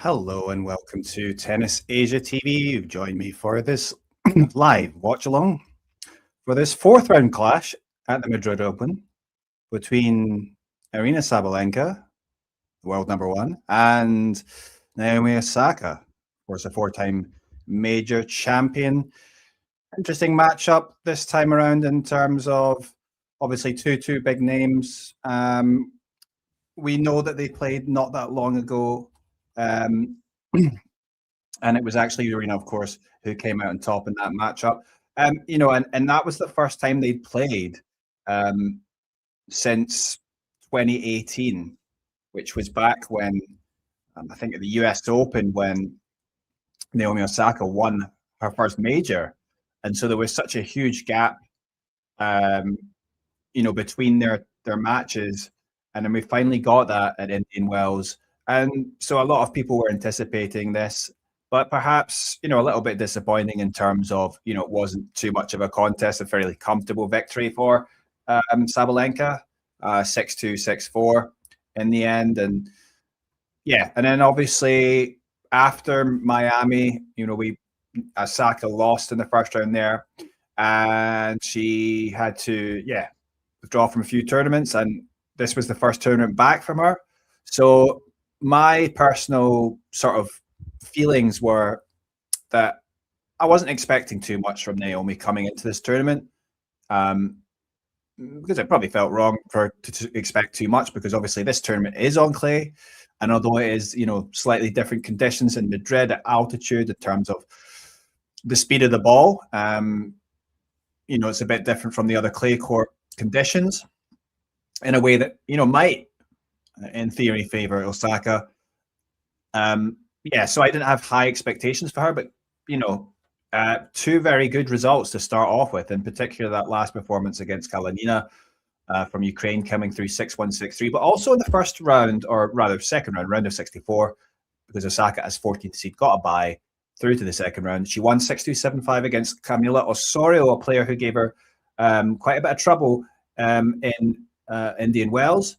Hello and welcome to Tennis Asia TV. You've joined me for this live watch along for this fourth round clash at the Madrid Open between Aryna Sabalenka, world number one, and Naomi Osaka, of course, a four-time major champion. Interesting matchup this time around in terms of obviously two big names. We know that they played not that long ago. And it was actually Aryna, of course, who came out on top in that matchup. And that was the first time they'd played since 2018, which was back when I think at the US Open when Naomi Osaka won her first major, and so there was such a huge gap, between their matches, and then we finally got that at Indian Wells, and so a lot of people were anticipating this. But perhaps, a little bit disappointing in terms of, it wasn't too much of a contest, a fairly comfortable victory for Sabalenka, 6-2, 6-4 in the end. And yeah, and then obviously after Miami, Osaka lost in the first round there, and she had to, withdraw from a few tournaments, and this was the first tournament back from her. So my personal sort of feelings were that I wasn't expecting too much from Naomi coming into this tournament, because it probably felt wrong to expect too much, because obviously this tournament is on clay, and although it is slightly different conditions in Madrid at altitude in terms of the speed of the ball, it's a bit different from the other clay court conditions in a way that might in theory favor Osaka. So I didn't have high expectations for her, but two very good results to start off with, in particular that last performance against Kalinina from Ukraine, coming through 6-1, 6-3, but also in the first round, or rather second round of 64, because Osaka as 14th seed got a bye through to the second round. She won 6-2, 7-5 against Camila Osorio, a player who gave her quite a bit of trouble in Indian Wells,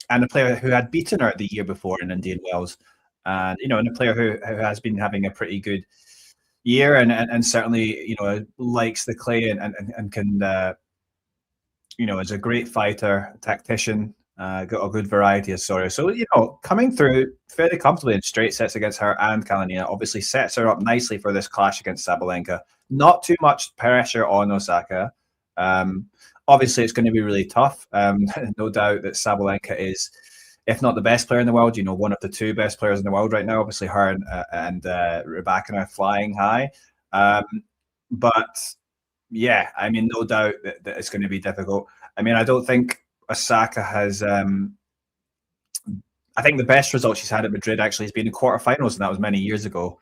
and a player who had beaten her the year before in Indian Wells. And and a player who has been having a pretty good year, and certainly likes the clay, and can is a great fighter, tactician, got a good variety of Soria. So coming through fairly comfortably in straight sets against her and Kalinina obviously sets her up nicely for this clash against Sabalenka. Not too much pressure on Osaka. Obviously, it's going to be really tough. No doubt that Sabalenka is, if not the best player in the world, one of the two best players in the world right now. Obviously, her and Rybakina are flying high. But yeah, I mean, no doubt that it's going to be difficult. I mean, I don't think Osaka has. I think the best result she's had at Madrid actually has been in quarterfinals, and that was many years ago.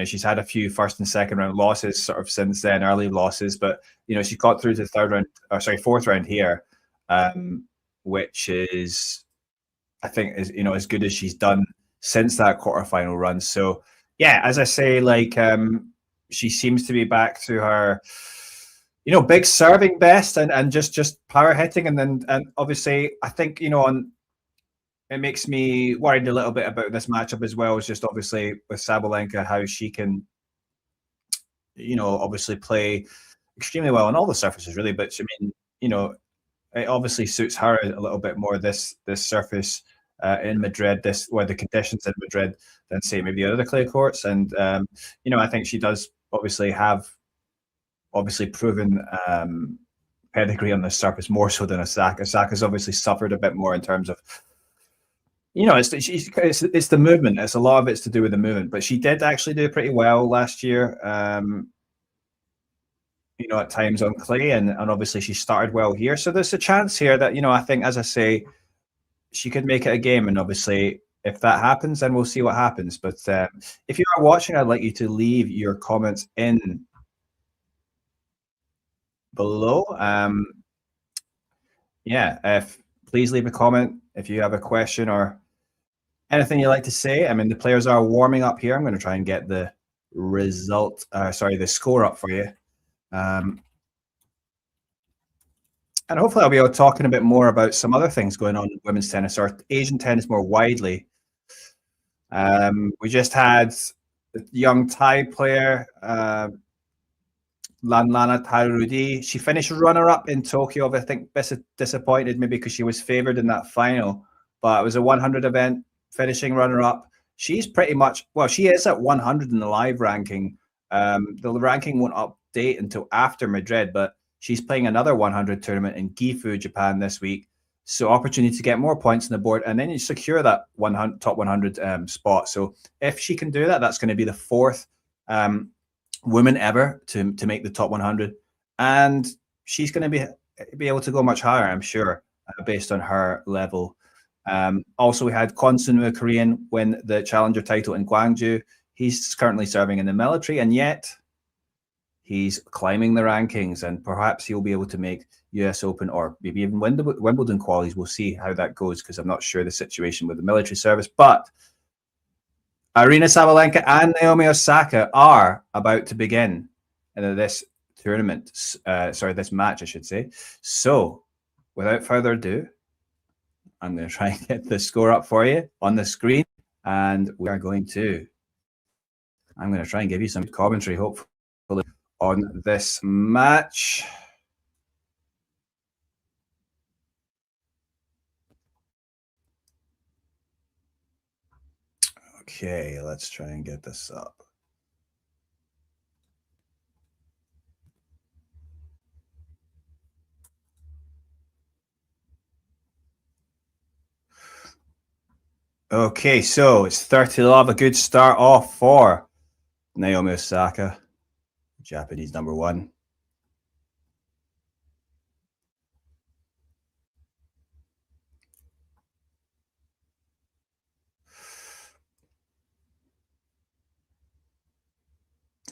She's had a few first and second round losses sort of since then, early losses, but she got through to the fourth round here, which is, I think, is as good as she's done since that quarterfinal run. So yeah, as I say, she seems to be back to her big serving best, and just power hitting, and obviously I think it makes me worried a little bit about this matchup as well, is just obviously with Sabalenka, how she can obviously play extremely well on all the surfaces really, but I mean it obviously suits her a little bit more, this surface in Madrid, the conditions in Madrid, than say maybe the other clay courts. And I think she does obviously have proven pedigree on the surface more so than Osaka. Osaka's obviously suffered a bit more in terms of it's the movement. It's a lot of it's to do with the movement, but she did actually do pretty well last year. At times on clay, and obviously she started well here. So there's a chance here that I think, as I say, she could make it a game, and obviously if that happens, then we'll see what happens. But if you are watching, I'd like you to leave your comments in below. Please leave a comment if you have a question or anything you'd like to say. I mean, the players are warming up here. I'm going to try and get the the score up for you. And hopefully I'll be able to talk a bit more about some other things going on in women's tennis, or Asian tennis more widely. We just had the young Thai player, Lana Tairudi. She finished runner-up in Tokyo. I think disappointed maybe because she was favored in that final, but it was a 100 event, finishing runner-up. She's pretty much, well, she is at 100 in the live ranking. The ranking won't update until after Madrid, but she's playing another 100 tournament in Gifu, Japan this week. So opportunity to get more points on the board, and then you secure that 100, top 100 spot. So if she can do that, that's going to be the fourth woman ever to make the top 100, and she's going to be able to go much higher, I'm sure, based on her level. Also, we had Kwon Sun-woo, Korean, win the challenger title in Gwangju. He's currently serving in the military, and yet he's climbing the rankings, and perhaps he'll be able to make US Open or maybe even Wimbledon qualies. We'll see how that goes, because I'm not sure the situation with the military service. But Aryna Sabalenka and Naomi Osaka are about to begin this tournament. This match, I should say. So, without further ado, I'm going to try and get the score up for you on the screen, and we are going to. I'm going to try and give you some commentary, hopefully, on this match. Okay, let's try and get this up. Okay, so it's 30-love, a good start off for Naomi Osaka, Japanese number one.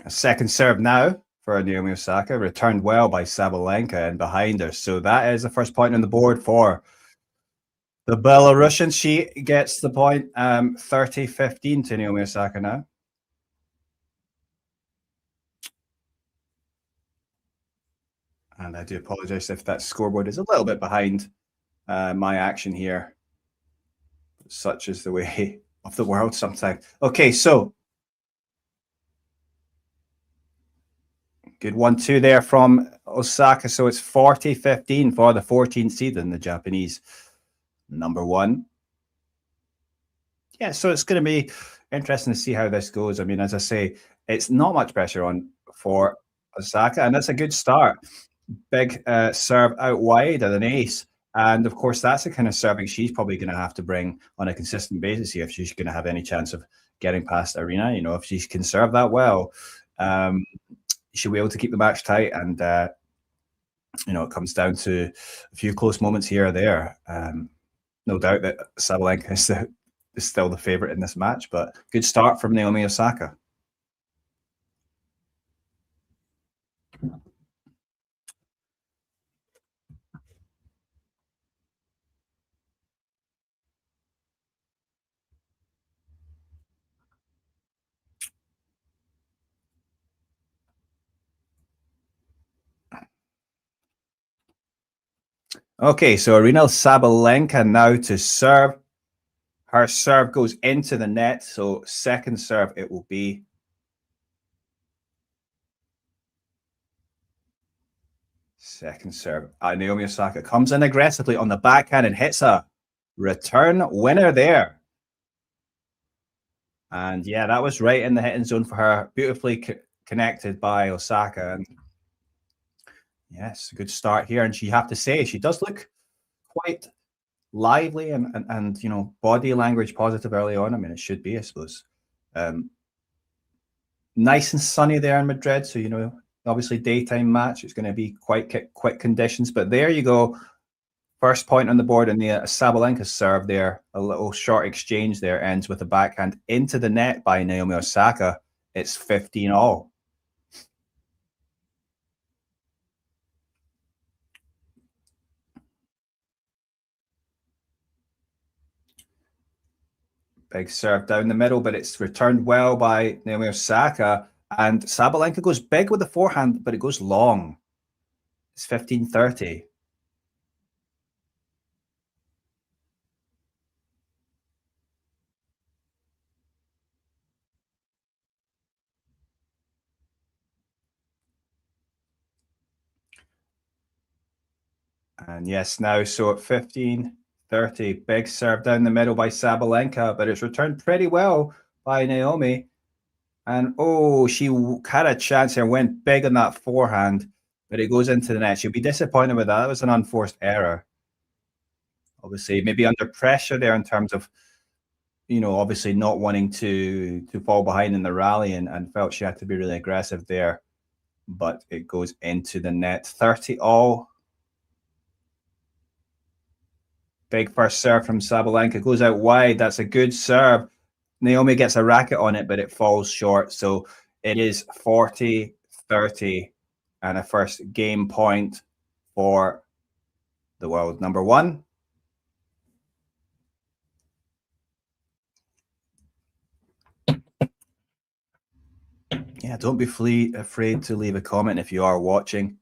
A second serve now for Naomi Osaka, returned well by Sabalenka and behind her. So that is the first point on the board for the Belarusian. She gets the point, 30-15 to Naomi Osaka now. And I do apologize if that scoreboard is a little bit behind my action here. Such is the way of the world sometimes. Okay, so good 1-2 there from Osaka. So it's 40-15 for the 14th seed in the Japanese number one. Yeah, so it's going to be interesting to see how this goes. I mean, as I say, it's not much pressure on for Osaka, and that's a good start. Big serve out wide at an ace. And of course, that's the kind of serving she's probably going to have to bring on a consistent basis here if she's going to have any chance of getting past Aryna. You know, if she can serve that well, she'll be able to keep the match tight. And, you know, it comes down to a few close moments here or there. No doubt that Sabalenka is still the favorite in this match, but good start from Naomi Osaka. Okay, so Aryna Sabalenka now to serve. Her serve goes into the net, so second serve it will be. Second serve. Naomi Osaka comes in aggressively on the backhand and hits a return winner there. And yeah, that was right in the hitting zone for her. Beautifully connected by Osaka. And yes, a good start here. And you have to say, she does look quite lively and you know, body language positive early on. I mean, it should be, I suppose. Nice and sunny there in Madrid, so you know, obviously daytime match. It's going to be quite quick conditions, but there you go. First point on the board, and the Sabalenka serve there. A little short exchange there ends with a backhand into the net by Naomi Osaka. It's 15 all. Big serve down the middle, but it's returned well by Naomi Osaka. And Sabalenka goes big with the forehand, but it goes long. It's 15-30. And yes, now so at 15-30, big serve down the middle by Sabalenka, but it's returned pretty well by Naomi. And oh, she had a chance here, went big on that forehand, but it goes into the net. She'll be disappointed with that. That was an unforced error. Obviously, maybe under pressure there in terms of, obviously not wanting to fall behind in the rally and felt she had to be really aggressive there. But it goes into the net. 30 all. Big first serve from Sabalenka. Goes out wide. That's a good serve. Naomi gets a racket on it, but it falls short. So it is 40-30 and a first game point for the world number one. Yeah, don't be afraid to leave a comment if you are watching.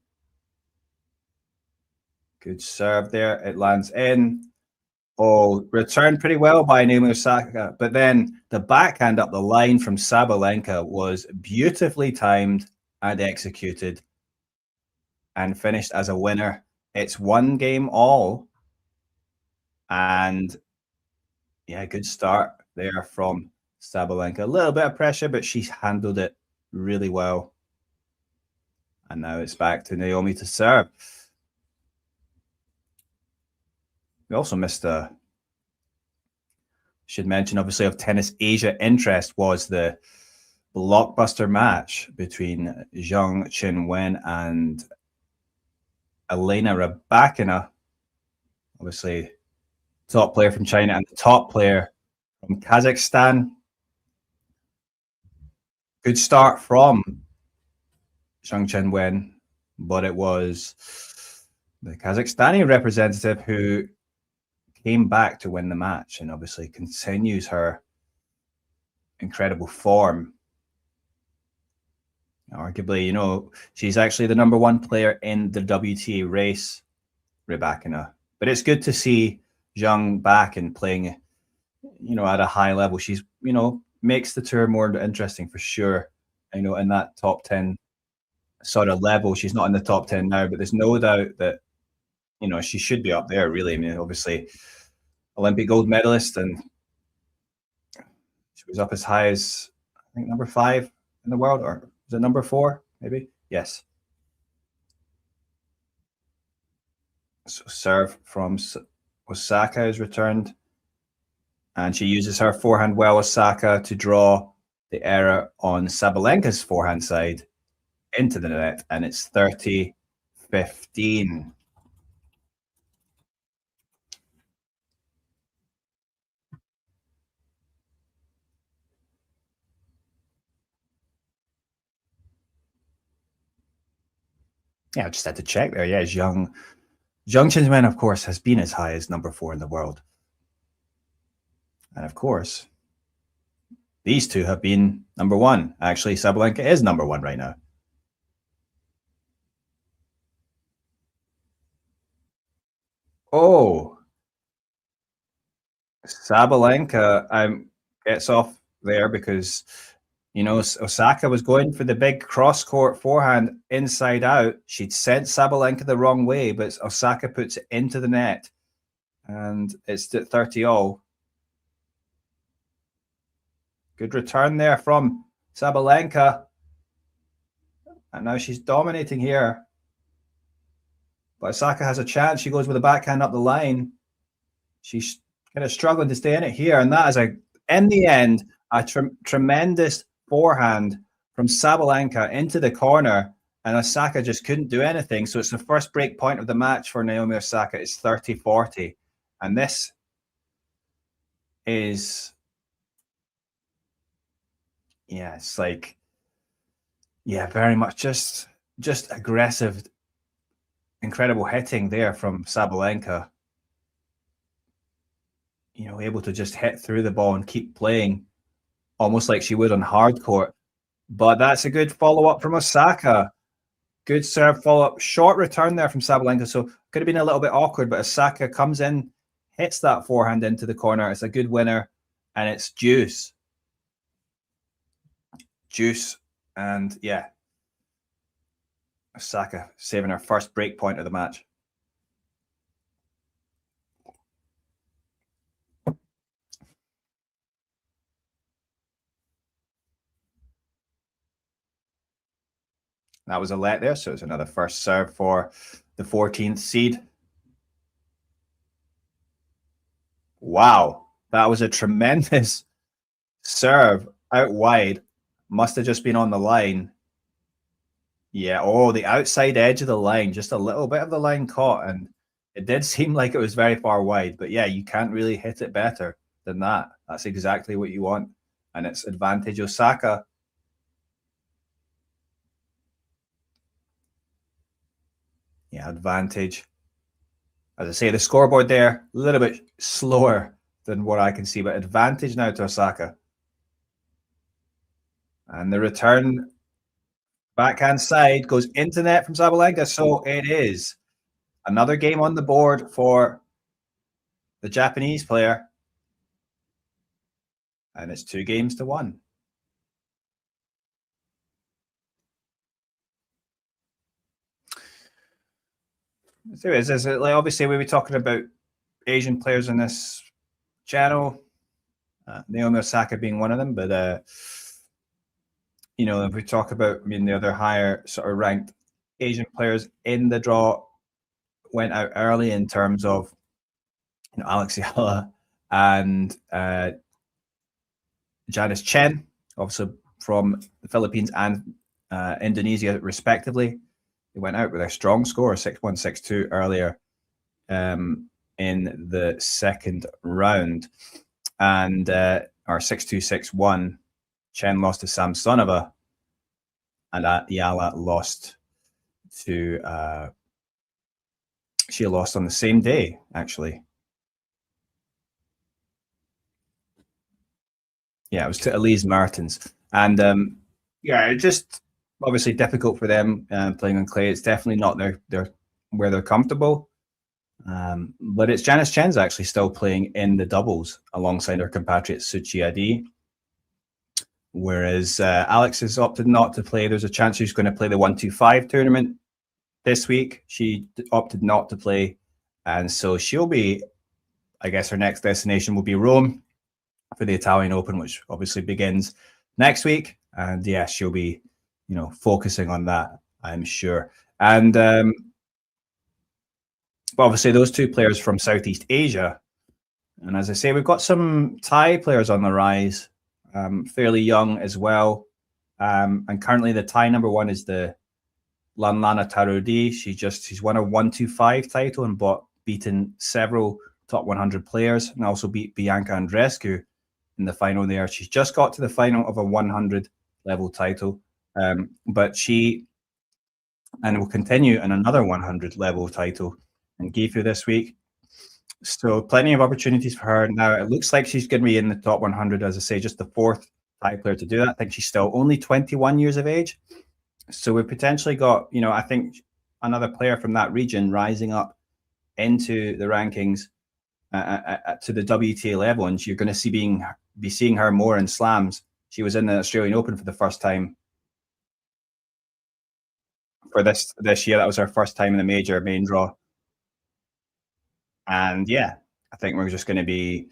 Good serve there. It lands in. Oh, returned pretty well by Naomi Osaka. But then the backhand up the line from Sabalenka was beautifully timed and executed and finished as a winner. It's 1 game all. And yeah, good start there from Sabalenka. A little bit of pressure, but she's handled it really well. And now it's back to Naomi to serve. We also missed should mention, obviously, of Tennis Asia interest was the blockbuster match between Zhang Qinwen and Aryna Rybakina. Obviously, top player from China and the top player from Kazakhstan. Good start from Zhang Qinwen, but it was the Kazakhstani representative who came back to win the match and obviously continues her incredible form. Arguably, she's actually the number one player in the WTA race, Rybakina. But it's good to see Zhang back and playing, at a high level. She's, makes the tour more interesting for sure. In that top 10 sort of level. She's not in the top 10 now, but there's no doubt that, she should be up there, really. I mean, obviously, Olympic gold medalist, and she was up as high as, I think, number 5 in the world, or is it number 4, maybe? Yes. So serve from Osaka is returned, and she uses her forehand well, Osaka, to draw the error on Sabalenka's forehand side into the net, and it's 30-15. Yeah, I just had to check there. Yeah, Zhang Qinwen, of course, has been as high as number 4 in the world. And of course, these two have been number 1. Actually, Sabalenka is number 1 right now. Oh, Sabalenka gets off there because, Osaka was going for the big cross-court forehand inside out. She'd sent Sabalenka the wrong way, but Osaka puts it into the net. And it's at 30 all. Good return there from Sabalenka. And now she's dominating here. But Osaka has a chance. She goes with a backhand up the line. She's kind of struggling to stay in it here. And that is, in the end, a tremendous forehand from Sabalenka into the corner. And Osaka just couldn't do anything. So it's the first break point of the match for Naomi Osaka. It's 30-40. And this is, it's like, very much just aggressive, incredible hitting there from Sabalenka. Able to just hit through the ball and keep playing almost like she would on hard court. But that's a good follow-up from Osaka. Good serve follow-up. Short return there from Sabalenka, so could have been a little bit awkward, but Osaka comes in, hits that forehand into the corner. It's a good winner, and it's deuce. And Osaka saving her first break point of the match. That was a let there, so it's another first serve for the 14th seed. Wow, that was a tremendous serve out wide. Must have just been on the line. Yeah, oh, the outside edge of the line, just a little bit of the line caught, and it did seem like it was very far wide. But yeah, you can't really hit it better than that. That's exactly what you want. And it's advantage Osaka. Yeah, advantage. As I say, the scoreboard there, a little bit slower than what I can see, but advantage now to Osaka. And the return backhand side goes into net from Sabalenka. So it is another game on the board for the Japanese player. And it's 2-1. So is it like, obviously we were talking about Asian players in this channel, Naomi Osaka being one of them, but if we talk about, the other higher sort of ranked Asian players in the draw went out early in terms of Alex Yala and Janice Chen, also from the Philippines and Indonesia, respectively. They went out with a strong score, 6-1, 6-2 earlier in the second round, and or 6-2, 6-1. Chen lost to Samsonova, and Yala lost to. She lost on the same day, actually. Yeah, it was to Elise Martins, and just obviously difficult for them playing on clay. It's definitely not their where they're comfortable. But it's Janice Chen's actually still playing in the doubles alongside her compatriot Suchi Adi. Whereas Alex has opted not to play. There's a chance she's going to play the 125 tournament this week. She opted not to play. And so she'll be, I guess her next destination will be Rome for the Italian Open, which obviously begins next week. And yeah, she'll be, focusing on that, I'm sure. And obviously those two players from Southeast Asia. And as I say, we've got some Thai players on the rise, fairly young as well. And currently the Thai number one is the Lanlana Tarudi. She's won a 125 title and beaten several top 100 players, and also beat Bianca Andreescu in the final there. She's just got to the final of a 100 level title, but she will continue in another 100 level title in Gifu this week. So plenty of opportunities for her. Now it looks like she's going to be in the top 100, as I say, just the fourth Thai player to do that. I think she's still only 21 years of age. So we've potentially got, I think another player from that region rising up into the rankings to the WTA level, and you're going to be seeing her more in slams. She was in the Australian Open for the first time for this year. That was her first time in the major main draw. And yeah, I think we're just going to be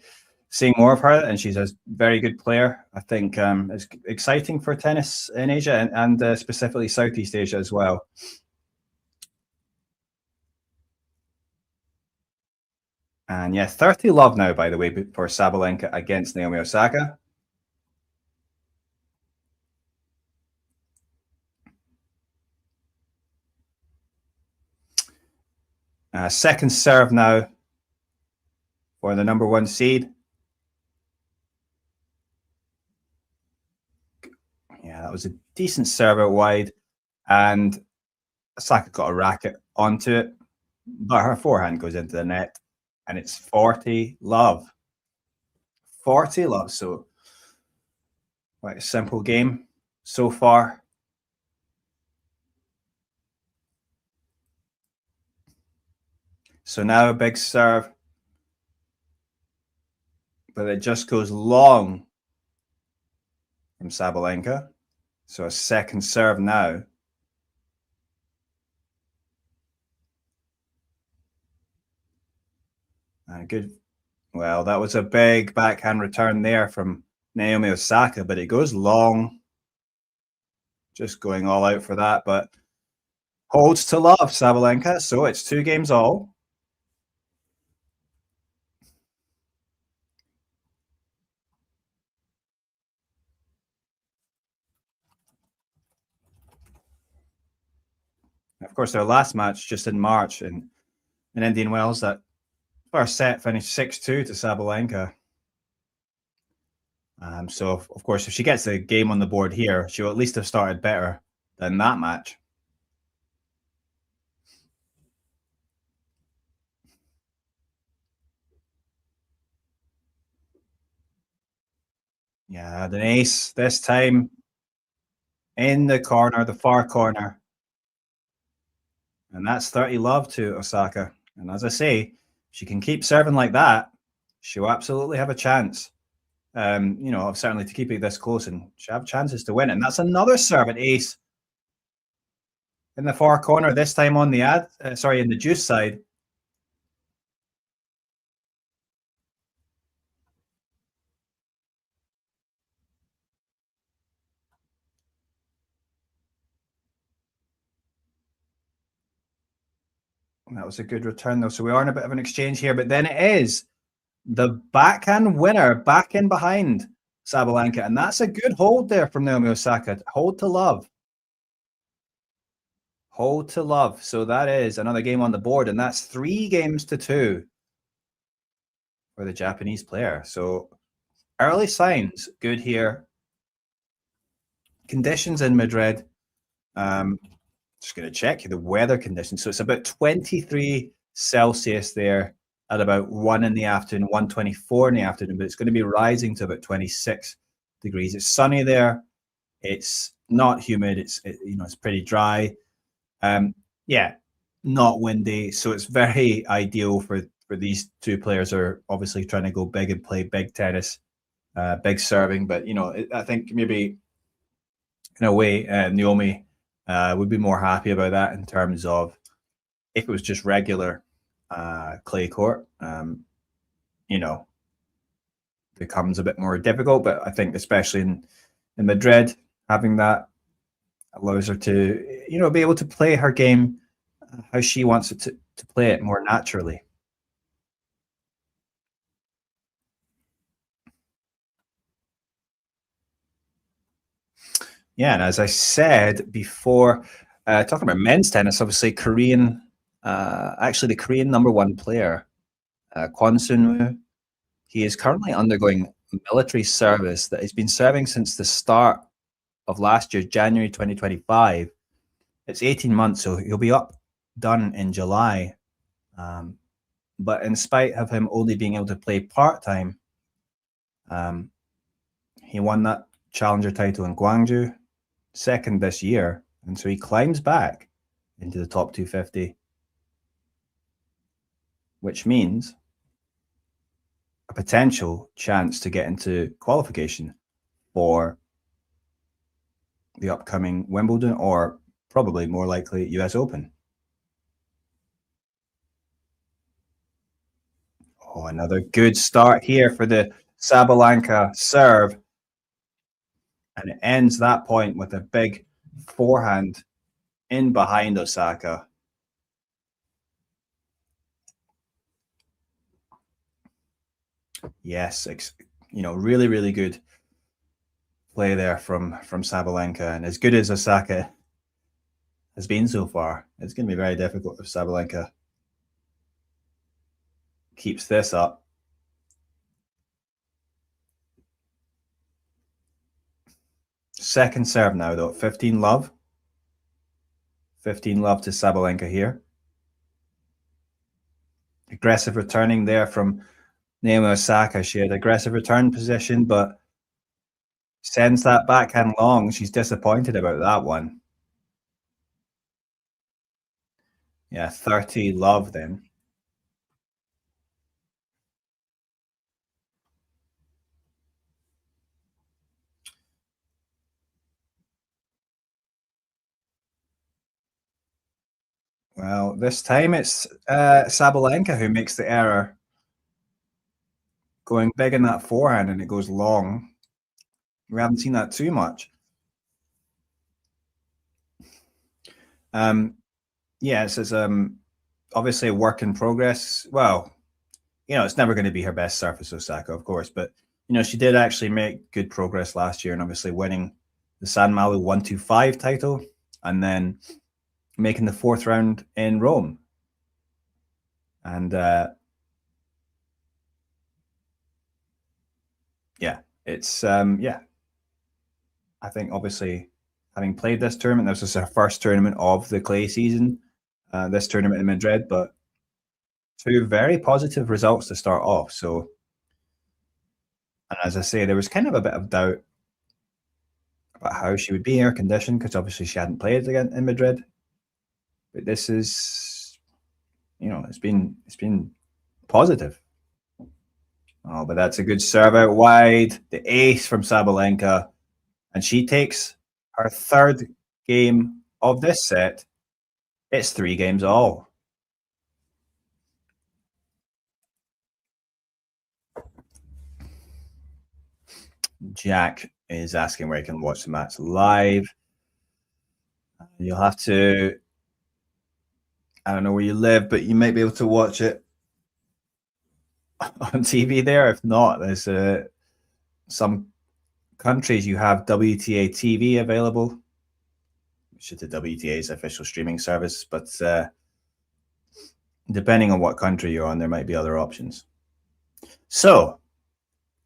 seeing more of her, and she's a very good player. I think it's exciting for tennis in Asia and specifically Southeast Asia as well. And yeah, 30 love now, by the way, for Sabalenka against Naomi Osaka. Second serve now for the number one seed. Yeah, that was a decent serve out wide, and Osaka got a racket onto it, but her forehand goes into the net, and it's 40 love. 40 love. So quite a simple game so far. So now a big serve, but it just goes long from Sabalenka. So a second serve now. Good. Well, that was a big backhand return there from Naomi Osaka, but it goes long. Just going all out for that. But Holds to love, Sabalenka. So it's 2 games all. Of course, their last match just in March in Indian Wells, that first set finished 6-2 to Sabalenka. So, of course, if she gets a game on the board here, she'll at least have started better than that match. Yeah, the ace this time in the corner, the far corner. And that's 30 love to Osaka. And as I say, she can keep serving like that, she'll absolutely have a chance. Certainly to keep it this close, and she'll have chances to win. And that's another serve at ace in the far corner, this time on the in the deuce side. That was a good return, though. So we are in a bit of an exchange here, but then it is the backhand winner back in behind Sabalenka. And that's a good hold there from Naomi Osaka. Hold to love. Hold to love. So that is another game on the board, and that's 3-2 for the Japanese player. So early signs good here. Conditions in Madrid. Just going to check the weather conditions. So it's about 23 Celsius there at about 1 in the afternoon, 1:24 in the afternoon, but it's going to be rising to about 26 degrees. It's sunny there. It's not humid. It's pretty dry. Not windy. So it's very ideal for these two players who are obviously trying to go big and play big tennis, big serving. But, I think maybe in a way, Naomi would be more happy about that in terms of if it was just regular clay court, becomes a bit more difficult. But I think especially in Madrid, having that allows her to, be able to play her game how she wants it to play it more naturally. Yeah, and as I said before, talking about men's tennis, obviously actually the Korean #1 player, Kwon Sun-woo, he is currently undergoing military service that he's been serving since the start of last year, January 2025. It's 18 months, so he'll be done in July. But in spite of him only being able to play part-time, he won that challenger title in Gwangju, second this year, and so he climbs back into the top 250, which means a potential chance to get into qualification for the upcoming Wimbledon, or probably more likely US Open. Oh, another good start here for the Sabalenka serve, and it ends that point with a big forehand in behind Osaka. Yes, really, really good play there from Sabalenka, and as good as Osaka has been so far, it's going to be very difficult if Sabalenka keeps this up. Second serve now, though. 15 love. 15 love to Sabalenka here. Aggressive returning there from Naomi Osaka. She had aggressive return position, but sends that backhand long. She's disappointed about that one. Yeah, 30 love then. Well, this time it's Sabalenka who makes the error, going big in that forehand, and it goes long. We haven't seen that too much. Yes, it's obviously a work in progress. Well, it's never going to be her best surface, Osaka, of course, but she did actually make good progress last year, and obviously winning the San Malu 125 title, and then making the fourth round in Rome. And yeah, it's I think obviously having played this tournament, this was her first tournament of the clay season, this tournament in Madrid, but two very positive results to start off. So, and as I say, there was kind of a bit of doubt about how she would be in her condition because obviously she hadn't played again in Madrid. But this is, it's been positive. Oh, but that's a good serve out wide. The ace from Sabalenka, and she takes her third game of this set. It's 3 games all. Jack is asking where he can watch the match live. You'll have to, I don't know where you live, but you might be able to watch it on TV there. If not, there's some countries you have WTA TV available, which is the WTA's official streaming service. But depending on what country you're on, there might be other options. So,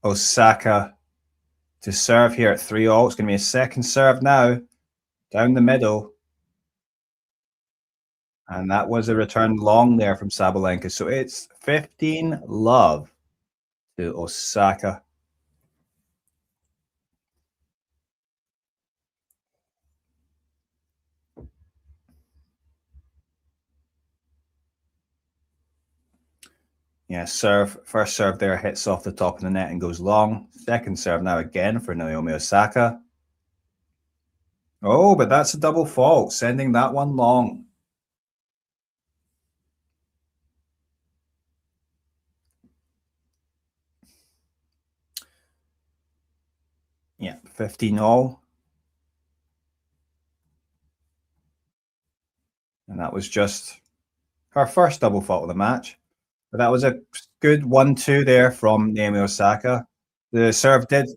Osaka to serve here at 3-all. It's going to be a second serve now, down the middle. And that was a return long there from Sabalenka. So it's 15-love to Osaka. Yeah, first serve there hits off the top of the net and goes long. Second serve now again for Naomi Osaka. Oh, but that's a double fault, sending that one long. Yeah, 15-all. And that was just her first double fault of the match. But that was a good 1-2 there from Naomi Osaka. The serve did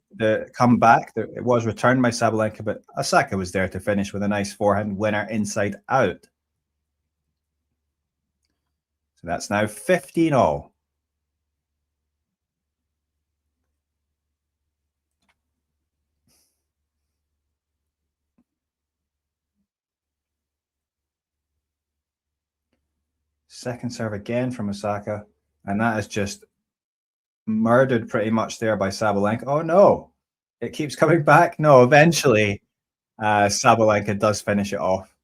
come back. It was returned by Sabalenka, but Osaka was there to finish with a nice forehand winner inside out. So that's now 15-all. Second serve again from Osaka, and that is just murdered pretty much there by Sabalenka. Oh no, it keeps coming back. No, eventually Sabalenka does finish it off.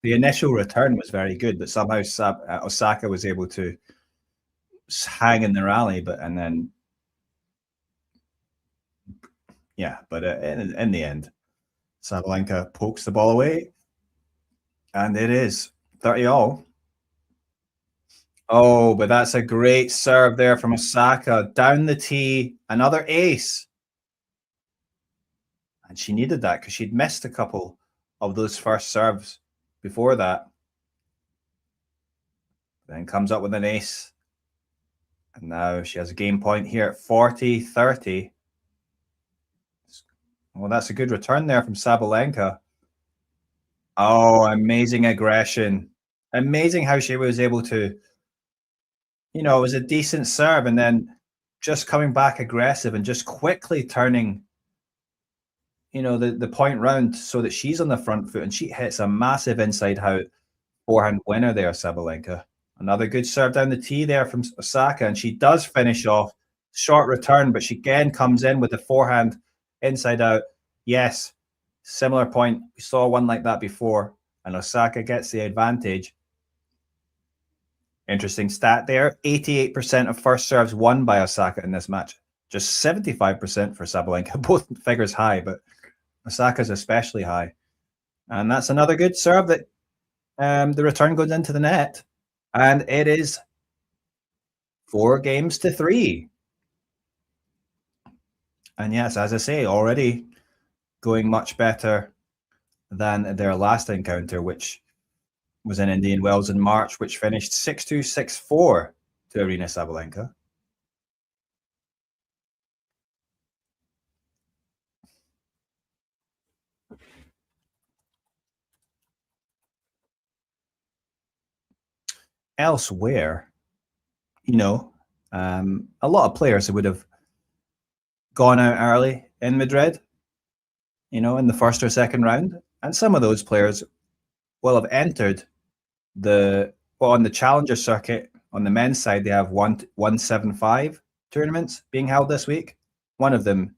The initial return was very good, but somehow Osaka was able to hang in the rally, and then but in the end, Sabalenka pokes the ball away, and it is 30-all. Oh, but that's a great serve there from Osaka. Down the tee, another ace. And she needed that because she'd missed a couple of those first serves before that. Then comes up with an ace. And now she has a game point here at 40-30. Well, that's a good return there from Sabalenka. Oh, amazing aggression. Amazing how she was able to, it was a decent serve and then just coming back aggressive and just quickly turning, the point round so that she's on the front foot and she hits a massive inside out forehand winner there, Sabalenka. Another good serve down the tee there from Osaka, and she does finish off. Short return, but she again comes in with the forehand inside out. Yes, similar point. We saw one like that before, and Osaka gets the advantage. Interesting stat there. 88% of first serves won by Osaka in this match. Just 75% for Sabalenka. Both figures high, but Osaka's especially high. And that's another good serve that the return goes into the net. And it is 4-3. And yes, as I say, already going much better than their last encounter, which was in Indian Wells in March, which finished 6-2, 6-4 to Aryna Sabalenka. Elsewhere, a lot of players would have gone out early in Madrid, in the first or second round. And some of those players will have entered on the challenger circuit. On the men's side, they have 175 tournaments being held this week. One of them,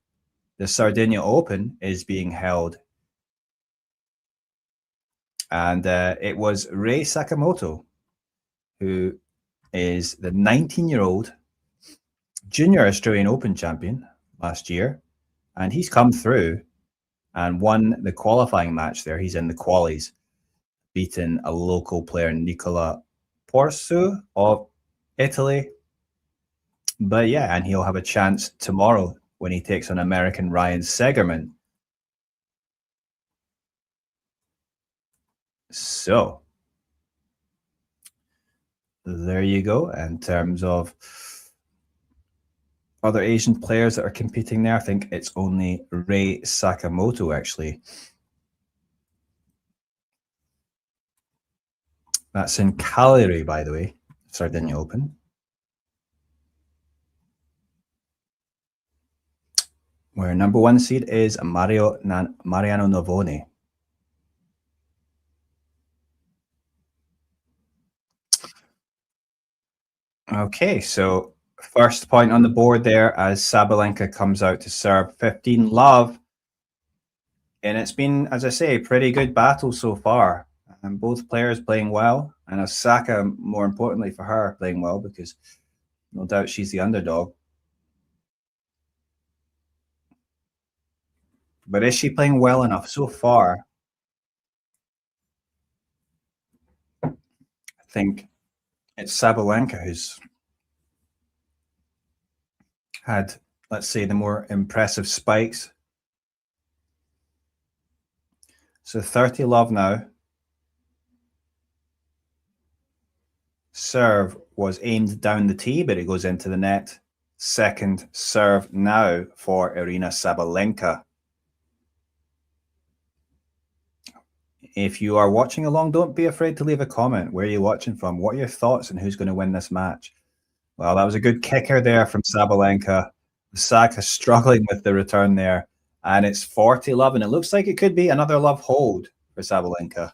the Sardinia Open, is being held. And it was Rei Sakamoto, who is the 19-year-old junior Australian Open champion last year. And he's come through and won the qualifying match there. He's in the qualies, beaten a local player, Nicola Porsu of Italy. But yeah, and he'll have a chance tomorrow when he takes on American Ryan Segerman. So there you go. In terms of other Asian players that are competing there, I think it's only Rei Sakamoto, actually. That's in Cagliari, by the way, Sardinia Open. Where number one seed is Mariano Navoni. Okay, so first point on the board there as Sabalenka comes out to serve 15 love. And it's been, as I say, a pretty good battle so far. And both players playing well. And Osaka, more importantly for her, playing well because no doubt she's the underdog. But is she playing well enough so far? I think it's Sabalenka who's had, let's say, the more impressive spikes. So 30 love now. Serve was aimed down the tee, but it goes into the net. Second serve now for Aryna Sabalenka. If you are watching along, don't be afraid to leave a comment. Where are you watching from? What are your thoughts on who's going to win this match? Well, that was a good kicker there from Sabalenka. Osaka struggling with the return there. And it's 40 love, and it looks like it could be another love hold for Sabalenka.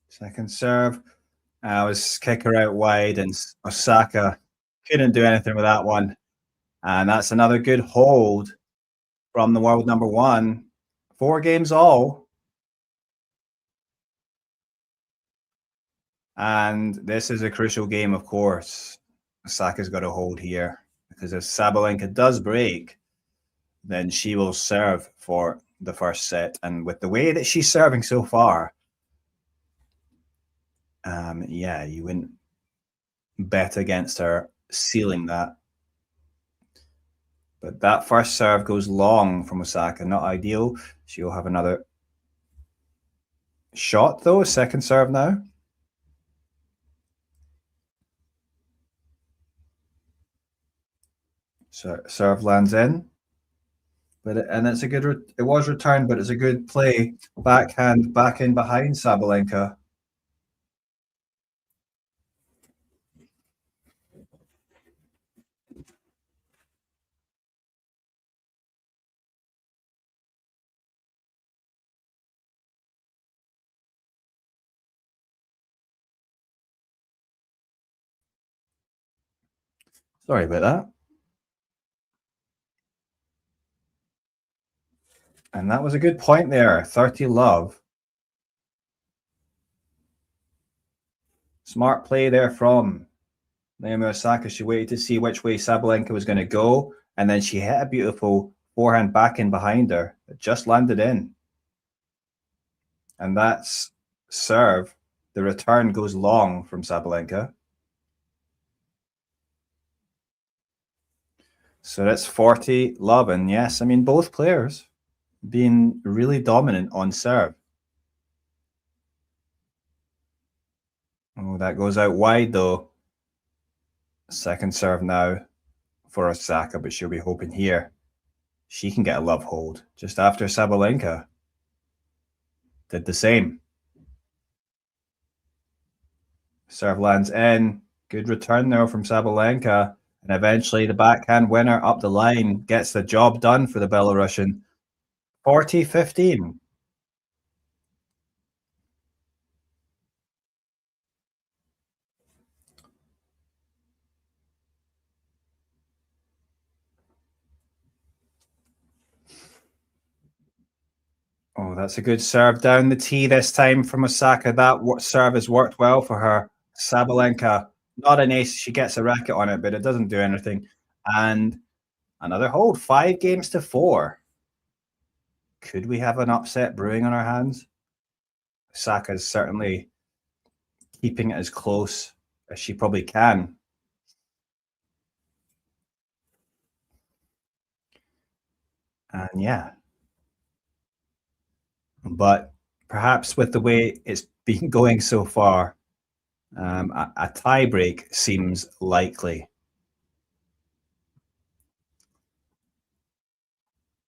Second serve. I was kicker out wide, and Osaka couldn't do anything with that one. And that's another good hold from the world number one. 4 games all. And this is a crucial game, of course. Osaka's got a hold here because if Sabalenka does break, then she will serve for the first set. And with the way that she's serving so far, yeah, you wouldn't bet against her sealing that. But that first serve goes long from Osaka, not ideal. She'll have another shot, though. Second serve now. So serve lands in. And it's a good, it was returned, but it's a good play. Backhand back in behind Sabalenka. Sorry about that. And that was a good point there. 30 love. Smart play there from Naomi Osaka. She waited to see which way Sabalenka was going to go. And then she hit a beautiful forehand back in behind her that just landed in. And that's serve. The return goes long from Sabalenka. So that's 40 love. And yes, I mean, both players being really dominant on serve. Oh, that goes out wide though. Second serve now for Osaka, but she'll be hoping here she can get a love hold just after Sabalenka did the same. Serve lands in. Good return there from Sabalenka. And eventually the backhand winner up the line gets the job done for the Belarusian. 40-15. Oh, that's a good serve down the tee this time from Osaka. That serve has worked well for her. Sabalenka, not an ace. She gets a racket on it, but it doesn't do anything. And another hold, 5-4. Could we have an upset brewing on our hands? Osaka's certainly keeping it as close as she probably can. And yeah, but perhaps with the way it's been going so far, a tie break seems likely.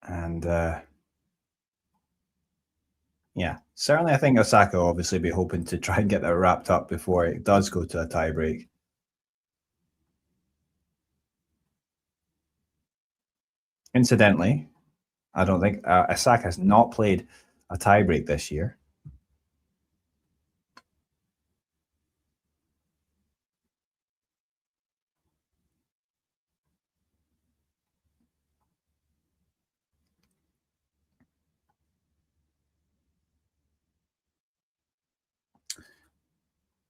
And yeah, certainly I think Osaka will obviously be hoping to try and get that wrapped up before it does go to a tie break. Incidentally, I don't think Osaka has not played a tie break this year.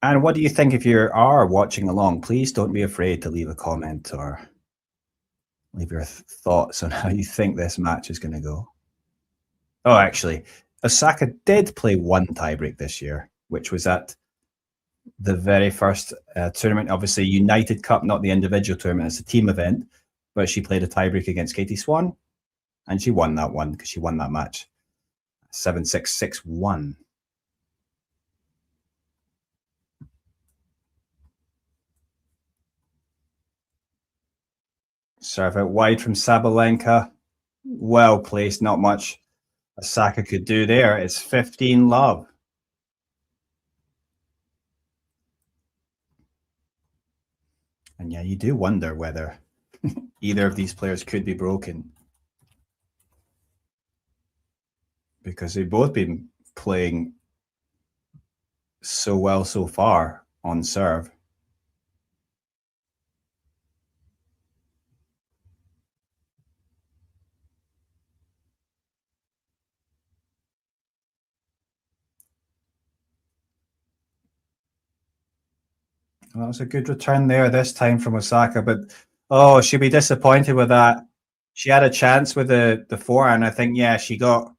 And what do you think if you are watching along? Please don't be afraid to leave a comment or leave your thoughts on how you think this match is going to go. Oh, actually, Osaka did play one tiebreak this year, which was at the very first tournament. Obviously, United Cup, not the individual tournament, it's a team event, but she played a tiebreak against Katie Swan, and she won that one because she won that match 7-6, 6-1. Serve out wide from Sabalenka. Well placed, not much Osaka could do there. It's 15 love. And yeah, you do wonder whether either of these players could be broken because they've both been playing so well so far on serve. Well, that was a good return there this time from Osaka, but oh, she'll be disappointed with that. She had a chance with the forehand. I think, yeah, she got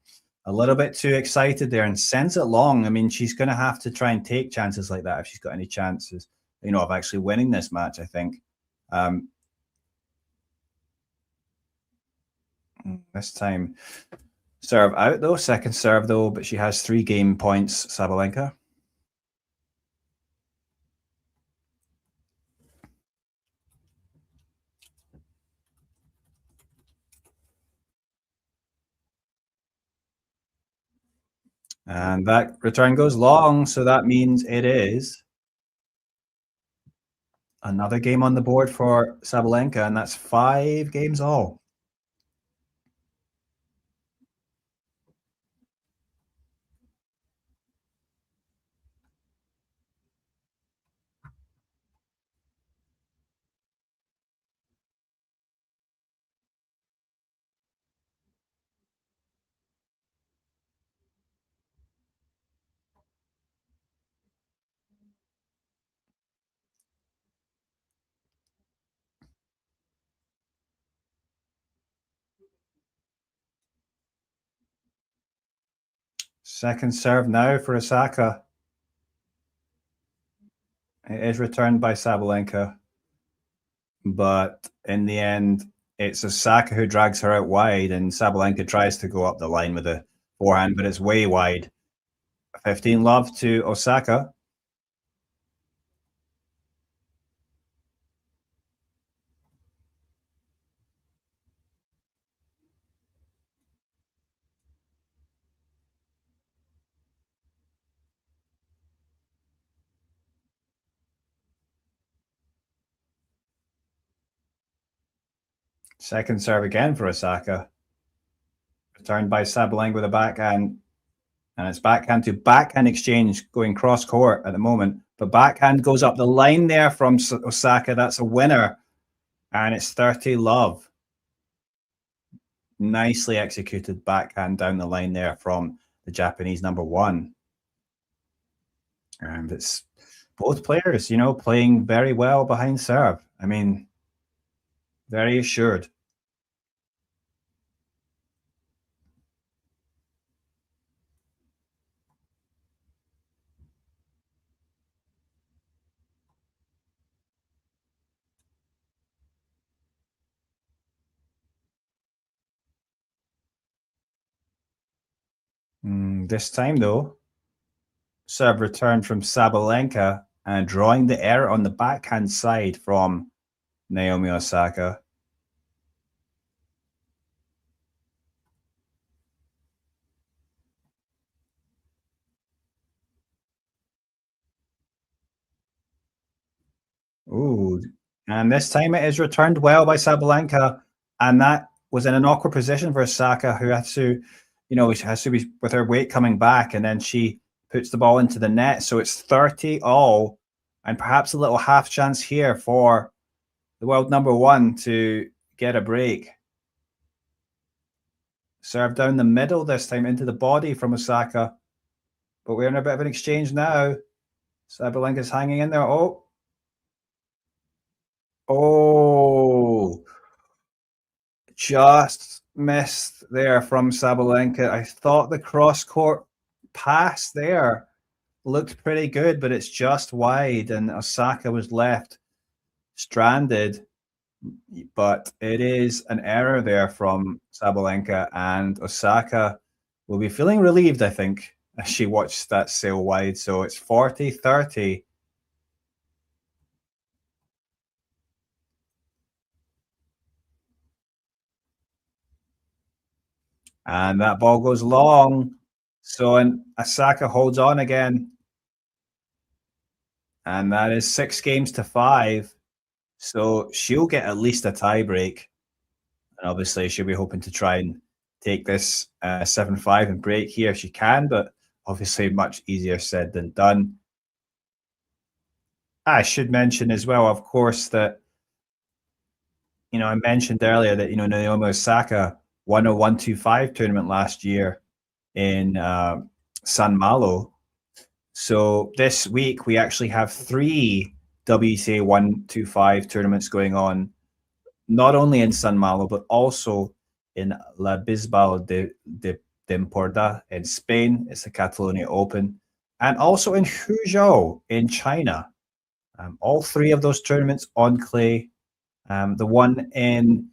a little bit too excited there and sends it long. I mean, she's going to have to try and take chances like that if she's got any chances, of actually winning this match, I think. Um, this time, serve out though, second serve though, but she has 3 game points, Sabalenka. And that return goes long, so that means it is another game on the board for Sabalenka, and that's 5 games all. Second serve now for Osaka. It is returned by Sabalenka, but in the end, it's Osaka who drags her out wide, and Sabalenka tries to go up the line with a forehand, but it's way wide. 15 love to Osaka. Second serve again for Osaka. Returned by Sabalenka with a backhand. And it's backhand to backhand exchange going cross court at the moment. But backhand goes up the line there from Osaka. That's a winner. And it's 30 love. Nicely executed backhand down the line there from the Japanese number one. And it's both players, playing very well behind serve. I mean, very assured. This time, though, serve return from Sabalenka and drawing the error on the backhand side from Naomi Osaka. Ooh, and this time it is returned well by Sabalenka, and that was in an awkward position for Osaka, who has to, has to be with her weight coming back, and then she puts the ball into the net. So it's 30 all, and perhaps a little half chance here for the world number one to get a break. Serve down the middle this time into the body from Osaka, but we're in a bit of an exchange now. Sabalenka's hanging in there. Oh, just missed there from Sabalenka. I thought the cross court pass there looked pretty good, but it's just wide, and Osaka was left stranded. But it is an error there from Sabalenka, and Osaka will be feeling relieved, I think, as she watched that sail wide. So it's 40-30. And that ball goes long. So and Osaka holds on again. And that is 6 games to 5. So she'll get at least a tie break. And obviously she'll be hoping to try and take this 7-5 and break here if she can, but obviously much easier said than done. I should mention as well, of course, that I mentioned earlier that Naomi Osaka won a 125 tournament last year in San Malo. So this week we actually have 3 WTA 125 tournaments going on, not only in San Malo but also in La Bisbal de Empordà in Spain. It's the Catalonia Open, and also in Huzhou in China. All 3 of those tournaments on clay. The one in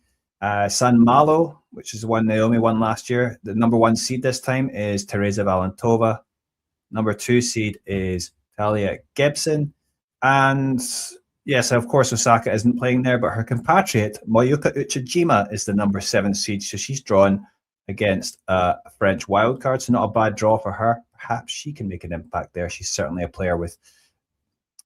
San Malo, which is the one Naomi won last year. The number 1 seed this time is Teresa Valentova. Number 2 seed is Talia Gibson. And yes, of course, Osaka isn't playing there, but her compatriot, Mayuka Uchijima, is the number 7 seed. So she's drawn against a French wildcard. So not a bad draw for her. Perhaps she can make an impact there. She's certainly a player with,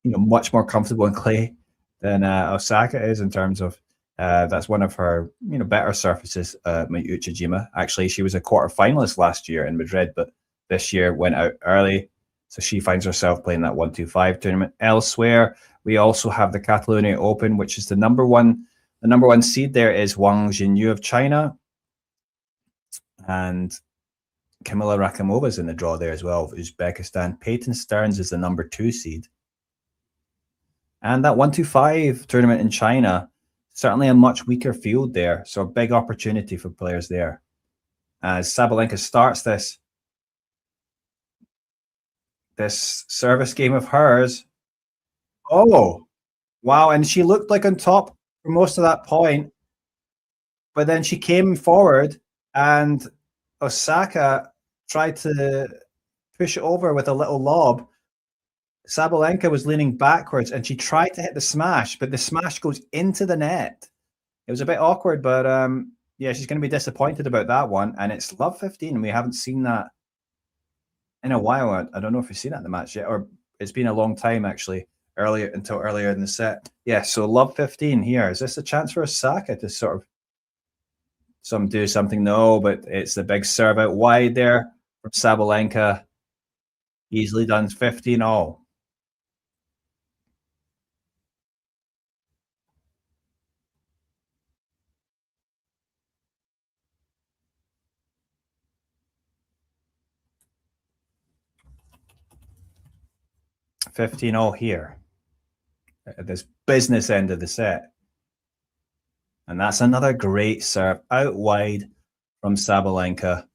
much more comfortable in clay than Osaka is in terms of that's one of her, better surfaces, Uchijima. Actually, she was a quarter finalist last year in Madrid, but this year went out early. So she finds herself playing that 125 tournament. Elsewhere, we also have the Catalonia Open, which is the number one. The number 1 seed there is Wang Jinyu of China. And Kamila Rakimova is in the draw there as well of Uzbekistan. Peyton Stearns is the number 2 seed. And that 125 tournament in China, certainly a much weaker field there. So a big opportunity for players there. As Sabalenka starts this, this service game of hers. Oh, wow, and she looked like on top for most of that point, but then she came forward and Osaka tried to push it over with a little lob. Sabalenka was leaning backwards and she tried to hit the smash, but the smash goes into the net. It was a bit awkward, but yeah, she's going to be disappointed about that one. And it's love 15. We haven't seen that in a while. I don't know if we've seen that in the match yet, or it's been a long time actually. Earlier in the set. Yeah, so love 15 here. Is this a chance for Osaka to sort of do something? No, but it's the big serve out wide there from Sabalenka. Easily done 15 all. $15 all here at this business end of the set. And that's another great serve out wide from Sabalenka.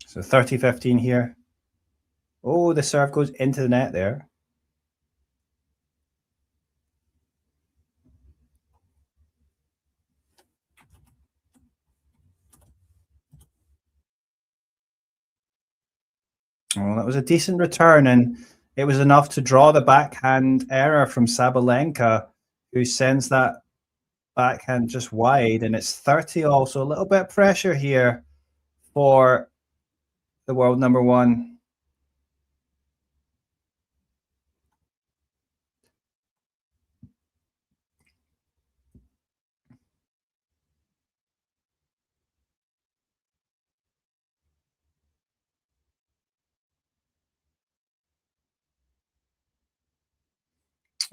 So 30-15 here. Oh, the serve goes into the net there. Well, that was a decent return, and it was enough to draw the backhand error from Sabalenka, who sends that backhand just wide, and it's 30 also. A little bit of pressure here for the world number one.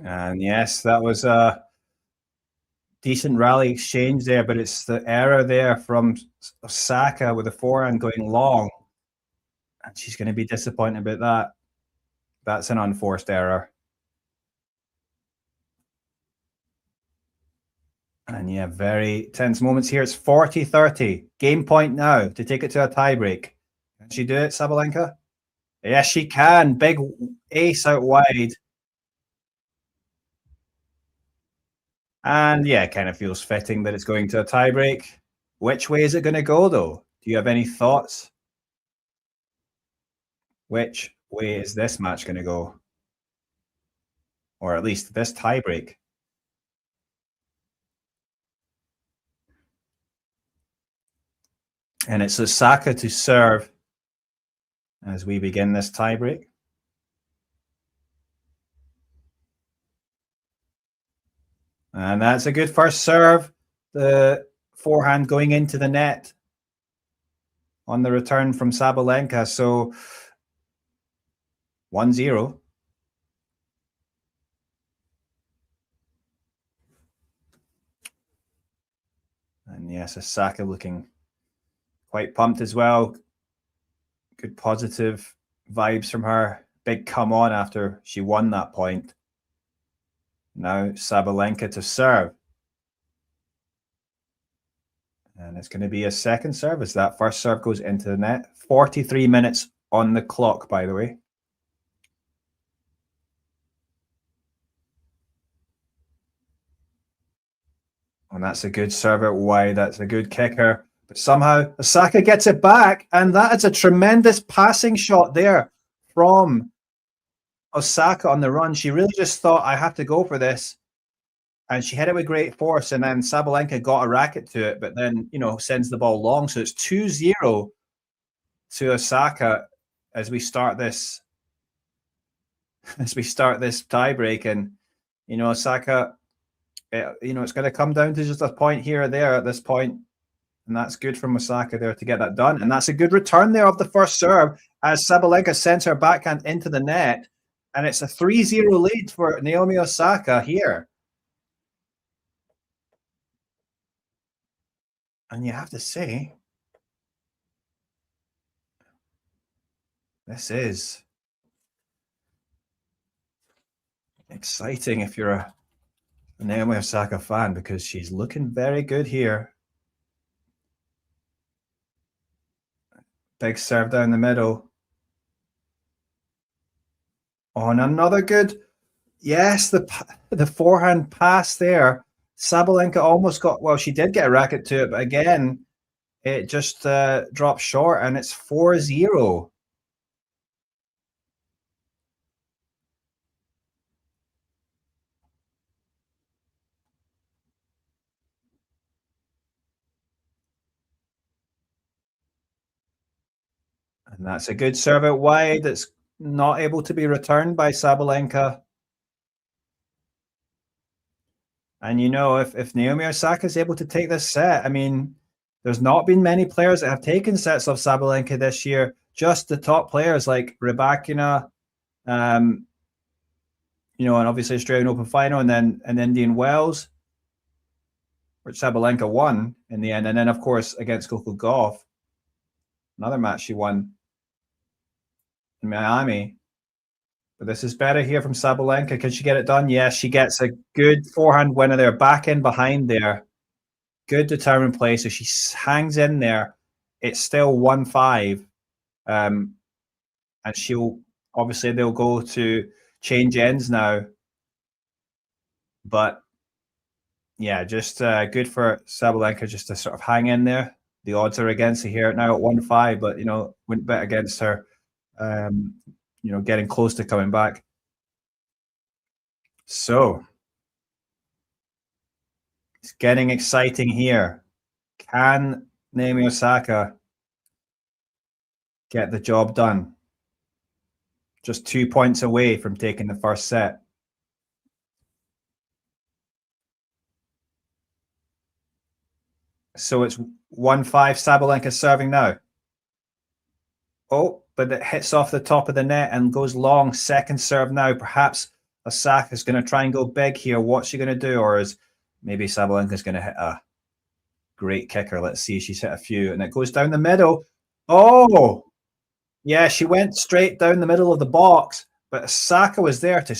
And yes, that was a decent rally exchange there, but it's the error there from Osaka with the forehand going long. And she's going to be disappointed about that. That's an unforced error. And yeah, very tense moments here. It's 40-30. Game point now to take it to a tiebreak. Can she do it, Sabalenka? Yes, she can. Big ace out wide. And yeah, it kind of feels fitting that it's going to a tiebreak. Which way is it going to go, though? Do you have any thoughts? Which way is this match going to go? Or at least this tiebreak? And it's Osaka to serve as we begin this tiebreak. And that's a good first serve. The forehand going into the net on the return from Sabalenka. So 1-0. And yes, Osaka looking quite pumped as well. Good positive vibes from her. Big come on after she won that point. Now Sabalenka to serve. And it's going to be a second serve as that first serve goes into the net. 43 minutes on the clock, by the way. And that's a good serve out wide. That's a good kicker. But somehow Osaka gets it back. And that is a tremendous passing shot there from Osaka on the run. She really just thought, I have to go for this. And she hit it with great force. And then Sabalenka got a racket to it, but then, sends the ball long. So it's 2-0 to Osaka as we start this tiebreak. And, Osaka, it's going to come down to just a point here or there at this point. And that's good from Osaka there to get that done. And that's a good return there of the first serve as Sabalenka sends her backhand into the net. And it's a 3-0 lead for Naomi Osaka here. And you have to say, this is Exciting if you're a Naomi Osaka fan because she's looking very good here. Big serve down the middle. On another good, yes, the forehand pass there. Sabalenka almost got, well, she did get a racket to it, but again, it just dropped short, and it's 4-0. And that's a good serve out wide. It's not able to be returned by Sabalenka. And if Naomi Osaka is able to take this set, I mean, there's not been many players that have taken sets of Sabalenka this year. Just the top players like Rybakina, and obviously Australian Open final, and then an Indian Wells, which Sabalenka won in the end, and then of course against Coco Gauff, another match she won in Miami. But this is better here from Sabalenka. Can she get it done? Yes, she gets a good forehand winner there, back in behind there. Good determined play. So she hangs in there. It's still 1-5. And they'll go to change ends now. But yeah, just good for Sabalenka just to sort of hang in there. The odds are against her here now at 1-5, but wouldn't bet against her. Getting close to coming back. So it's getting exciting here. Can Naomi Osaka get the job done? Just 2 points away from taking the first set. So it's 1-5. Sabalenka serving now. Oh, but it hits off the top of the net and goes long. Second serve now. Perhaps Osaka's going to try and go big here. What's she going to do? Or is maybe Sabalenka's going to hit a great kicker? Let's see. She's hit a few, and it goes down the middle. Oh, yeah, she went straight down the middle of the box, but Osaka was there to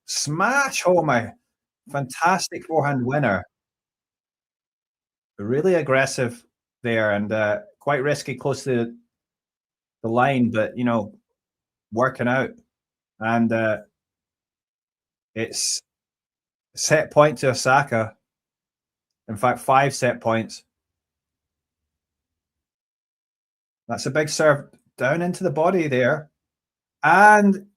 smash home a fantastic forehand winner. Really aggressive there, and quite risky close to the line, but working out. And it's set point to Osaka. In fact, 5 set points. That's a big serve down into the body there. And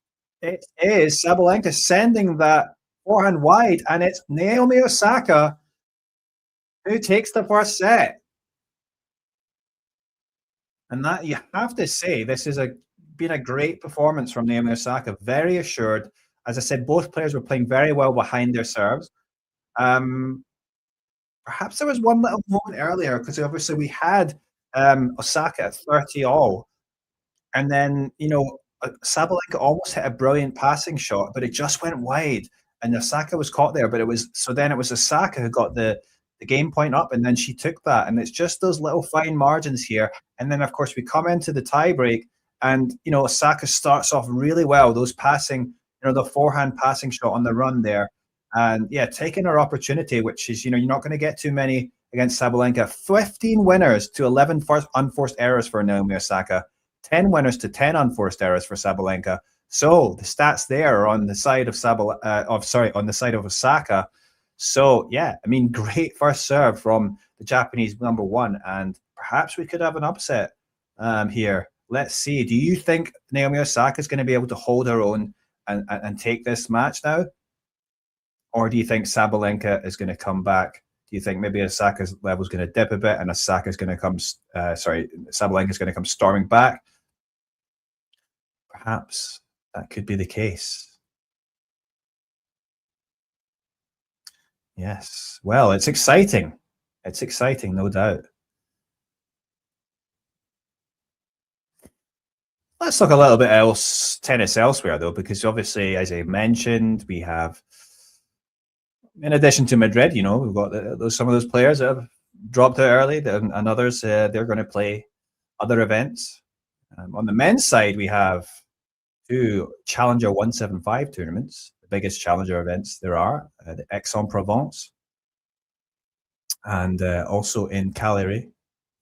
it is Sabalenka sending that forehand wide, and it's Naomi Osaka who takes the first set. And that, you have to say, this is been a great performance from Naomi Osaka. Very assured. As I said, both players were playing very well behind their serves. Perhaps there was one little moment earlier, because obviously we had Osaka at 30 all. And then, Sabalenka almost hit a brilliant passing shot, but it just went wide. And Osaka was caught there. But it was Osaka who got the game point up, and then she took that. And it's just those little fine margins here. And then, of course, we come into the tiebreak, and Osaka starts off really well. Those passing, the forehand passing shot on the run there, and yeah, taking her opportunity, which is you're not going to get too many against Sabalenka. 15 winners to 11 unforced errors for Naomi Osaka. 10 winners to 10 unforced errors for Sabalenka. So the stats there are on the side of on the side of Osaka. So yeah, I mean, great first serve from the Japanese number one, and perhaps we could have an upset here. Let's see. Do you think Naomi Osaka is going to be able to hold her own and take this match now? Or do you think Sabalenka is going to come back? Do you think maybe Osaka's level is going to dip a bit and Osaka's going to come, Sabalenka is going to come storming back? Perhaps that could be the case. Yes. Well, it's exciting. It's exciting, no doubt. Let's talk a little bit tennis elsewhere, though, because obviously, as I mentioned, we have, in addition to Madrid, we've got some of those players that have dropped out early, and others, they're going to play other events. On the men's side, we have 2 Challenger 175 tournaments. biggest challenger events there are, the Aix-en-Provence, and also in Cagliari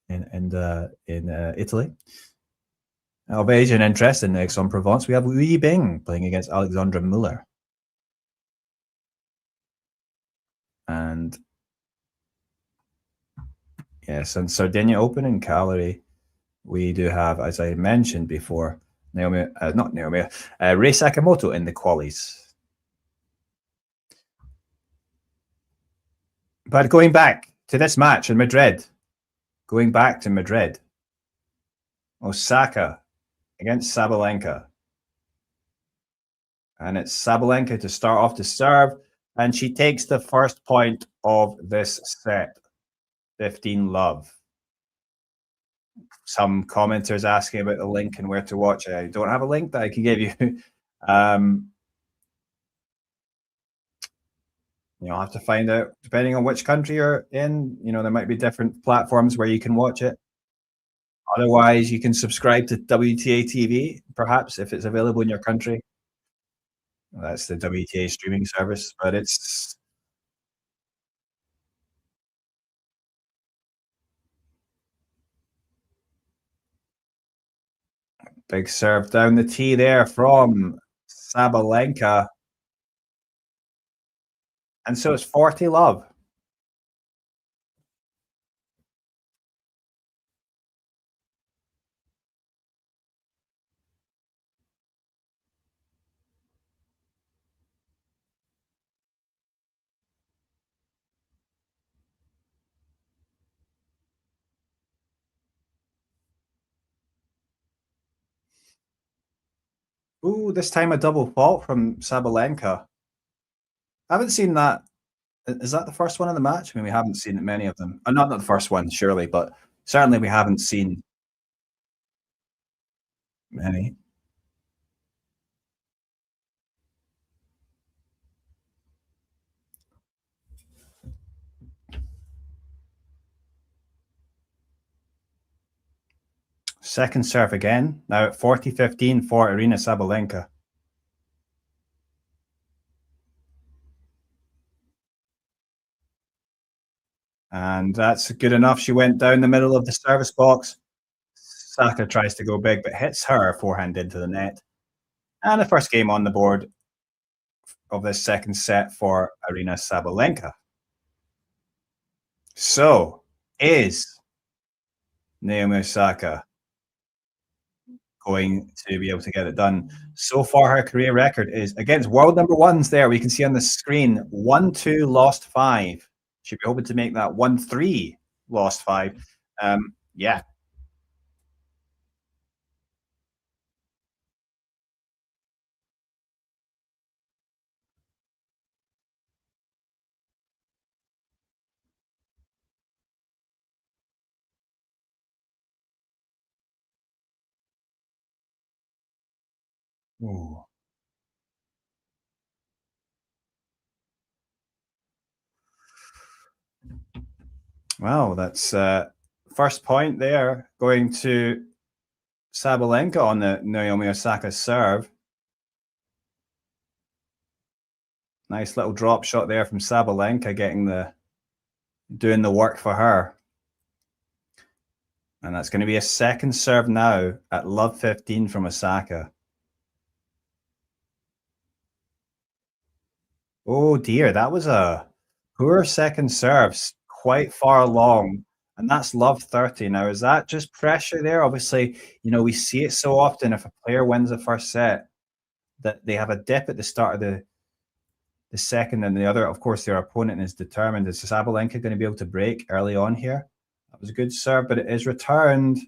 in Italy. Of Asian interest in Aix-en-Provence, we have Wu Yibing playing against Alexandra Muller. And yes, and Sardinia Open in Cagliari, we do have, as I mentioned before, Naomi, not Naomi, Rei Sakamoto in the qualies. But going back to this match in Madrid, Osaka against Sabalenka. And it's Sabalenka to start off to serve, and she takes the first point of this set, 15-love. Some commenters asking about the link and where to watch it. I don't have a link that I can give you. You'll have to find out, depending on which country you're in. There might be different platforms where you can watch it. Otherwise, you can subscribe to WTA TV, perhaps, if it's available in your country. That's the WTA streaming service, but it's big serve down the tee there from Sabalenka. And so it's 40-love. Ooh, this time a double fault from Sabalenka. I haven't seen that. Is that the first one in the match? I mean, we haven't seen many of them. Not the first one, surely, but certainly we haven't seen many. Second serve again, now at 40-15 for Aryna Sabalenka. And that's good enough. She went down the middle of the service box. Saka tries to go big, but hits her forehand into the net. And the first game on the board of this second set for Aryna Sabalenka. So, is Naomi Osaka going to be able to get it done? So far, her career record is against world number ones there. We can see on the screen 1-2, lost 5. Should be hoping to make that 1-3, lost 5. Yeah. Ooh. Wow, that's first point there going to Sabalenka on the Naomi Osaka serve. Nice little drop shot there from Sabalenka, doing the work for her. And that's going to be a second serve now at love 15 from Osaka. Oh dear, that was a poor second serve, quite far along. And that's love 30. Now, is that just pressure there? Obviously, we see it so often if a player wins the first set that they have a dip at the start of the second, and the other, of course, their opponent is determined. Is Sabalenka going to be able to break early on here? That was a good serve, but it is returned.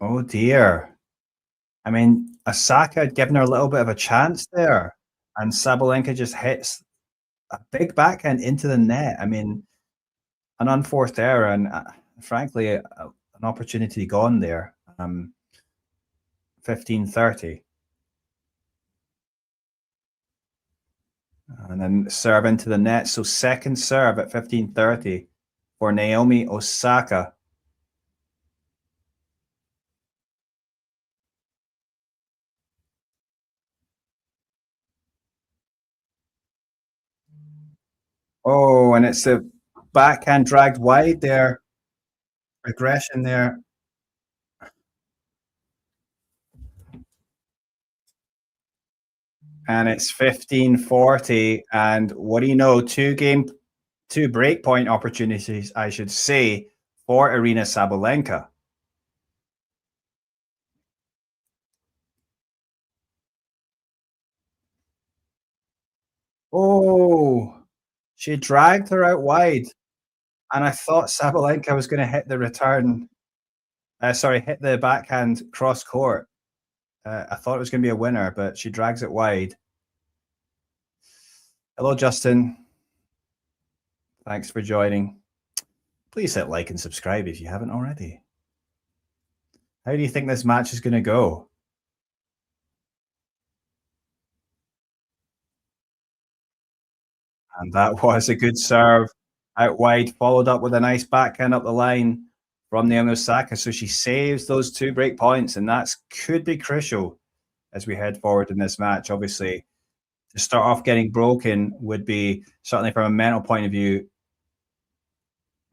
Oh dear. I mean, Osaka had given her a little bit of a chance there, and Sabalenka just hits a big backhand into the net. I mean, an unforced error, and frankly, an opportunity gone there. 15-30. And then serve into the net. So second serve at 15-30 for Naomi Osaka. Oh, and it's a backhand dragged wide there. Aggression there. And it's 15-40. And what do you know? Two break point opportunities, I should say, for Aryna Sabalenka. Oh, she dragged her out wide. And I thought Sabalenka was going to hit the return. Sorry, hit the backhand cross court. I thought it was going to be a winner, but she drags it wide. Hello, Justin. Thanks for joining. Please hit like and subscribe if you haven't already. How do you think this match is going to go? And that was a good serve out wide, followed up with a nice backhand up the line from Naomi Osaka. So she saves those two break points, and that could be crucial as we head forward in this match. Obviously, to start off getting broken would be, certainly from a mental point of view,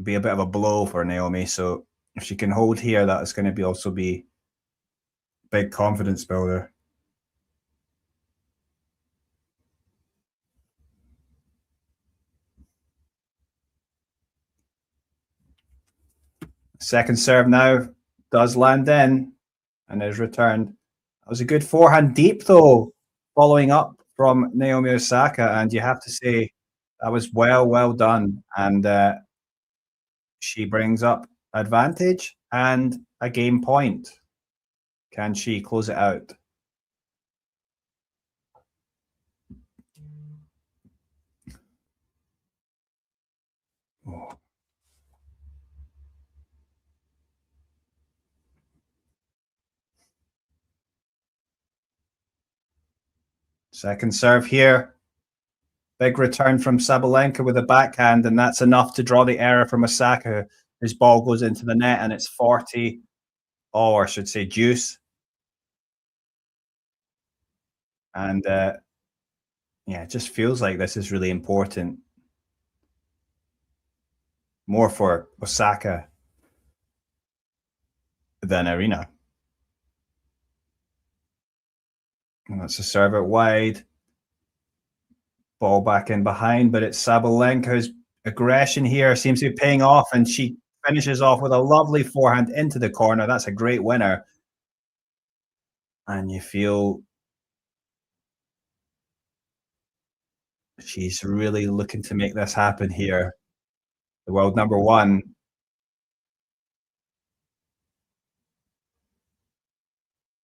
be a bit of a blow for Naomi. So if she can hold here, that is going to be also be big confidence builder. Second serve now does land in and is returned. That was a good forehand deep, though, following up from Naomi Osaka. And you have to say that was well done. And she brings up advantage and a game point. Can she close it out? Oh. Second serve here. Big return from Sabalenka with a backhand, and that's enough to draw the error from Osaka. His ball goes into the net, and it's 40. Oh, I should say deuce. And yeah, it just feels like this is really important. More for Osaka than Aryna. And that's a serve out wide. Ball back in behind, but it's Sabalenka's aggression here seems to be paying off, and she finishes off with a lovely forehand into the corner. That's a great winner. And you feel she's really looking to make this happen here. The world number one.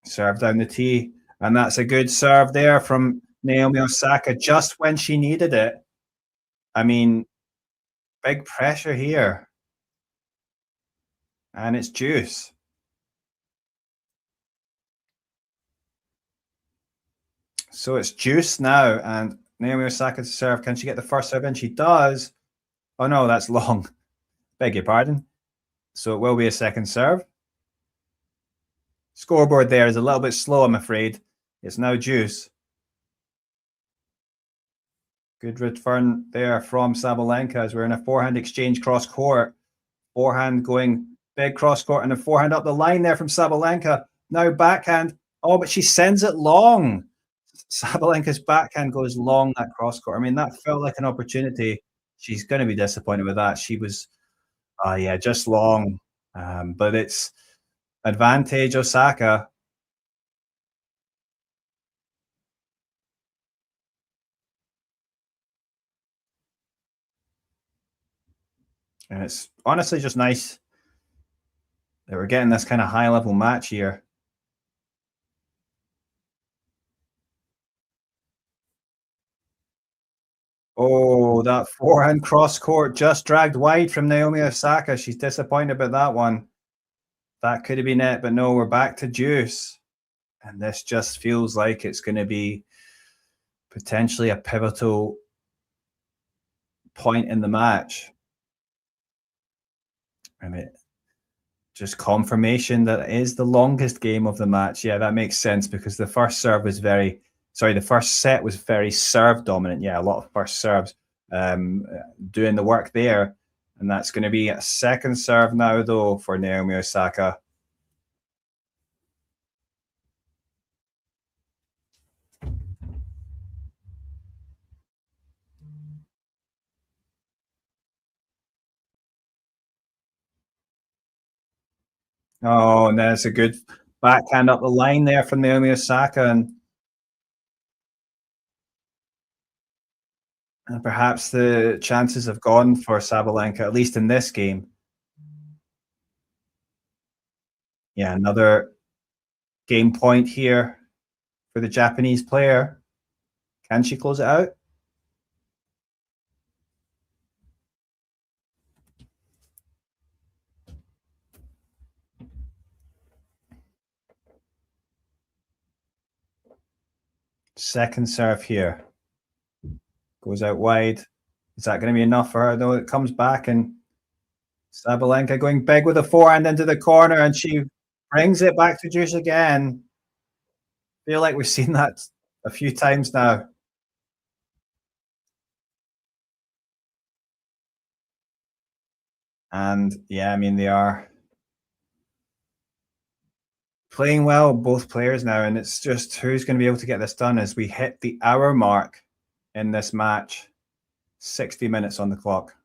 Serve down the tee. And that's a good serve there from Naomi Osaka just when she needed it. I mean, big pressure here. And it's deuce. So it's deuce now. And Naomi Osaka to serve. Can she get the first serve in? She does. Oh, no, that's long. Beg your pardon. So it will be a second serve. Scoreboard there is a little bit slow, I'm afraid. It's now deuce. Good return there from Sabalenka as we're in a forehand exchange cross court. Forehand going big cross court and a forehand up the line there from Sabalenka. Now backhand. Oh, but she sends it long. Sabalenka's backhand goes long that cross court. I mean, that felt like an opportunity. She's going to be disappointed with that. She was, yeah, just long. But it's advantage Osaka. And it's honestly just nice that we're getting this kind of high level match here. Oh, that forehand cross court just dragged wide from Naomi Osaka. She's disappointed about that one. That could have been it, but no, we're back to deuce. And this just feels like it's going to be potentially a pivotal point in the match. And it just confirmation that it is the longest game of the match. Yeah, that makes sense because the first serve was the first set was very serve dominant. Yeah, a lot of first serves. doing the work there. And that's going to be a second serve now, though, for Naomi Osaka. Oh, and there's a good backhand up the line there from Naomi Osaka. And perhaps the chances have gone for Sabalenka, at least in this game. Yeah, another game point here for the Japanese player. Can she close it out? Second serve here. Goes out wide. Is that going to be enough for her? No, it comes back, and Sabalenka going big with a forehand into the corner, and she brings it back to juice again. Feel like we've seen that a few times now. And yeah, I mean, they are playing well, both players now, and it's just who's going to be able to get this done as we hit the hour mark in this match. 60 minutes on the clock.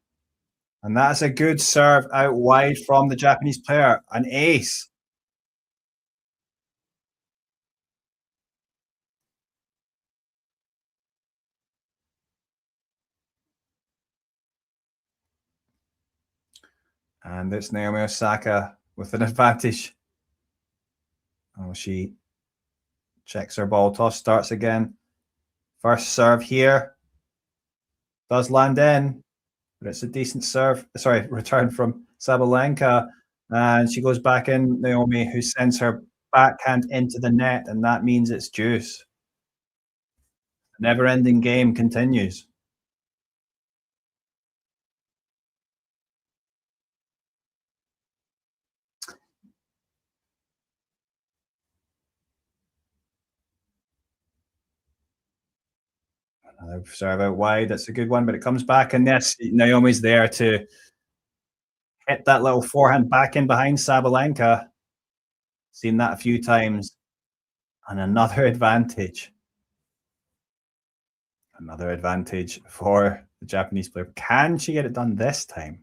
And that's a good serve out wide from the Japanese player. An ace. And it's Naomi Osaka with an advantage. Oh, she checks her ball. Toss starts again. First serve here. Does land in, but it's a decent serve. Sorry, return from Sabalenka. And she goes back in, Naomi, who sends her backhand into the net, and that means it's juice. Never ending game continues. Serve out wide. That's a good one, but it comes back, and yes, Naomi's there to hit that little forehand back in behind Sabalenka. Seen that a few times. And another advantage. Another advantage for the Japanese player. Can she get it done this time?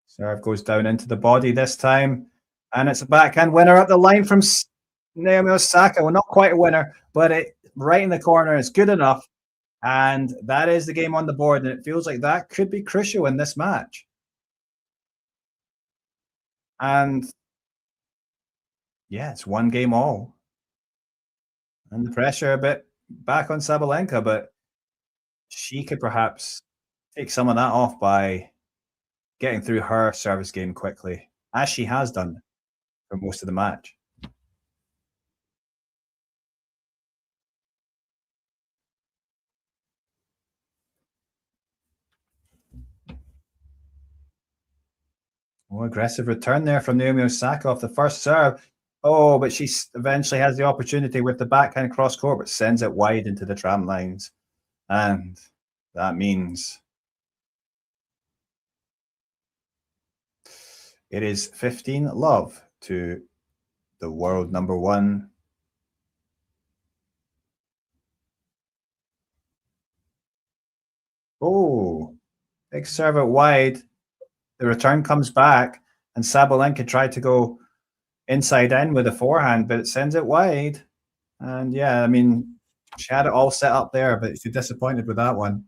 Serve goes down into the body this time. And it's a backhand winner up the line from Naomi Osaka. Well, not quite a winner, but it right in the corner is good enough. And that is the game on the board. And it feels like that could be crucial in this match. And yeah, it's one game all. And the pressure a bit back on Sabalenka, but she could perhaps take some of that off by getting through her service game quickly, as she has done for most of the match. Oh, aggressive return there from Naomi Osaka off the first serve. Oh, but she eventually has the opportunity with the backhand cross court, but sends it wide into the tram lines. And that means it is 15-love to the world number one. Oh, big serve out wide. The return comes back, and Sabalenka tried to go inside in with a forehand, but it sends it wide. And yeah, I mean, she had it all set up there, but she's disappointed with that one.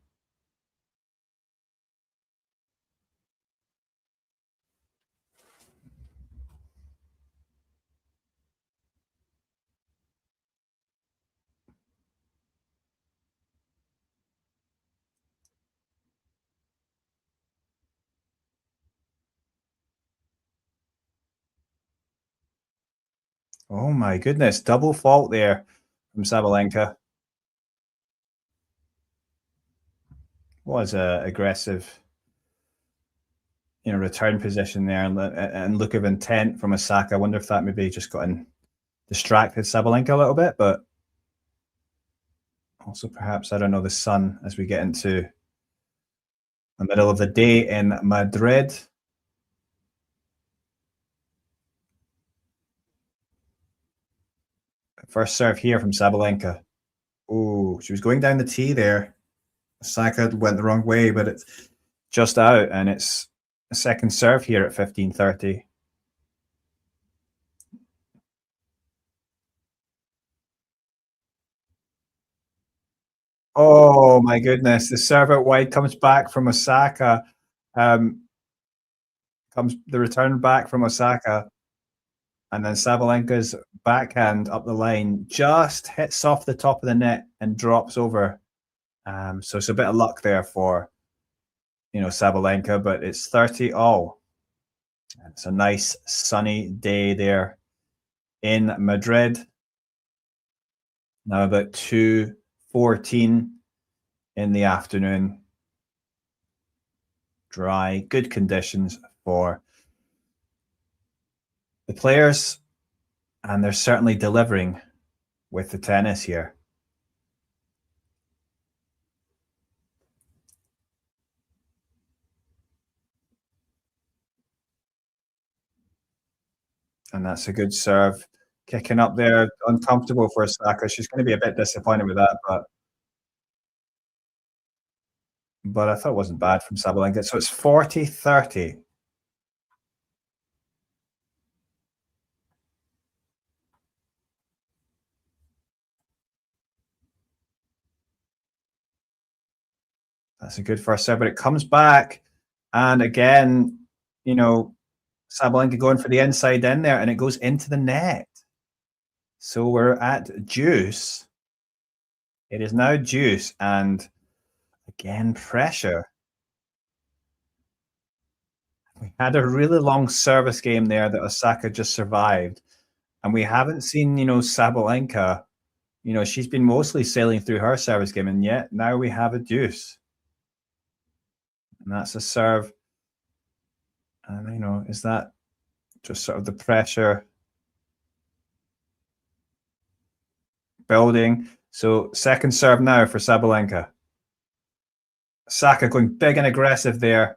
Oh my goodness, double fault there from Sabalenka. Was a aggressive, return position there and look of intent from Osaka. I wonder if that maybe just got distracted Sabalenka a little bit, but Also, perhaps, I don't know, the sun as we get into the middle of the day in Madrid. First serve here from Sabalenka. Oh, she was going down the tee there. Osaka went the wrong way, but it's just out, and it's a second serve here at 15:30. Oh my goodness! The serve out wide comes back from Osaka. Um, comes the return back from Osaka, and then Sabalenka's backhand up the line just hits off the top of the net and drops over. So it's a bit of luck there for Sabalenka, but it's 30 all. It's a nice sunny day there in Madrid. Now about 2:14 in the afternoon. Dry, good conditions for the players, and they're certainly delivering with the tennis here. And that's a good serve. Kicking up there, uncomfortable for Osaka. She's going to be a bit disappointed with that, but I thought it wasn't bad from Sabalenka. So it's 40-30. That's a good first serve, but it comes back. And again, you know, Sabalenka going for the inside in there, and it goes into the net. So we're at deuce. It is now deuce, and again, pressure. We had a really long service game there that Osaka just survived, and we haven't seen, Sabalenka. She's been mostly sailing through her service game, and yet now we have a deuce. And that's a serve. And, is that just sort of the pressure building? So second serve now for Sabalenka. Saka going big and aggressive there,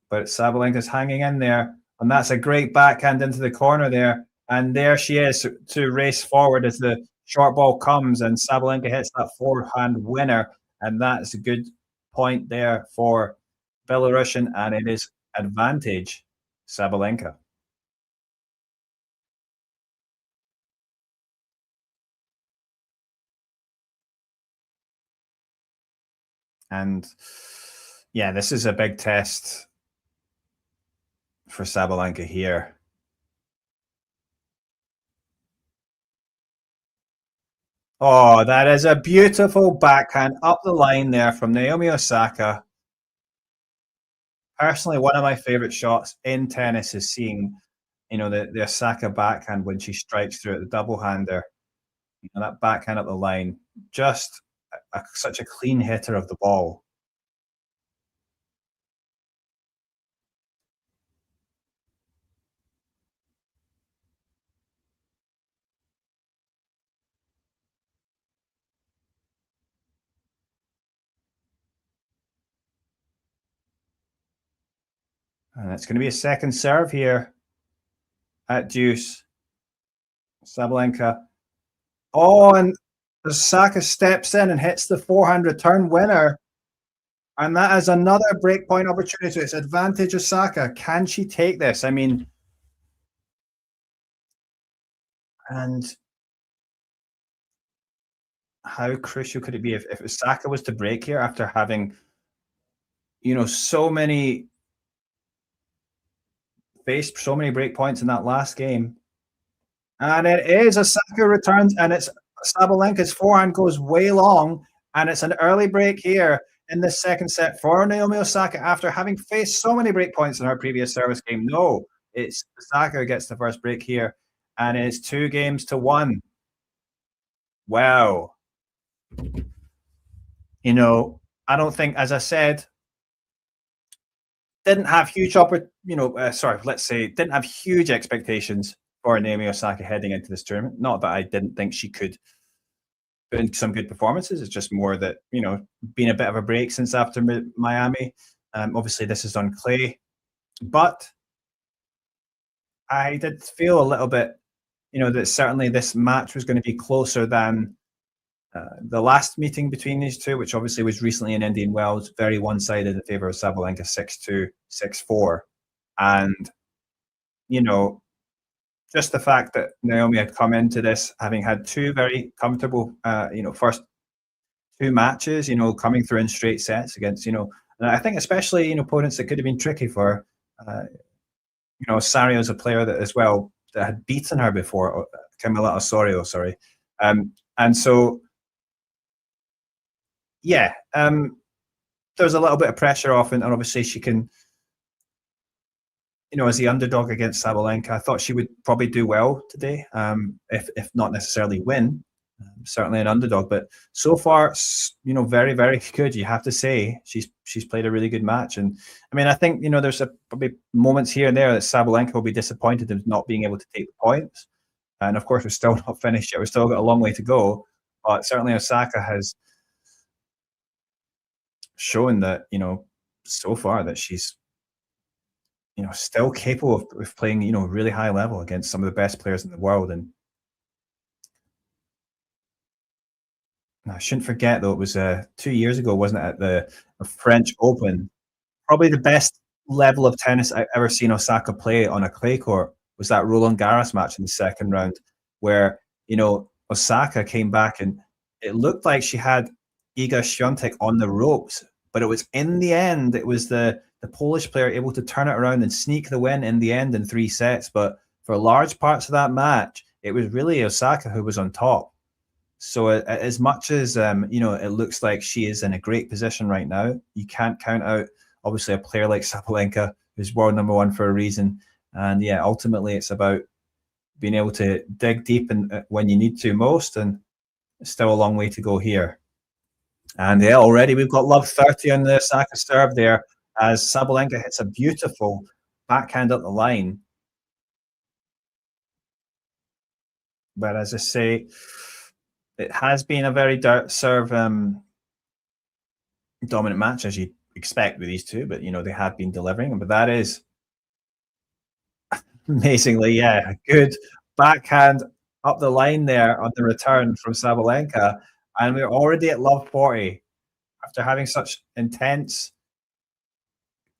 but Sabalenka's hanging in there, and that's a great backhand into the corner there. And there she is to race forward as the short ball comes, and Sabalenka hits that forehand winner, and that's a good point there for Belarusian, and it is advantage Sabalenka. And yeah, this is a big test for Sabalenka here. Oh, that is a beautiful backhand up the line there from Naomi Osaka. Personally, one of my favorite shots in tennis is seeing, the Osaka backhand when she strikes through it, the double hander. That backhand up the line, just such a clean hitter of the ball. And it's going to be a second serve here at deuce. Sabalenka. Oh, and Osaka steps in and hits the forehand return winner. And that is another breakpoint opportunity. It's advantage Osaka. Can she take this? I mean, and how crucial could it be if Osaka was to break here after having, so many faced so many breakpoints in that last game? And it is Osaka returns, and it's Sabalenka's forehand goes way long, and it's an early break here in the second set for Naomi Osaka after having faced so many breakpoints in her previous service game. No, it's Osaka who gets the first break here, and it's 2-1. Wow. I don't think, as I said, didn't have huge let's say didn't have huge expectations for Naomi Osaka heading into this tournament. Not that I didn't think she could been some good performances. It's just more that, been a bit of a break since after Miami. Obviously, this is on clay, but I did feel a little bit, that certainly this match was going to be closer than the last meeting between these two, which obviously was recently in Indian Wells, very one-sided in favor of Sabalenka, 6-2, 6-4. And, you know, just the fact that Naomi had come into this having had two very comfortable, first two matches, coming through in straight sets against, and I think especially, opponents that could have been tricky for her. Sarrio's a player that as well that had beaten her before, Camila Osorio, sorry. And so, yeah, there's a little bit of pressure off, and obviously she can, as the underdog against Sabalenka, I thought she would probably do well today, if not necessarily win. Certainly an underdog, but so far, very, very good. You have to say she's played a really good match, and I mean, I think there's probably moments here and there that Sabalenka will be disappointed in not being able to take the points, and of course we're still not finished yet. We've still got a long way to go, but certainly Osaka has shown that so far that she's still capable of playing really high level against some of the best players in the world. And I shouldn't forget, though, it was 2 years ago, wasn't it, at the French Open? Probably the best level of tennis I've ever seen Osaka play on a clay court was that Roland Garros match in the second round, where Osaka came back and it looked like she had Iga Świątek on the ropes, but it was in the end, it was the Polish player able to turn it around and sneak the win in the end in 3 sets. But for large parts of that match, it was really Osaka who was on top. So as much as it looks like she is in a great position right now, you can't count out obviously a player like Sabalenka, who's world number one for a reason. And yeah, ultimately it's about being able to dig deep when you need to most, and still a long way to go here. And yeah, already we've got love 30 on the Osaka serve there, as Sabalenka hits a beautiful backhand up the line. But as I say, it has been a very serve dominant match, as you'd expect with these two, but they have been delivering. But that is amazingly, yeah, good backhand up the line there on the return from Sabalenka. And we're already at love 40 after having such intense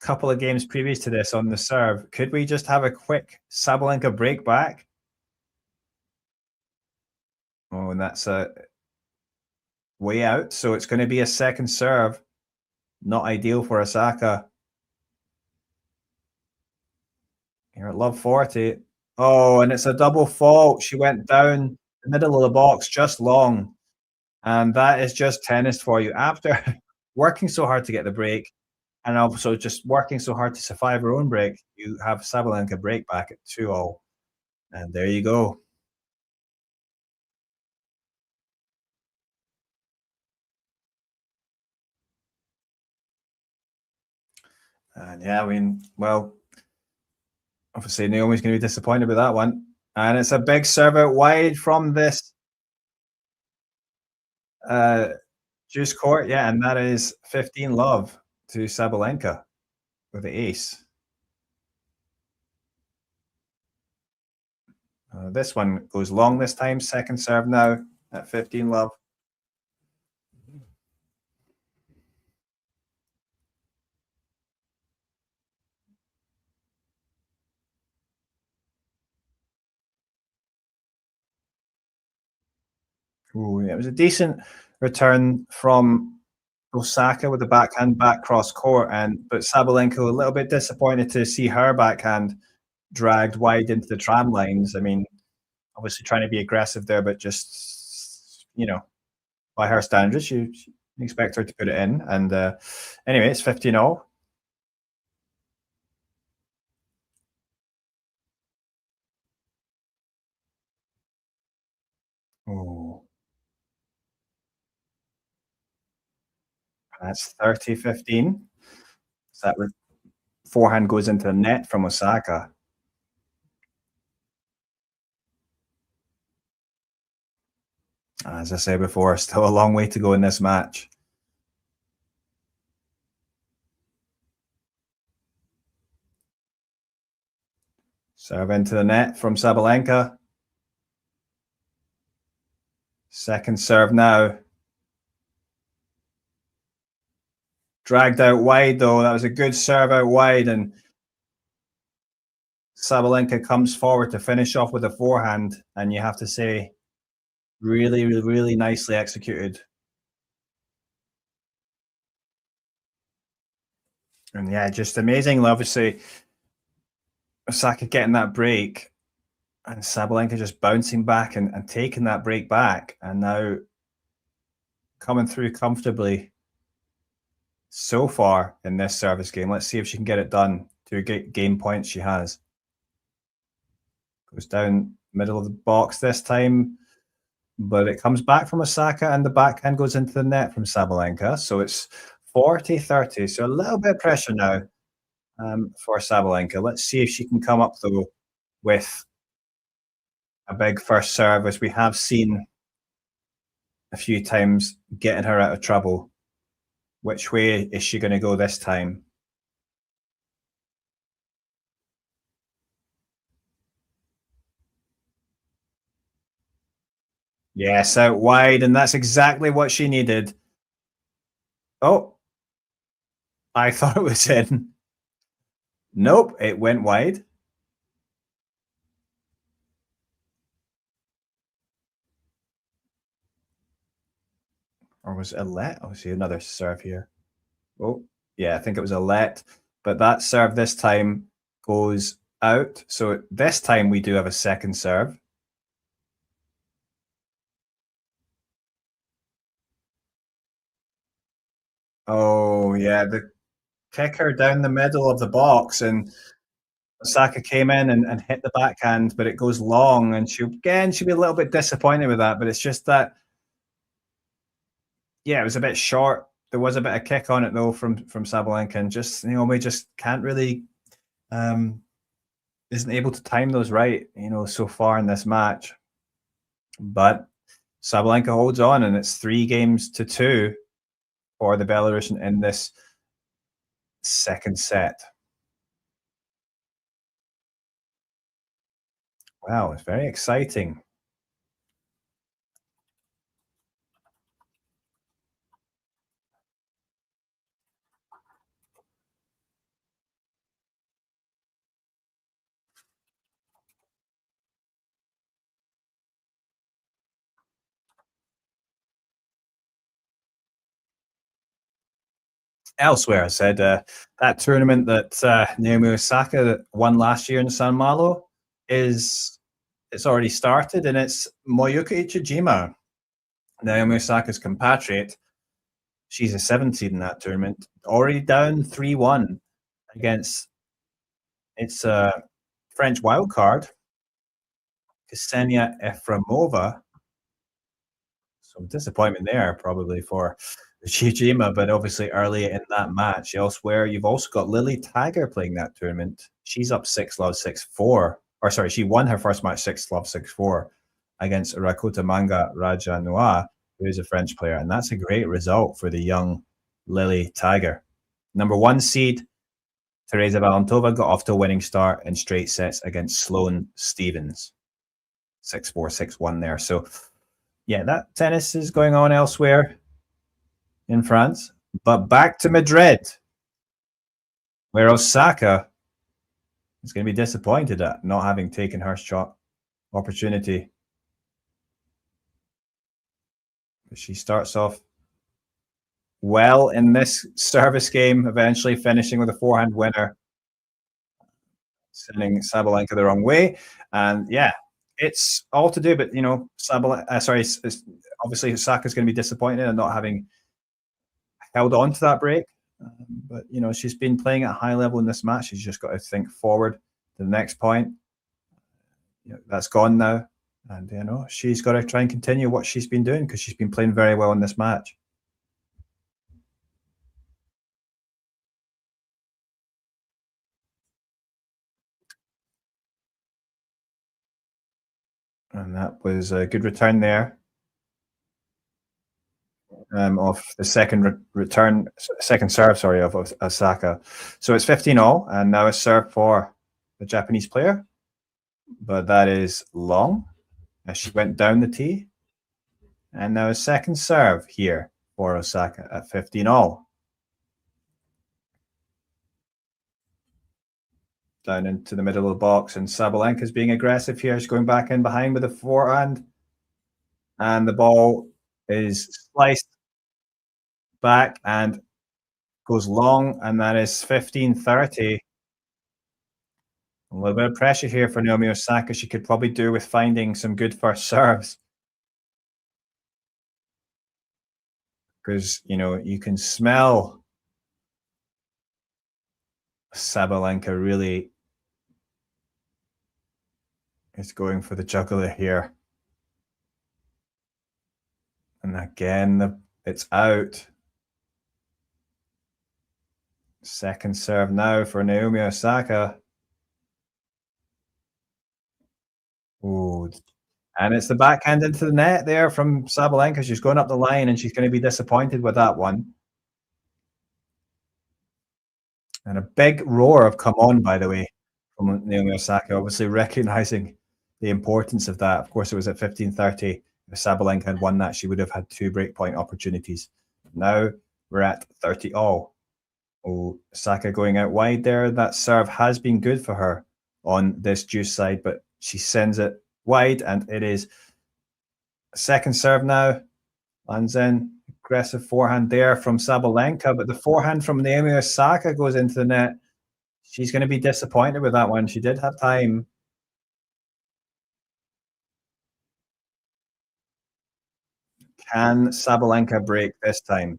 couple of games previous to this on the serve. Could we just have a quick Sabalenka break back? Oh, and that's a way out. So it's going to be a second serve. Not ideal for Osaka. Here at love 40. Oh, and it's a double fault. She went down the middle of the box just long. And that is just tennis for you. After working so hard to get the break, and also just working so hard to survive her own break, you have Sabalenka break back at 2-all. And there you go. And yeah, I mean, well, obviously Naomi's going to be disappointed with that one. And it's a big serve out wide from this juice court. Yeah, and that is 15 love to Sabalenka with the ace. This one goes long this time. Second serve now at 15 love. Ooh, yeah, it was a decent return from Osaka with the backhand back cross court, but Sabalenka a little bit disappointed to see her backhand dragged wide into the tram lines. I mean, obviously trying to be aggressive there, but just by her standards, you expect her to put it in. And anyway, it's 15-all. Oh, that's 30-15. So that forehand goes into the net from Osaka. As I said before, still a long way to go in this match. Serve into the net from Sabalenka. Second serve now. Dragged out wide, though. That was a good serve out wide, and Sabalenka comes forward to finish off with a forehand, and you have to say, really, really nicely executed. And yeah, just amazing. Obviously, Osaka getting that break, and Sabalenka just bouncing back and taking that break back, and now coming through comfortably so far in this service game. Let's see if she can get it done. 2 game points she has. Goes down middle of the box this time, but it comes back from Osaka, and the backhand goes into the net from Sabalenka. So it's 40-30. So a little bit of pressure now for Sabalenka. Let's see if she can come up, though, with a big first serve, as we have seen a few times, getting her out of trouble. Which way is she going to go this time? Yes, out wide, and that's exactly what she needed. Oh, I thought it was in. Nope, it went wide. Or was it a let? Oh, see another serve here. Oh, yeah, I think it was a let. But that serve this time goes out. So this time we do have a second serve. Oh, yeah, the kicker down the middle of the box, and Osaka came in and hit the backhand, but it goes long, and she'll be a little bit disappointed with that. But it's just that, yeah, it was a bit short. There was a bit of kick on it though from Sabalenka, and just Naomi just can't really um, isn't able to time those right, so far in this match. But Sabalenka holds on, and it's 3 games to 2 for the Belarusian in this second set. Wow, it's very exciting. Elsewhere, I said that tournament that Naomi Osaka won last year in San Malo is it's already started, and it's Moyuka Ichijima, Naomi Osaka's compatriot. She's a 7 seed in that tournament, already down 3-1 against its French wildcard, Ksenia Efremova. Some disappointment there, probably for Chijima, but obviously early in that match. Elsewhere, you've also got Lily Tiger playing that tournament. She's up 6-love, 6-4. Or sorry, she won her first match 6-love, 6-4 against Rakota Manga Rajanua, who is a French player. And that's a great result for the young Lily Tiger. Number 1 seed, Teresa Valentova, got off to a winning start in straight sets against Sloane Stevens. 6-4, 6-1 there. So, yeah, that tennis is going on elsewhere in France. But back to Madrid, where Osaka is going to be disappointed at not having taken her shot opportunity. She starts off well in this service game, eventually finishing with a forehand winner, sending Sabalenka the wrong way. And yeah, it's all to do, but obviously Osaka's going to be disappointed in not having held on to that break. But she's been playing at a high level in this match. She's just got to think forward to the next point. That's gone now, and she's got to try and continue what she's been doing, because she's been playing very well in this match. And that was a good return there of the second return, second serve, sorry, of Osaka. So it's 15-all, and now a serve for the Japanese player, but that is long as she went down the tee. And now a second serve here for Osaka at 15-all. Down into the middle of the box, and Sabalenka is being aggressive here. She's going back in behind with a forehand, and the ball is sliced back and goes long, and that is 15-30. A little bit of pressure here for Naomi Osaka. She could probably do with finding some good first serves, because you can smell Sabalenka really is going for the jugular here. And again, it's out. Second serve now for Naomi Osaka. Ooh. And it's the backhand into the net there from Sabalenka. She's going up the line, and she's going to be disappointed with that one. And a big roar of "come on," by the way, from Naomi Osaka, obviously recognizing the importance of that. Of course, it was at 15-30. If Sabalenka had won that, she would have had 2 breakpoint opportunities. Now we're at 30-all. Oh, Osaka going out wide there. That serve has been good for her on this deuce side, but she sends it wide, and it is second serve now. Lands in. Aggressive forehand there from Sabalenka, but the forehand from Naomi Osaka goes into the net. She's going to be disappointed with that one. She did have time. Can Sabalenka break this time?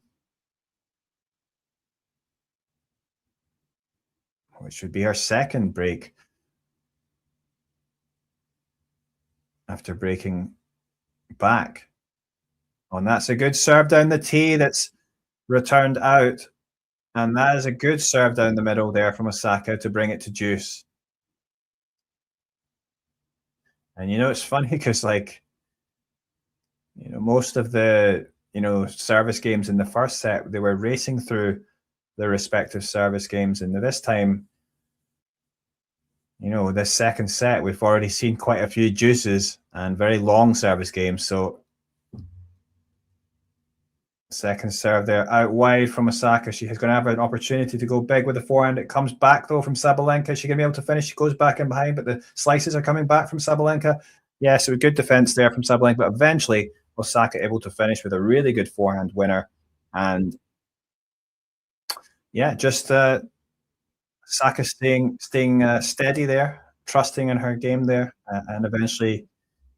Which should be her second break after breaking back. Oh, and that's a good serve down the tee that's returned out. And that is a good serve down the middle there from Osaka to bring it to deuce. And it's funny because, most of the, service games in the first set, they were racing through their respective service games. And this time, this second set, we've already seen quite a few deuces and very long service games. So second serve there out wide from Osaka. She is going to have an opportunity to go big with the forehand. It comes back though from Sabalenka. She's going to be able to finish. She goes back in behind, but the slices are coming back from Sabalenka. Yeah, so a good defense there from Sabalenka, but eventually Osaka able to finish with a really good forehand winner. And yeah, just Osaka staying steady there, trusting in her game there, and eventually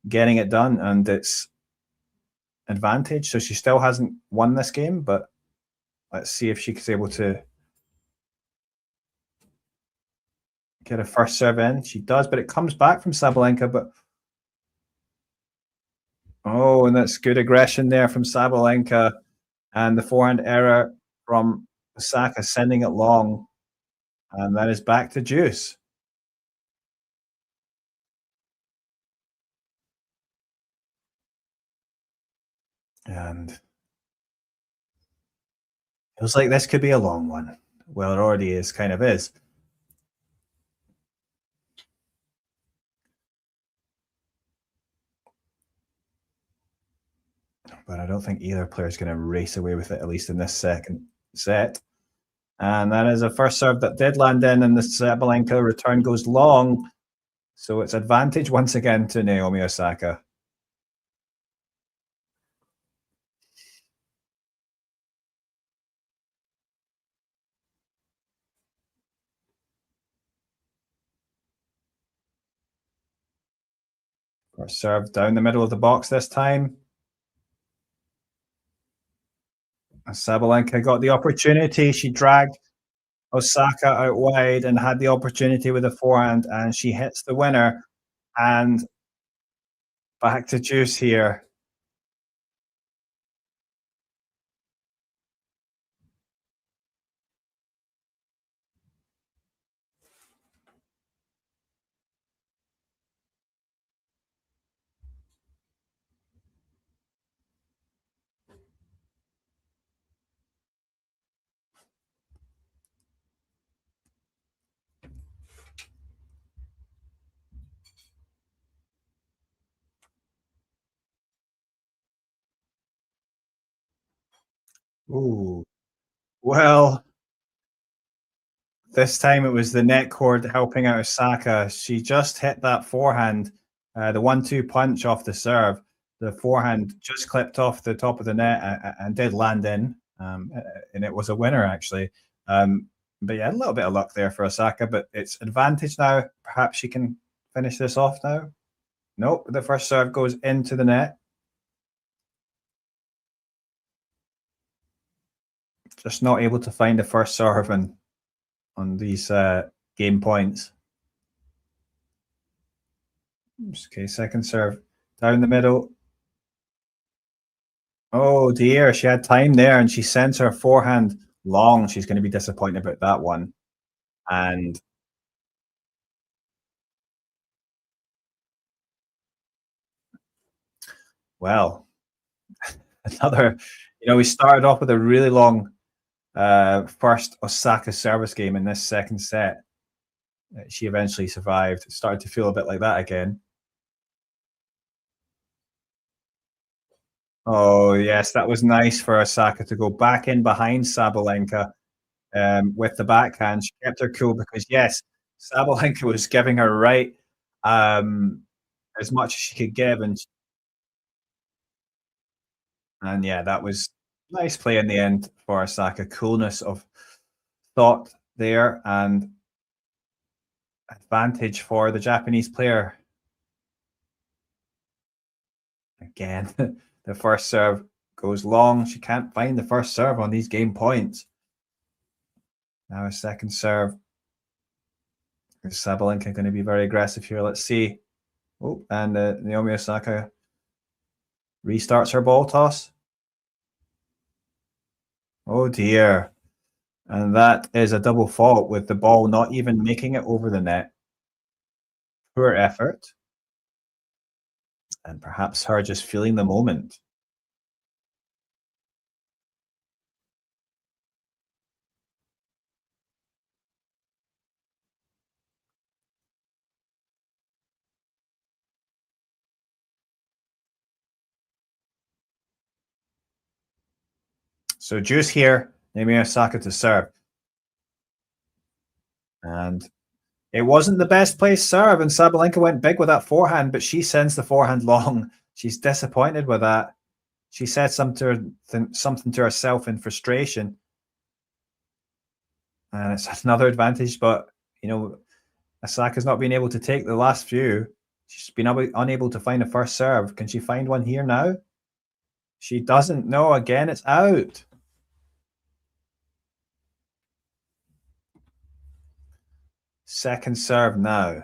getting it done. And it's advantage. So she still hasn't won this game, but let's see if she's able to get a first serve in. She does, but it comes back from Sabalenka. But oh, and that's good aggression there from Sabalenka, and the forehand error from Osaka sending it long, and that is back to deuce. And feels like this could be a long one. Well, it already is, kind of is. But I don't think either player is going to race away with it, at least in this second set. And that is a first serve that did land in, and the Sabalenka return goes long. So it's advantage once again to Naomi Osaka. First serve down the middle of the box this time. Sabalenka got the opportunity. She dragged Osaka out wide and had the opportunity with a forehand, and she hits the winner. And back to deuce here. Ooh. Well, this time it was the net cord helping out Osaka. She just hit that forehand, the 1-2 punch off the serve. The forehand just clipped off the top of the net and did land in, and it was a winner actually. But yeah, a little bit of luck there for Osaka, but it's advantage now. Perhaps she can finish this off now. Nope, the first serve goes into the net. Just not able to find the first serve on these game points. Okay, second serve down the middle. Oh dear, she had time there and she sends her forehand long. She's going to be disappointed about that one. And well, another, we started off with a really long first Osaka service game in this second set. She eventually survived. It started to feel a bit like that again. Oh, yes, that was nice for Osaka to go back in behind Sabalenka with the backhand. She kept her cool because, yes, Sabalenka was giving her right um, as much as she could give. And yeah, that was nice play in the end for Osaka. Coolness of thought there and advantage for the Japanese player. Again, the first serve goes long. She can't find the first serve on these game points. Now a second serve. Is Sabalenka going to be very aggressive here? Let's see. Oh, and Naomi Osaka restarts her ball toss. Oh dear. And that is a double fault with the ball not even making it over the net. Poor effort. And perhaps her just feeling the moment. So juice here, Naomi Osaka to serve. And it wasn't the best place serve, and Sabalenka went big with that forehand, but she sends the forehand long. She's disappointed with that. She said something to herself in frustration, and it's another advantage. But Osaka's not been able to take the last few. She's been unable to find a first serve. Can she find one here now? She doesn't. No, again, it's out. Second serve now.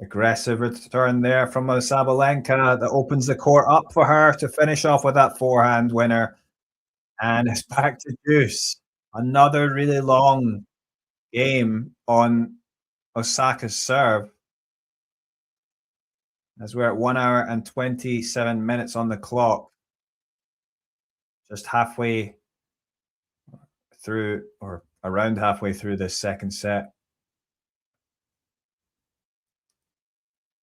Aggressive return there from Sabalenka that opens the court up for her to finish off with that forehand winner. And it's back to deuce. Another really long game on Osaka's serve as we're at 1 hour and 27 minutes on the clock. Just halfway through, or around halfway through this second set.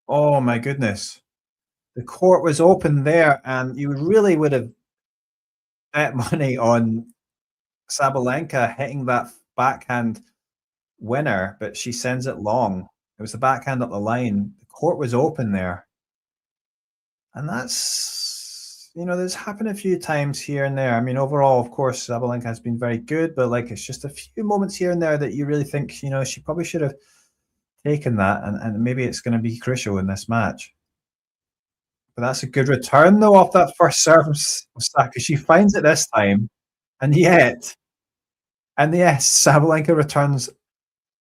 Oh my goodness. The court was open there, and you really would have bet money on Sabalenka hitting that backhand winner, but she sends it long. It was the backhand up the line. The court was open there. And that's happened a few times here and there. I mean, overall, of course, Sabalenka has been very good, but it's just a few moments here and there that you really think, she probably should have taken that, and maybe it's going to be crucial in this match. But that's a good return, though, off that first serve from Osaka. She finds it this time, and yet, and yes, Sabalenka returns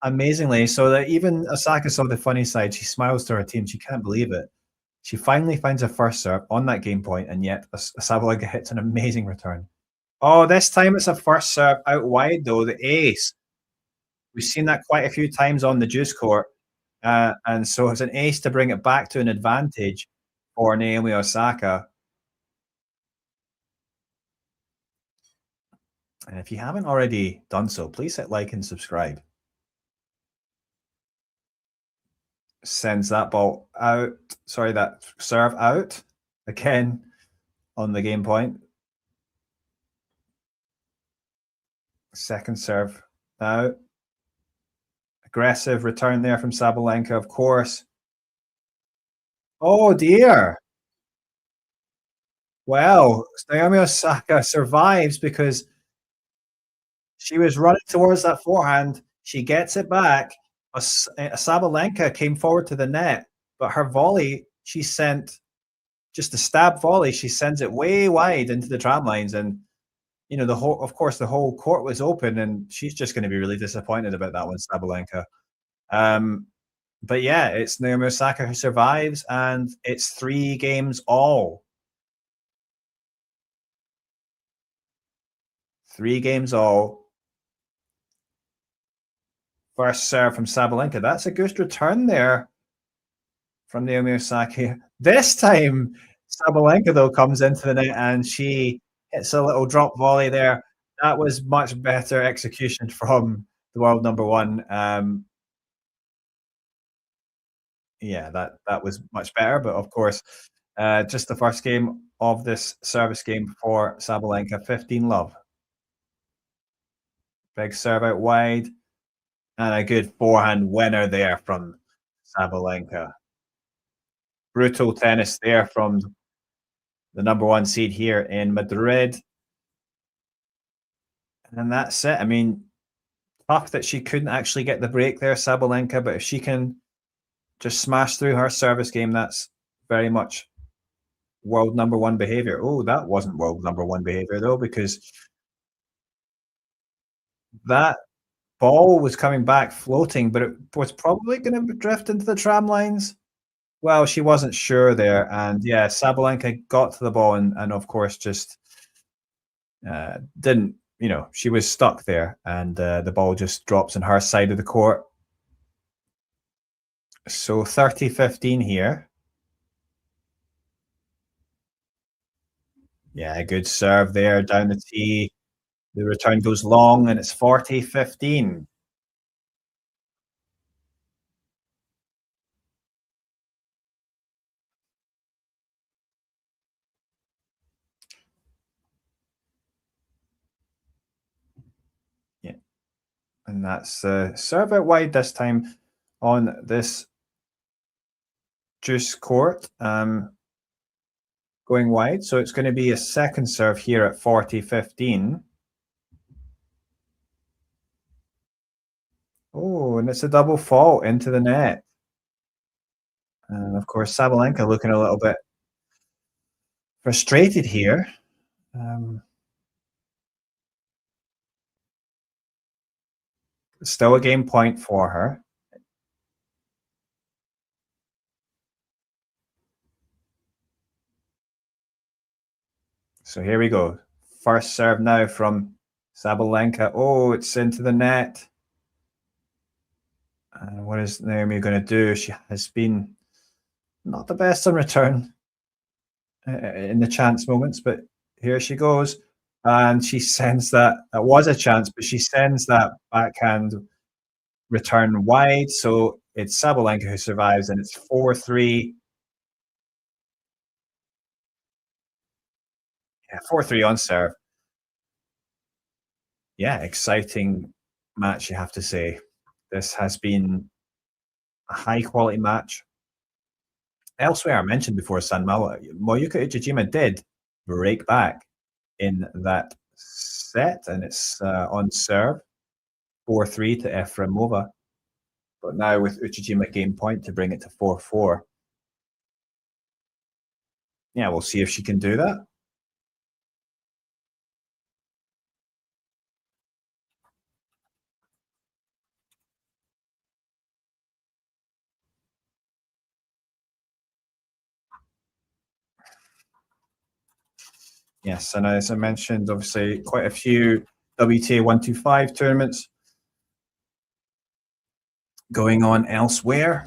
amazingly, so that even Osaka saw the funny side. She smiles to her team. She can't believe it. She finally finds a first serve on that game point, and yet Sabalenka hits an amazing return. Oh, this time it's a first serve out wide, though, the ace. We've seen that quite a few times on the juice court. And so it's an ace to bring it back to an advantage for Naomi Osaka. And if you haven't already done so, please hit like and subscribe. Sends that ball out. Sorry, that serve out again on the game point. Second serve now. Aggressive return there from Sabalenka, of course. Oh dear. Well, Naomi Osaka survives because she was running towards that forehand. She gets it back. Sabalenka came forward to the net, but her volley, she sent just a stab volley. She sends it way wide into the tram lines, and the whole, of course, the whole court was open, and she's just going to be really disappointed about that one, Sabalenka. Um, but yeah, it's Naomi Osaka who survives, and it's 3 games all. 3 games all. First serve from Sabalenka. That's a good return there from Naomi Osaka. This time, Sabalenka, though, comes into the net and she hits a little drop volley there. That was much better execution from the world number one. Yeah, that was much better. But of course, just the first game of this service game for Sabalenka, 15-love. Big serve out wide. And a good forehand winner there from Sabalenka. Brutal tennis there from the number one seed here in Madrid. And that's it. I mean, tough that she couldn't actually get the break there, Sabalenka, but if she can just smash through her service game, that's very much world number one behavior. Oh, that wasn't world number one behavior, though, because that ball was coming back floating, but it was probably going to drift into the tram lines. Well, she wasn't sure there, and yeah, Sabalenka got to the ball and of course just didn't. She was stuck there, and the ball just drops on her side of the court. So 30-15 here. Yeah, a good serve there down the tee. The return goes long, and it's 40-15. Yeah, and that's serve out wide this time on this juice court. Going wide, so it's going to be a second serve here at 40-15. Oh, and it's a double fault into the net. And of course, Sabalenka looking a little bit frustrated here. Still a game point for her. So here we go. First serve now from Sabalenka. Oh, it's into the net. And what is Naomi going to do? She has been not the best on return in the chance moments, but here she goes. And she sends that. That was a chance, but she sends that backhand return wide. So it's Sabalenka who survives, and it's 4-3. Yeah, 4-3 on serve. Yeah, exciting match, you have to say. This has been a high quality match. Elsewhere, I mentioned before, Moyuka Ujijima did break back in that set, and it's on serve 4-3 to Efremova. But now with Uchijima game point to bring it to 4-4. Yeah, we'll see if she can do that. Yes, and as I mentioned, obviously quite a few WTA 125 tournaments going on elsewhere.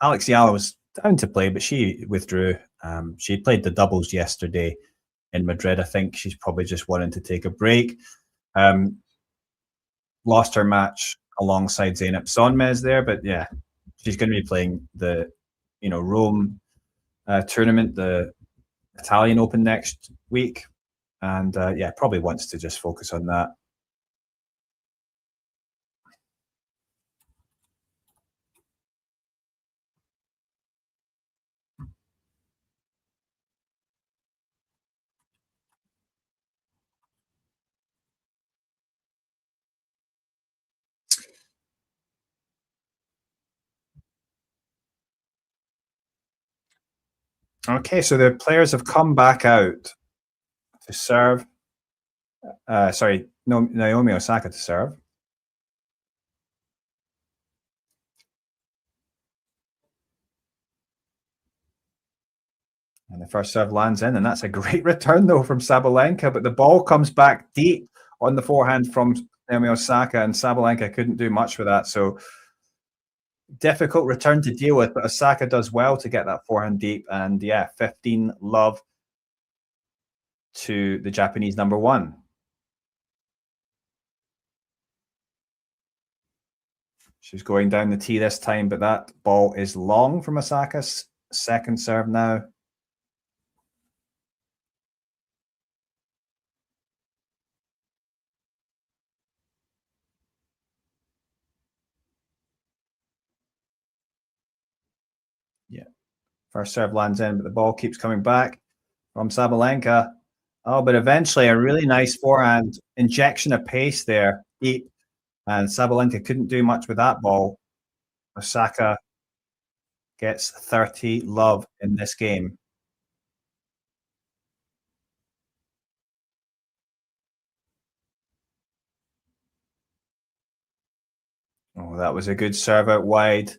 Alex Yala was down to play, but she withdrew. She played the doubles yesterday in Madrid. I think she's probably just wanting to take a break. Lost her match alongside Zeynep Sonmez there, but yeah, She's going to be playing the, Rome tournament, the Italian Open next week, and yeah, probably wants to just focus on that. Okay, so the players have come back out to serve. Sorry, no, Naomi Osaka to serve. And the first serve lands in, and that's a great return though from Sabalenka. But the ball comes back deep on the forehand from Naomi Osaka, and Sabalenka couldn't do much with that. So difficult return to deal with, but Osaka does well to get that forehand deep. And yeah, 15 love to the Japanese number one. She's going down the tee this time, but that ball is long from Osaka's second serve now. Yeah. First serve lands in, but the ball keeps coming back from Sabalenka. Oh, but eventually a really nice forehand injection of pace there, deep. And Sabalenka couldn't do much with that ball. Osaka gets 30 love in this game. Oh, that was a good serve out wide.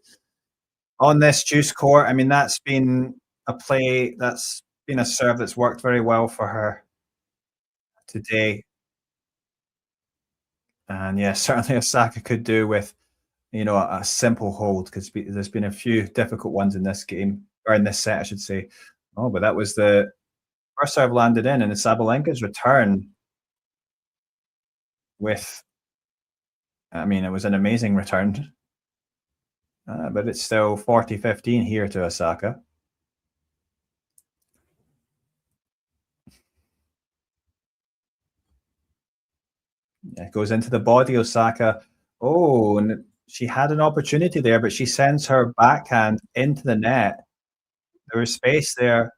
On this juice court, I mean, that's been a play, that's been a serve that's worked very well for her today. And yeah, certainly Osaka could do with, a simple hold, because there's been a few difficult ones in this game, or in this set, I should say. Oh, but that was the first serve landed in, and the Sabalenka's return with, I mean, it was an amazing return. But it's still 40-15 here to Osaka. Yeah, it goes into the body, Osaka. Oh, and she had an opportunity there, but she sends her backhand into the net. There was space there.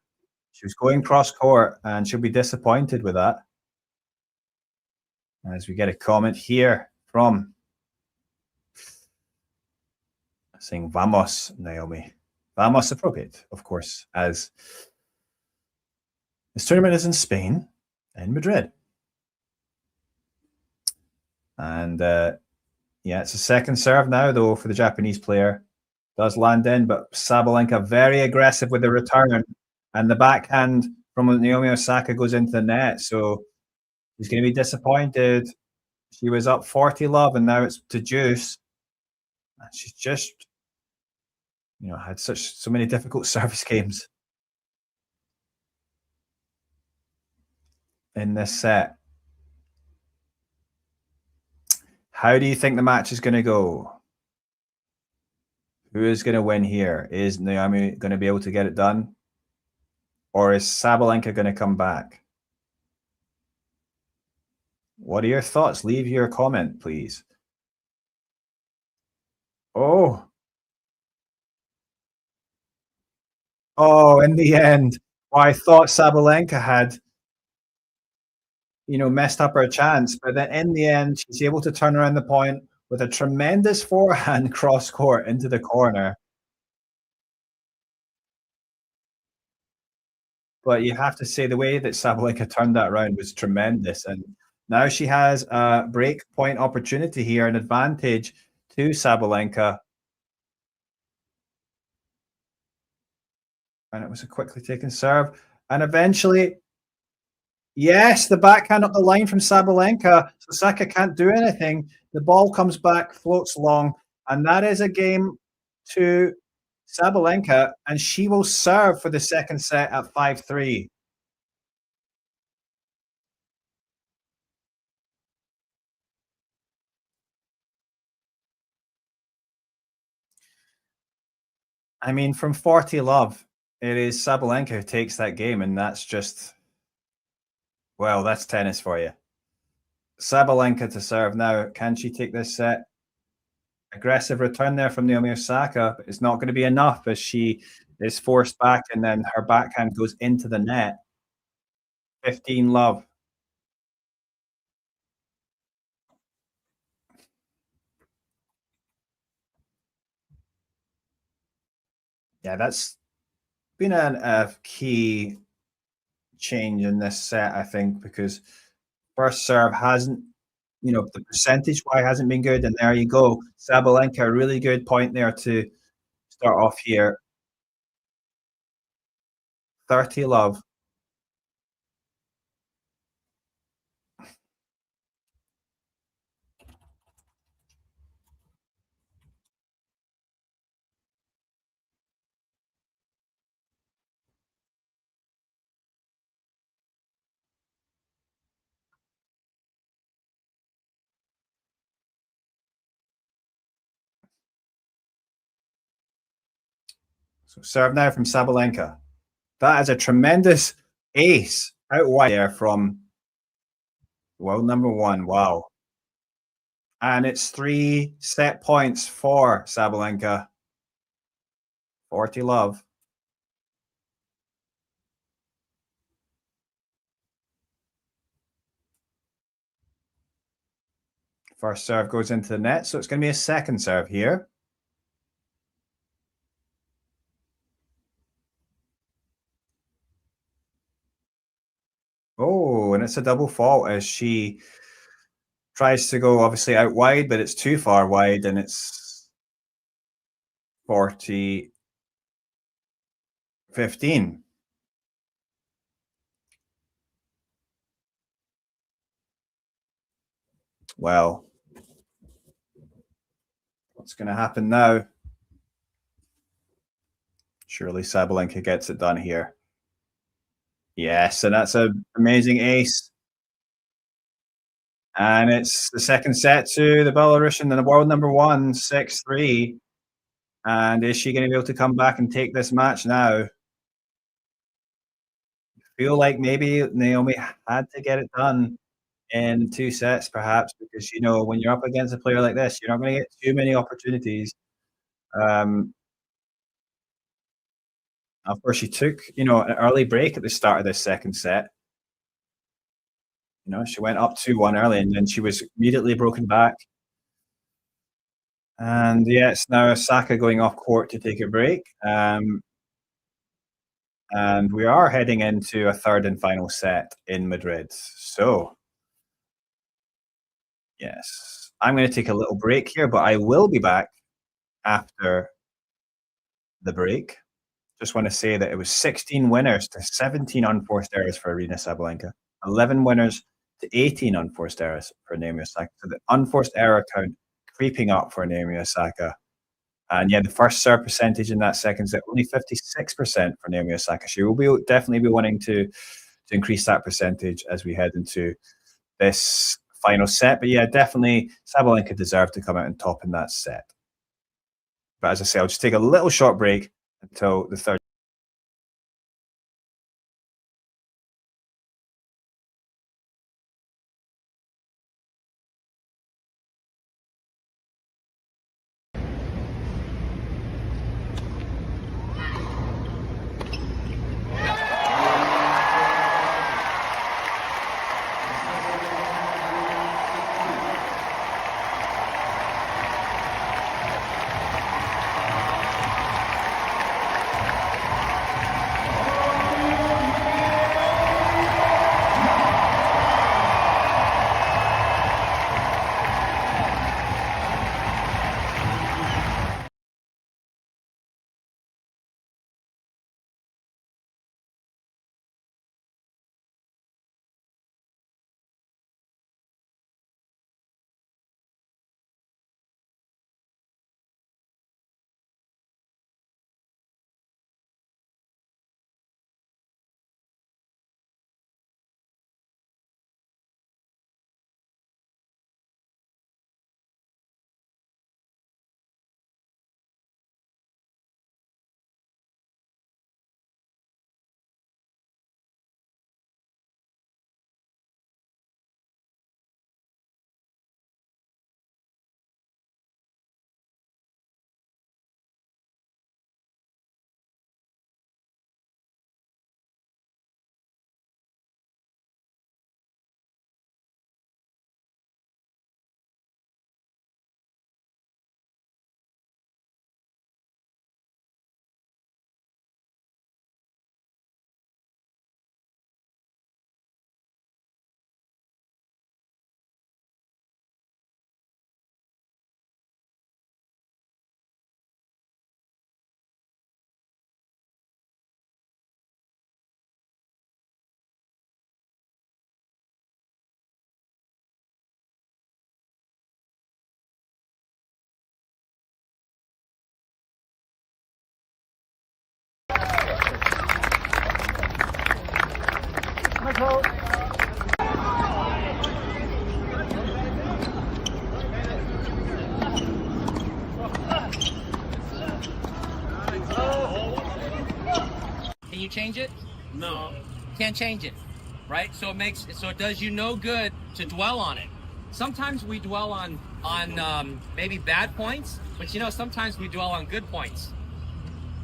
She was going cross court, and she'll be disappointed with that. As we get a comment here from saying "Vamos, Naomi." Vamos appropriate, of course, as this tournament is in Spain, in Madrid. And yeah, it's a second serve now, though, for the Japanese player. Does land in, but Sabalenka very aggressive with the return. And the backhand from Naomi Osaka goes into the net. So he's going to be disappointed. She was up 40 love, and now it's to juice. And she's just, had so many difficult service games in this set. How do you think the match is going to go? Who is going to win here? Is Naomi going to be able to get it done? Or is Sabalenka going to come back? What are your thoughts? Leave your comment, please. Oh. Oh, in the end, I thought Sabalenka had, messed up her chance, but then in the end, she's able to turn around the point with a tremendous forehand cross court into the corner. But you have to say the way that Sabalenka turned that around was tremendous, and now she has a break point opportunity here, an advantage to Sabalenka. And it was a quickly taken serve, and eventually, yes, the backhand up the line from Sabalenka. Osaka can't do anything. The ball comes back, floats long, and that is a game to Sabalenka, and she will serve for the second set at 5-3. I mean, from 40 love, it is Sabalenka who takes that game, and that's just, well, that's tennis for you. Sabalenka to serve now. Can she take this set? Aggressive return there from Naomi Osaka, but it's not going to be enough as she is forced back, and then her backhand goes into the net. 15 love. Yeah, that's been a key change in this set, I think, because first serve hasn't, the percentage why hasn't been good. And there you go. Sabalenka, a really good point there to start off here. 30 love. So serve now from Sabalenka. That is a tremendous ace out wide there from world number one. Wow. And it's 3 set points for Sabalenka. 40 love. First serve goes into the net, so it's going to be a second serve here. Oh, and it's a double fault as she tries to go obviously out wide, but it's too far wide, and it's 40 15. Well, what's going to happen now? Surely Sabalenka gets it done here. Yes, and that's an amazing ace. And it's the second set to the Belarusian and the world number one, 6-3. And is she going to be able to come back and take this match now? Feel like maybe Naomi had to get it done in 2 sets, perhaps, because when you're up against a player like this, you're not going to get too many opportunities. Of course, she took an early break at the start of this second set. She went up 2-1 early, and then she was immediately broken back. And yeah, it's now Osaka going off court to take a break. And we are heading into a third and final set in Madrid. So, yes, I'm going to take a little break here, but I will be back after the break. Just want to say that it was 16 winners to 17 unforced errors for Aryna Sabalenka, 11 winners to 18 unforced errors for Naomi Osaka. So the unforced error count creeping up for Naomi Osaka. And yeah, the first serve percentage in that second set, only 56% for Naomi Osaka. She will definitely be wanting to increase that percentage as we head into this final set. But yeah, definitely Sabalenka deserved to come out on top in that set. But as I say, I'll just take a little short break until the third. Can you change it? No. Can't change it, right? So it does you no good to dwell on it. Sometimes we dwell on maybe bad points, but you know, sometimes we dwell on good points,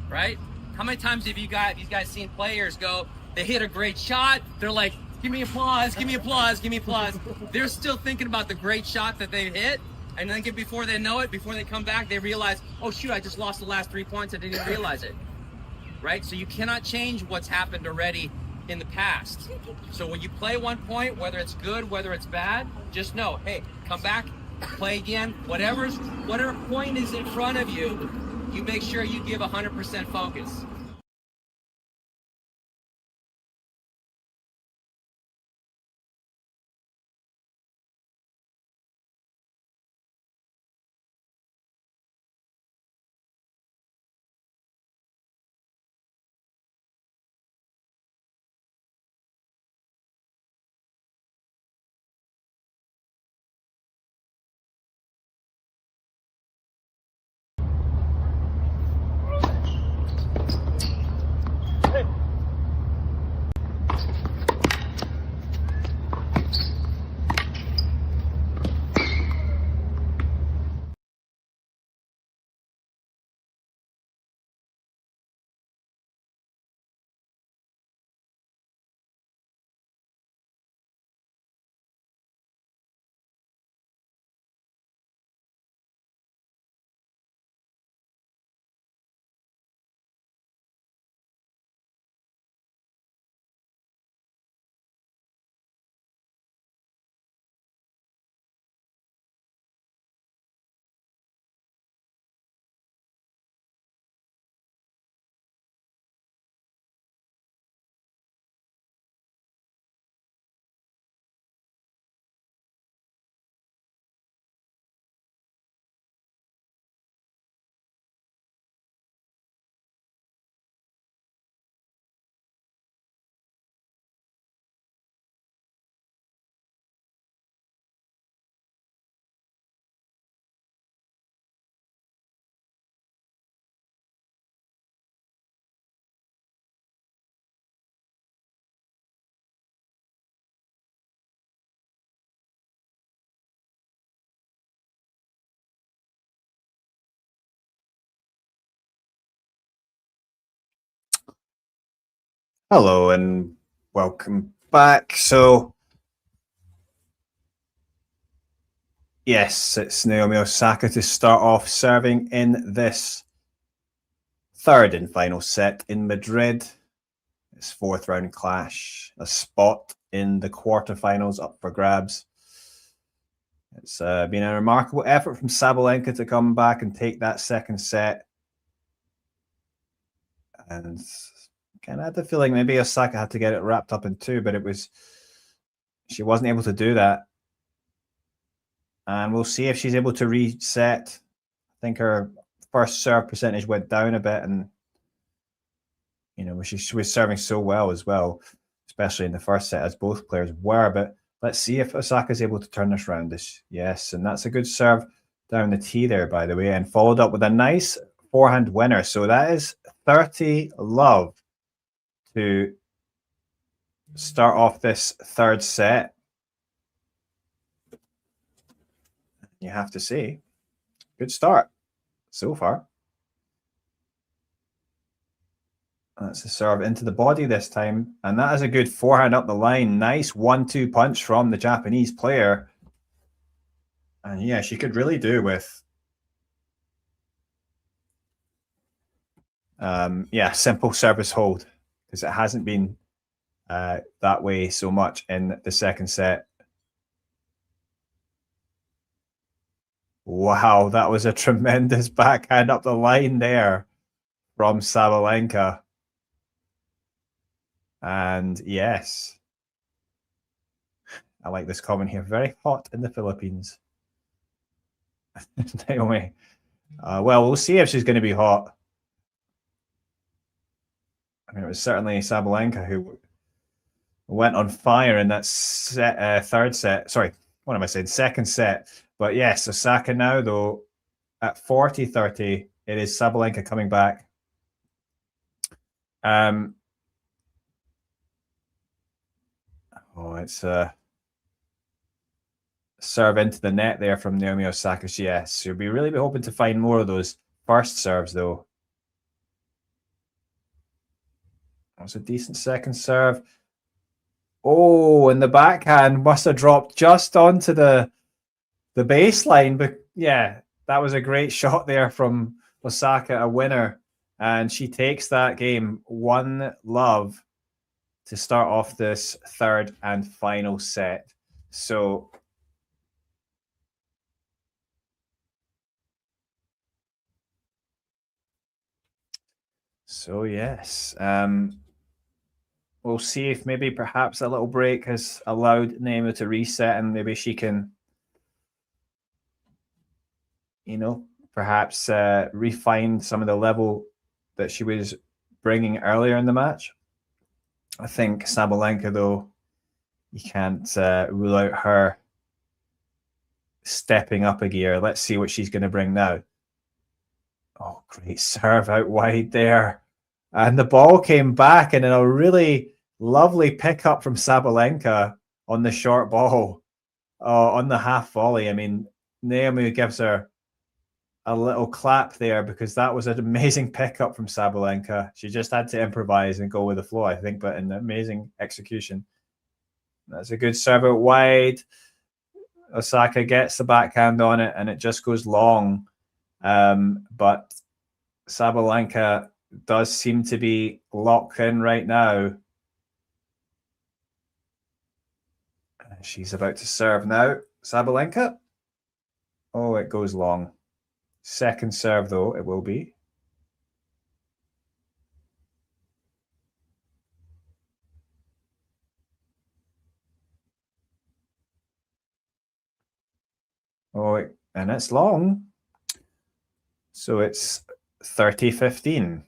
right? How many times have you guys seen players go, they hit a great shot, they're like, give me applause, give me applause, give me applause. They're still thinking about the great shot that they hit, and then before they know it, before they come back, they realize, oh shoot, I just lost the last 3 points, I didn't even realize it, right? So you cannot change what's happened already in the past. So when you play one point, whether it's good, whether it's bad, just know, hey, come back, play again, whatever point is in front of you, you make sure you give 100% focus. Hello and welcome back. So, yes, it's Naomi Osaka to start off serving in this third and final set in Madrid. It's fourth round clash, a spot in the quarterfinals up for grabs. It's been a remarkable effort from Sabalenka to come back and take that second set. And kind of had the feeling maybe Osaka had to get it wrapped up in two, but she wasn't able to do that. And we'll see if she's able to reset. I think her first serve percentage went down a bit, and you know, she was serving so well as well, especially in the first set, as both players were. But let's see if Osaka's able to turn this round. Yes, and that's a good serve down the tee there, by the way, and followed up with a nice forehand winner. So that is 30 love to start off this third set. You have to say, good start so far. That's a serve into the body this time. And that is a good forehand up the line. Nice 1-2 punch from the Japanese player. And yeah, she could really do with simple service hold, because it hasn't been that way so much in the second set. Wow, that was a tremendous backhand up the line there from Sabalenka. And yes, I like this comment here. Very hot in the Philippines. Naomi. Well, we'll see if she's going to be hot. I mean, it was certainly Sabalenka who went on fire in that third set. Sorry, what am I saying? Second set. But yes, Osaka now, though, at 40-30, it is Sabalenka coming back. It's a serve into the net there from Naomi Osaka. Yes, you'll be really hoping to find more of those first serves, though. That was a decent second serve. Oh, and the backhand must have dropped just onto the baseline. But yeah, that was a great shot there from Osaka, a winner. And she takes that game 1-love to start off this third and final set. So yes, we'll see if maybe perhaps a little break has allowed Naomi to reset, and maybe she can, perhaps refine some of the level that she was bringing earlier in the match. I think Sabalenka, though, you can't rule out her stepping up a gear. Let's see what she's going to bring now. Oh, great serve out wide there. And the ball came back, and in a really lovely pickup from Sabalenka on the short ball, on the half volley. I mean, Naomi gives her a little clap there, because that was an amazing pickup from Sabalenka. She just had to improvise and go with the flow, I think, but an amazing execution. That's a good serve out wide. Osaka gets the backhand on it, and it just goes long. But Sabalenka does seem to be locked in right now. She's about to serve now. Sabalenka. Oh, it goes long. Second serve, though, it will be. Oh, and it's long. So it's 30-15.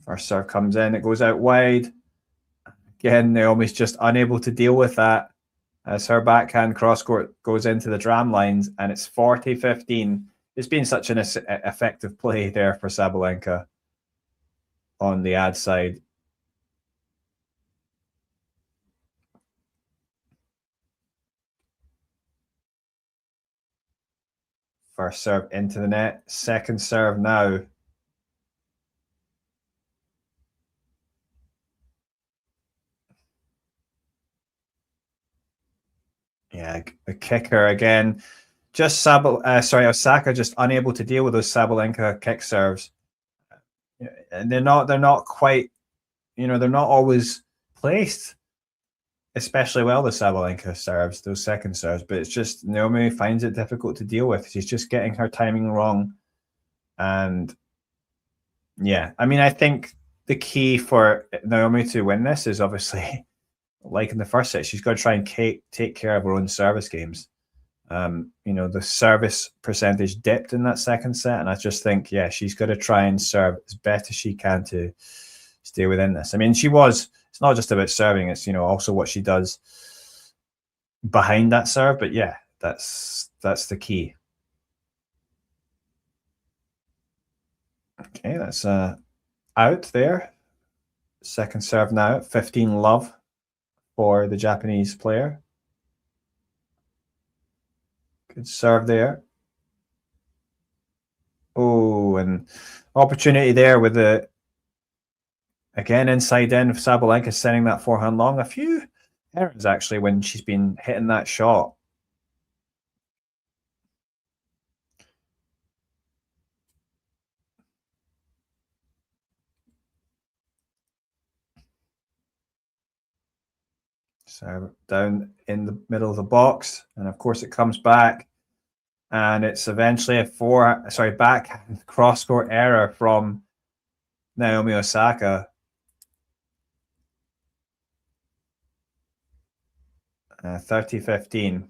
First serve comes in, it goes out wide. Again, Naomi's just unable to deal with that as her backhand cross-court goes into the dram lines, and it's 40-15. It's been such an effective play there for Sabalenka on the ad side. First serve into the net, second serve now. Yeah, the kicker again. Just Osaka just unable to deal with those Sabalenka kick serves. And they're not quite, they're not always placed especially well, the Sabalenka serves, those second serves, but it's just Naomi finds it difficult to deal with. She's just getting her timing wrong. And yeah, I mean, I think the key for Naomi to win this is obviously, like in the first set, she's got to try and take care of her own service games. The service percentage dipped in that second set, and I just think, yeah, she's got to try and serve as best as she can to stay within this. I mean, it's not just about serving, it's, also what she does behind that serve, but yeah, that's the key. Okay, that's out there. Second serve now, 15-love for the Japanese player. Good serve there. Oh, and opportunity there with the, again, inside in, Sabalenka sending that forehand long. A few errors, actually, when she's been hitting that shot. So down in the middle of the box, and of course it comes back, and it's eventually a back cross-court error from Naomi Osaka. 30-15.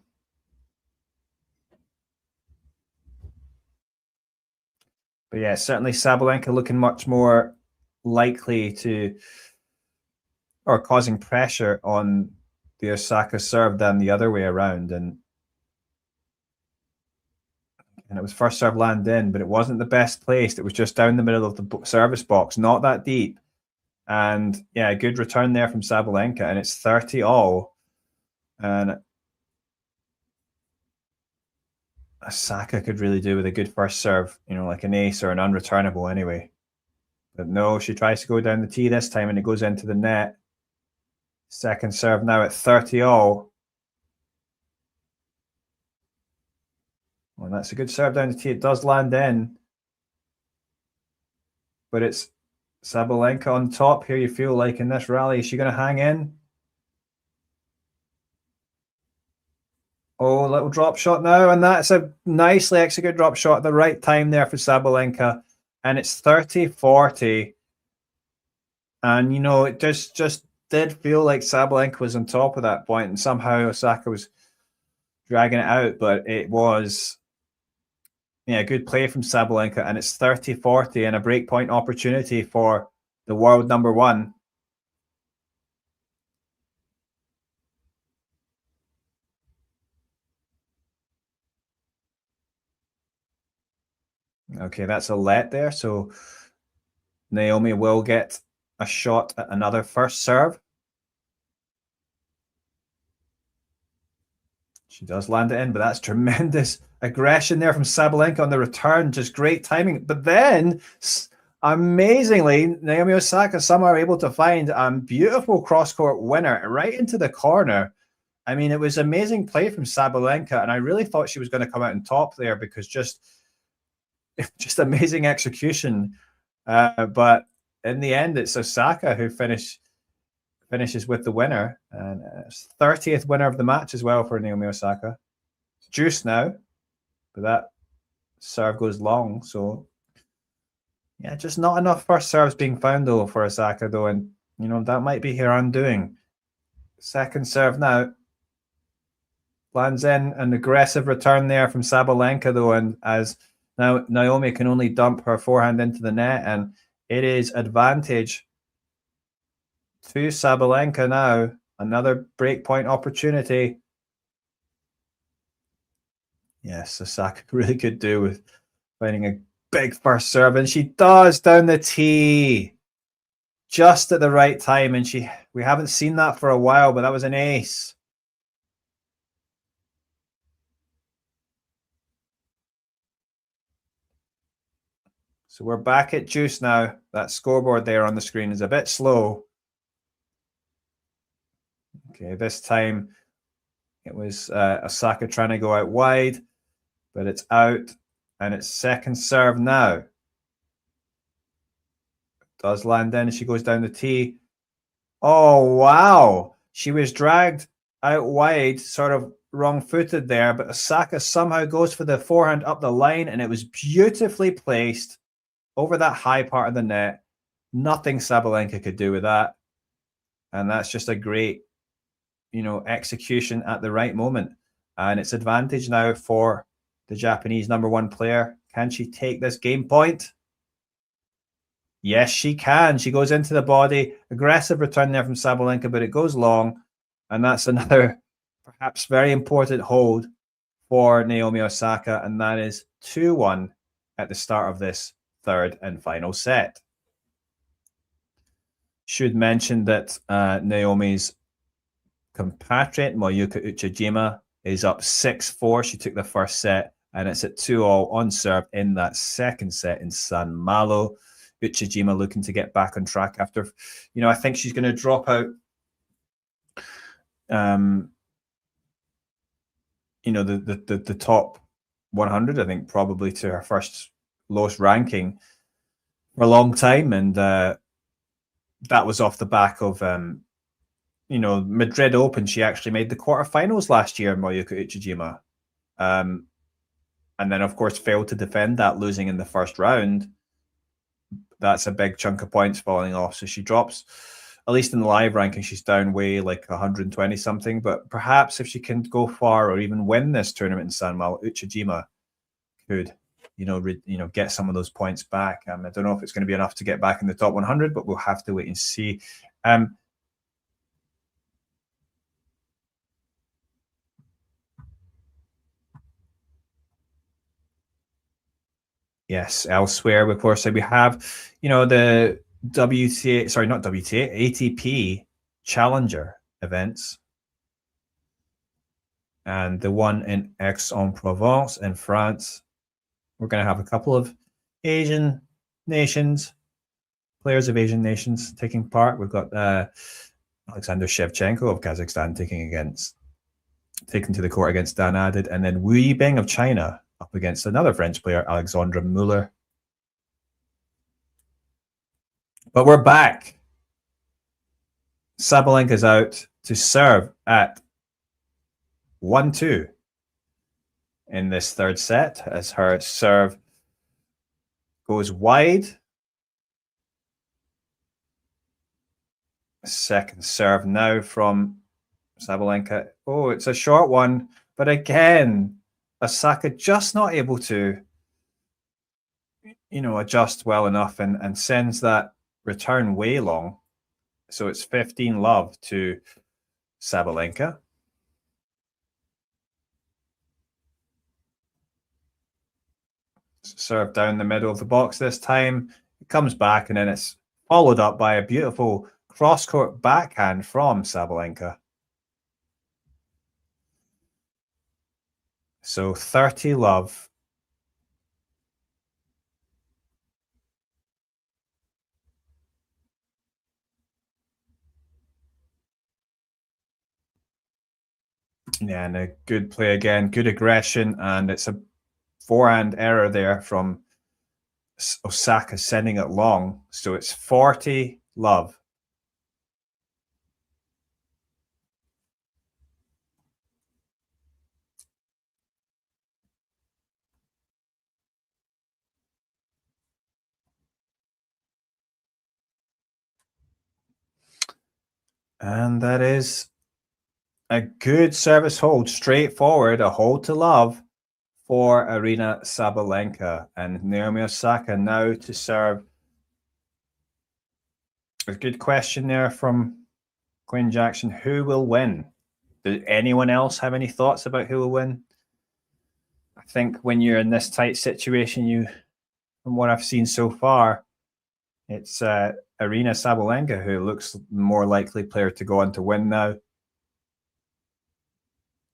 But yeah, certainly Sabalenka looking much more likely to, or causing pressure on the Osaka serve than the other way around. And it was first serve land in, but it wasn't the best placed. It was just down the middle of the service box, not that deep. And yeah, good return there from Sabalenka, and it's 30 all. And Osaka could really do with a good first serve, like an ace or an unreturnable anyway. But no, she tries to go down the tee this time, and it goes into the net. Second serve now at 30 all. Well, that's a good serve down the tee. It does land in. But it's Sabalenka on top here, you feel like, in this rally. Is she going to hang in? Oh, little drop shot now. And that's a nicely executed drop shot at the right time there for Sabalenka. And it's 30-40. And, it just did feel like Sabalenka was on top at that point, and somehow Osaka was dragging it out. But it was, good play from Sabalenka. And it's 30-40 and a breakpoint opportunity for the world number one. Okay, that's a let there. So Naomi will get a shot at another first serve. She does land it in, but that's tremendous aggression there from Sabalenka on the return. Just great timing. But then, amazingly, Naomi Osaka somehow able to find a beautiful cross-court winner right into the corner. I mean, it was amazing play from Sabalenka, and I really thought she was going to come out on top there because just amazing execution. But in the end, it's Osaka who finishes with the winner, and 30th winner of the match as well for Naomi Osaka. Juice now, but that serve goes long. So yeah, just not enough first serves being found though for Osaka though, and that might be her undoing. Second serve now lands in, an aggressive return there from Sabalenka though, and as now Naomi can only dump her forehand into the net, and it is advantage to Sabalenka now. Another breakpoint opportunity. Yes, Osaka really could do with finding a big first serve, and she does down the tee just at the right time. And we haven't seen that for a while, but that was an ace. So we're back at juice now. That scoreboard there on the screen is a bit slow. Okay, this time it was Osaka trying to go out wide, but it's out, and it's second serve now. Does land in, and she goes down the tee. Oh, wow. She was dragged out wide, sort of wrong-footed there, but Osaka somehow goes for the forehand up the line, and it was beautifully placed over that high part of the net. Nothing Sabalenka could do with that. And that's just a great, execution at the right moment. And it's advantage now for the Japanese number one player. Can she take this game point? Yes, she can. She goes into the body. Aggressive return there from Sabalenka, but it goes long. And that's another perhaps very important hold for Naomi Osaka. And that is 2-1 at the start of this third and final set. Should mention that Naomi's compatriot, Mayuka Uchijima, is up 6-4. She took the first set, and it's at 2-all on serve in that second set in San Malo. Uchijima looking to get back on track after, I think she's going to drop out, the top 100, I think, probably to her first lowest ranking for a long time. And that was off the back of, Madrid Open. She actually made the quarterfinals last year, Mayuka Uchijima. And then, of course, failed to defend that, losing in the first round. that's a big chunk of points falling off. So she drops, at least in the live ranking, she's down way like 120 something. But perhaps if she can go far or even win this tournament in Sanma, Uchijima could, get some of those points back. I don't know if it's going to be enough to get back in the top 100, but we'll have to wait and see. Yes, elsewhere, of course, we have, the WTA, sorry, not WTA, ATP Challenger events. And the one in Aix-en-Provence in France. We're going to have a couple of Asian nations, players of Asian nations taking part. We've got Alexander Shevchenko of Kazakhstan taking to the court against Dan Adid, and then Wu Yibing of China up against another French player, Alexandre Muller. But we're back. Sabalenka's out to serve at 1-2 in this third set as her serve goes wide. Second serve now from Sabalenka. Oh, it's a short one, but again, Osaka just not able to, adjust well enough and sends that return way long. So it's 15-love to Sabalenka. Serve down the middle of the box this time. It comes back, and then it's followed up by a beautiful cross-court backhand from Sabalenka. So 30-love. Yeah, and a good play again, good aggression, and it's a forehand error there from Osaka sending it long. So it's 40-love. And that is a good service hold, straightforward, a hold to love for Aryna Sabalenka. And Naomi Osaka now to serve. A good question there from Quinn Jackson. Who will win? Does anyone else have any thoughts about who will win? I think when you're in this tight situation, from what I've seen so far, it's Aryna Sabalenka who looks more likely player to go on to win now.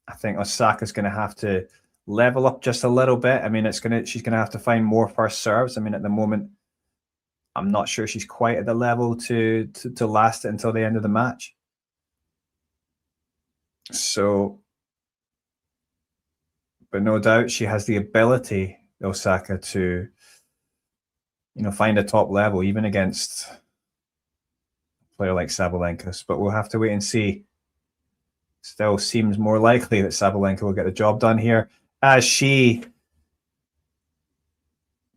I think Osaka's going to have to level up just a little bit. I mean, she's going to have to find more first serves. I mean, at the moment, I'm not sure she's quite at the level to last it until the end of the match. So, but no doubt she has the ability, Osaka, to find a top level, even against a player like Sabalenka. But we'll have to wait and see. Still seems more likely that Sabalenka will get the job done here, as she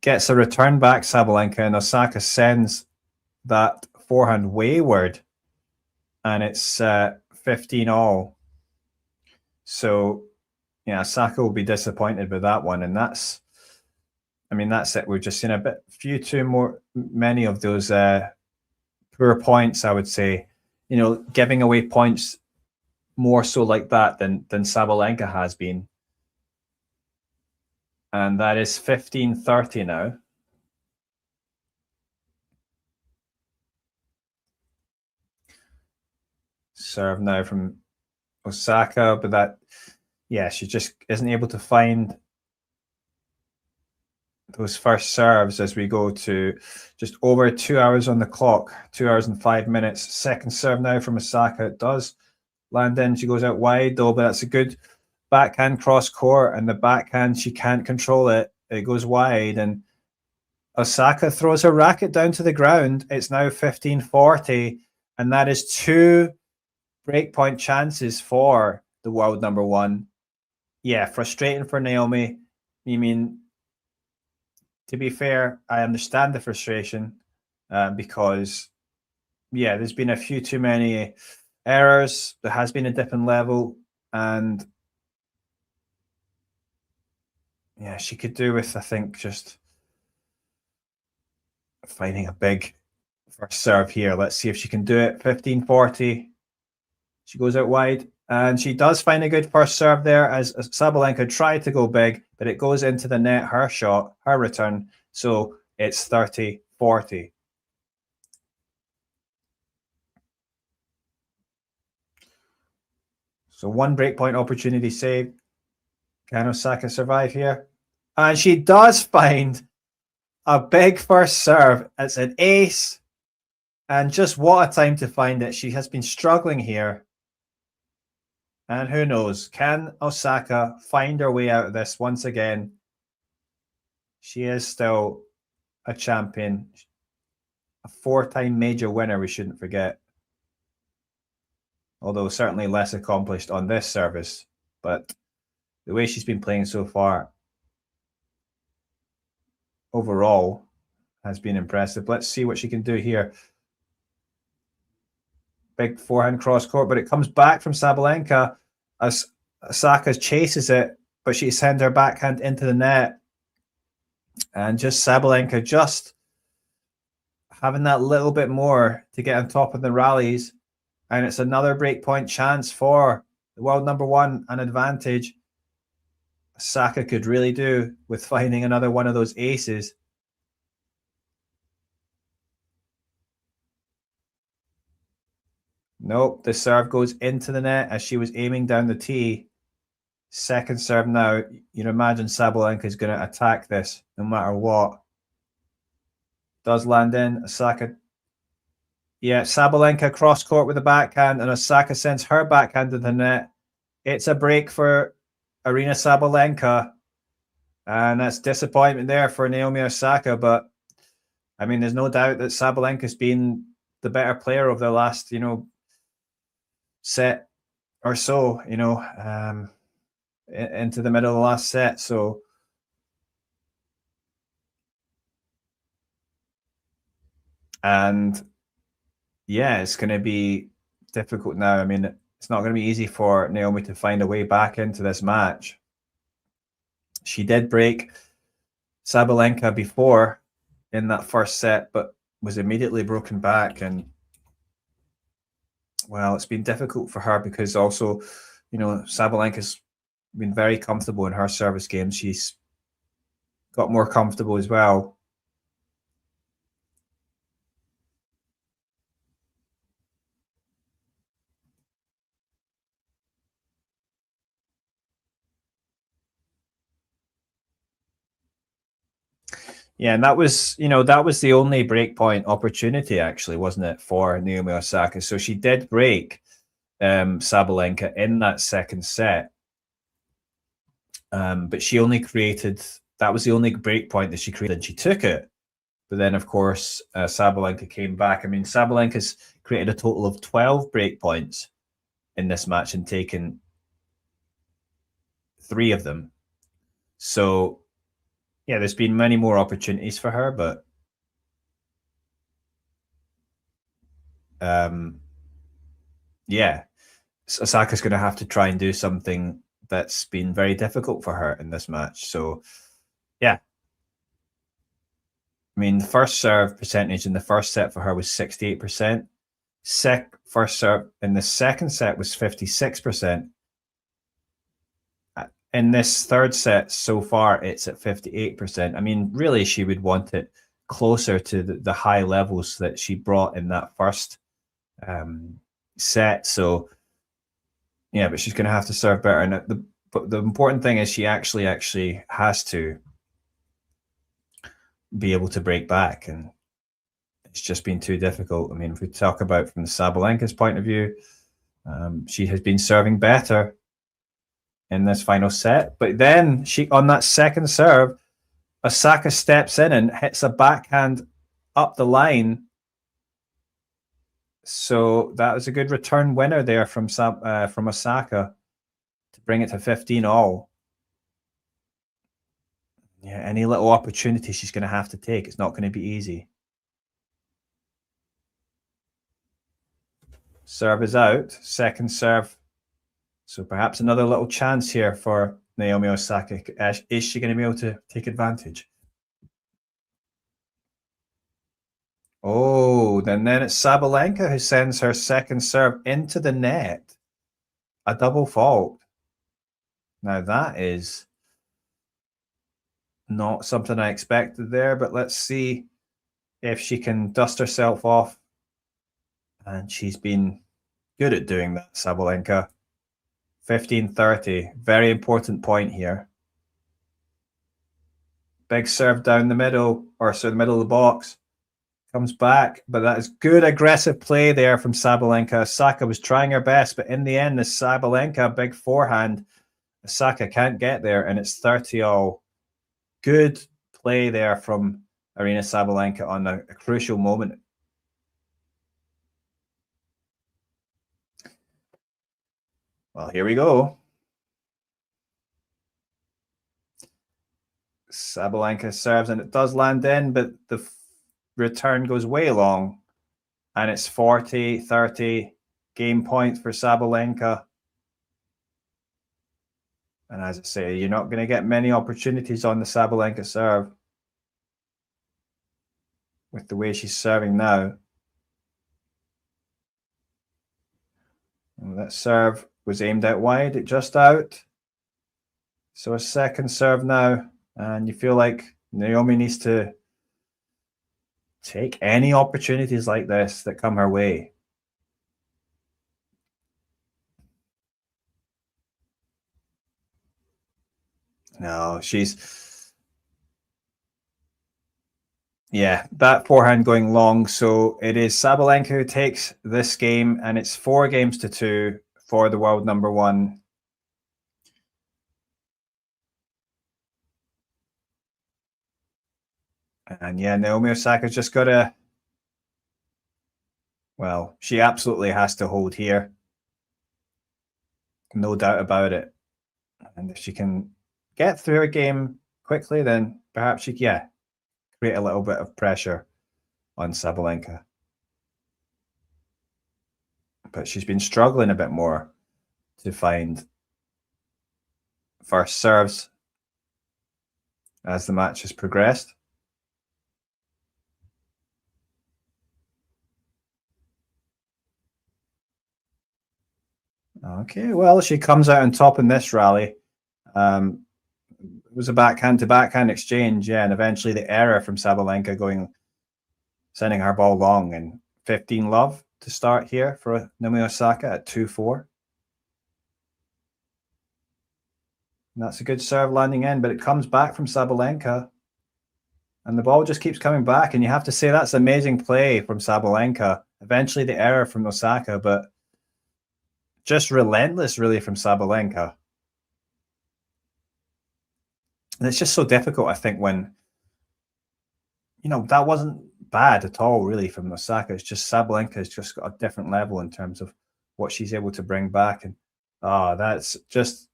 gets a return back, Sabalenka, and Osaka sends that forehand wayward, and it's 15-all. So, yeah, Osaka will be disappointed with that one, and that's it. We've just seen many of those poor points, I would say. Giving away points more so like that than Sabalenka has been. And that is 15-30 now. Serve now from Osaka, but she just isn't able to find those first serves as we go to just over 2 hours on the clock, 2 hours and 5 minutes. Second serve now from Osaka. It does land in. She goes out wide, though, but that's a good backhand cross court, and the backhand, she can't control it. It goes wide, and Osaka throws her racket down to the ground. It's now 15-40, and that is 2 breakpoint chances for the world number one. Yeah, frustrating for Naomi. I mean, to be fair, I understand the frustration. because, yeah, there's been a few too many errors. There has been a dip in level, and yeah, she could do with, I think, just finding a big first serve here. Let's see if she can do it. 15-40. She goes out wide, and she does find a good first serve there as Sabalenka tried to go big, but it goes into the net, her shot, her return. So it's 30-40. So one breakpoint opportunity saved. Can Osaka survive here? And she does find a big first serve. It's an ace. And just what a time to find it. She has been struggling here. And who knows? Can Osaka find her way out of this once again? She is still a champion. A 4-time major winner, we shouldn't forget. Although certainly less accomplished on this service. But the way she's been playing so far, overall, has been impressive. Let's see what she can do here. Big forehand cross court, but it comes back from Sabalenka as Osaka chases it, but she sends her backhand into the net. And just Sabalenka just having that little bit more to get on top of the rallies. And it's another breakpoint chance for the world number one, an advantage Osaka could really do with finding another one of those aces. Nope, the serve goes into the net as she was aiming down the tee. Second serve now. You'd imagine Sabalenka is going to attack this no matter what. Does land in. Osaka. Yeah, Sabalenka cross court with the backhand, and Osaka sends her backhand to the net. It's a break for Aryna Sabalenka. And that's disappointment there for Naomi Osaka. But, I mean, there's no doubt that Sabalenka's been the better player of the last, set or so, into the middle of the last set. So, and yeah, it's going to be difficult now. I mean, it's not going to be easy for Naomi to find a way back into this match. She did break Sabalenka before in that first set, but was immediately broken back. And, well, it's been difficult for her because also, Sabalenka's been very comfortable in her service games. She's got more comfortable as well. Yeah, and that was the only breakpoint opportunity, actually, wasn't it, for Naomi Osaka? So she did break Sabalenka in that second set, but she only created, that was the only breakpoint that she created, and she took it. But then, of course, Sabalenka came back. I mean, Sabalenka's created a total of 12 breakpoints in this match and taken 3 of them. So, yeah, there's been many more opportunities for her, but yeah, Osaka's going to have to try and do something that's been very difficult for her in this match. So, yeah. I mean, the first serve percentage in the first set for her was 68%. First serve in the second set was 56%. In this third set so far, it's at 58%. I mean, really, she would want it closer to the high levels that she brought in that first set. So, yeah, but she's going to have to serve better. And the important thing is she actually has to be able to break back. And it's just been too difficult. I mean, if we talk about from the Sabalenka's point of view, she has been serving better in this final set. But then on that second serve, Osaka steps in and hits a backhand up the line. So that was a good return winner there from Osaka to bring it to 15 all. Yeah, any little opportunity she's going to have to take. It's not going to be easy. Serve is out. Second serve. So perhaps another little chance here for Naomi Osaka. Is she going to be able to take advantage? Oh, then it's Sabalenka who sends her second serve into the net. A double fault. Now that is not something I expected there, but let's see if she can dust herself off. And she's been good at doing that, Sabalenka. 15-30, very important point here. Big serve down the middle, or so the middle of the box. Comes back, but that is good aggressive play there from Sabalenka. Osaka was trying her best, but in the end, the Sabalenka big forehand. Osaka can't get there, and it's 30-all. Good play there from Aryna Sabalenka on a crucial moment. Well, here we go. Sabalenka serves, and it does land in, but the return goes way long, and it's 40-30 game points for Sabalenka. And as I say, you're not going to get many opportunities on the Sabalenka serve with the way she's serving now. And that serve was aimed out wide, it just out. So a second serve now, and you feel like Naomi needs to take any opportunities like this that come her way. No, yeah, that forehand going long. So it is Sabalenka who takes this game, and it's 4-2 for the world number one. And yeah, Naomi Osaka's just got to, well, she absolutely has to hold here. No doubt about it. And if she can get through a game quickly, then perhaps she, create a little bit of pressure on Sabalenka. But she's been struggling a bit more to find first serves as the match has progressed. Okay, well, she comes out on top in this rally. It was a backhand-to-backhand exchange, yeah, and eventually the error from Sabalenka sending her ball long, and 15-love to start here for Naomi Osaka at 2-4. And that's a good serve landing in, but it comes back from Sabalenka, and the ball just keeps coming back, and you have to say that's amazing play from Sabalenka. Eventually the error from Osaka, but just relentless, really, from Sabalenka. And it's just so difficult, I think, when, that wasn't bad at all, really, from Osaka. It's just Sabalenka has just got a different level in terms of what she's able to bring back. And that's just,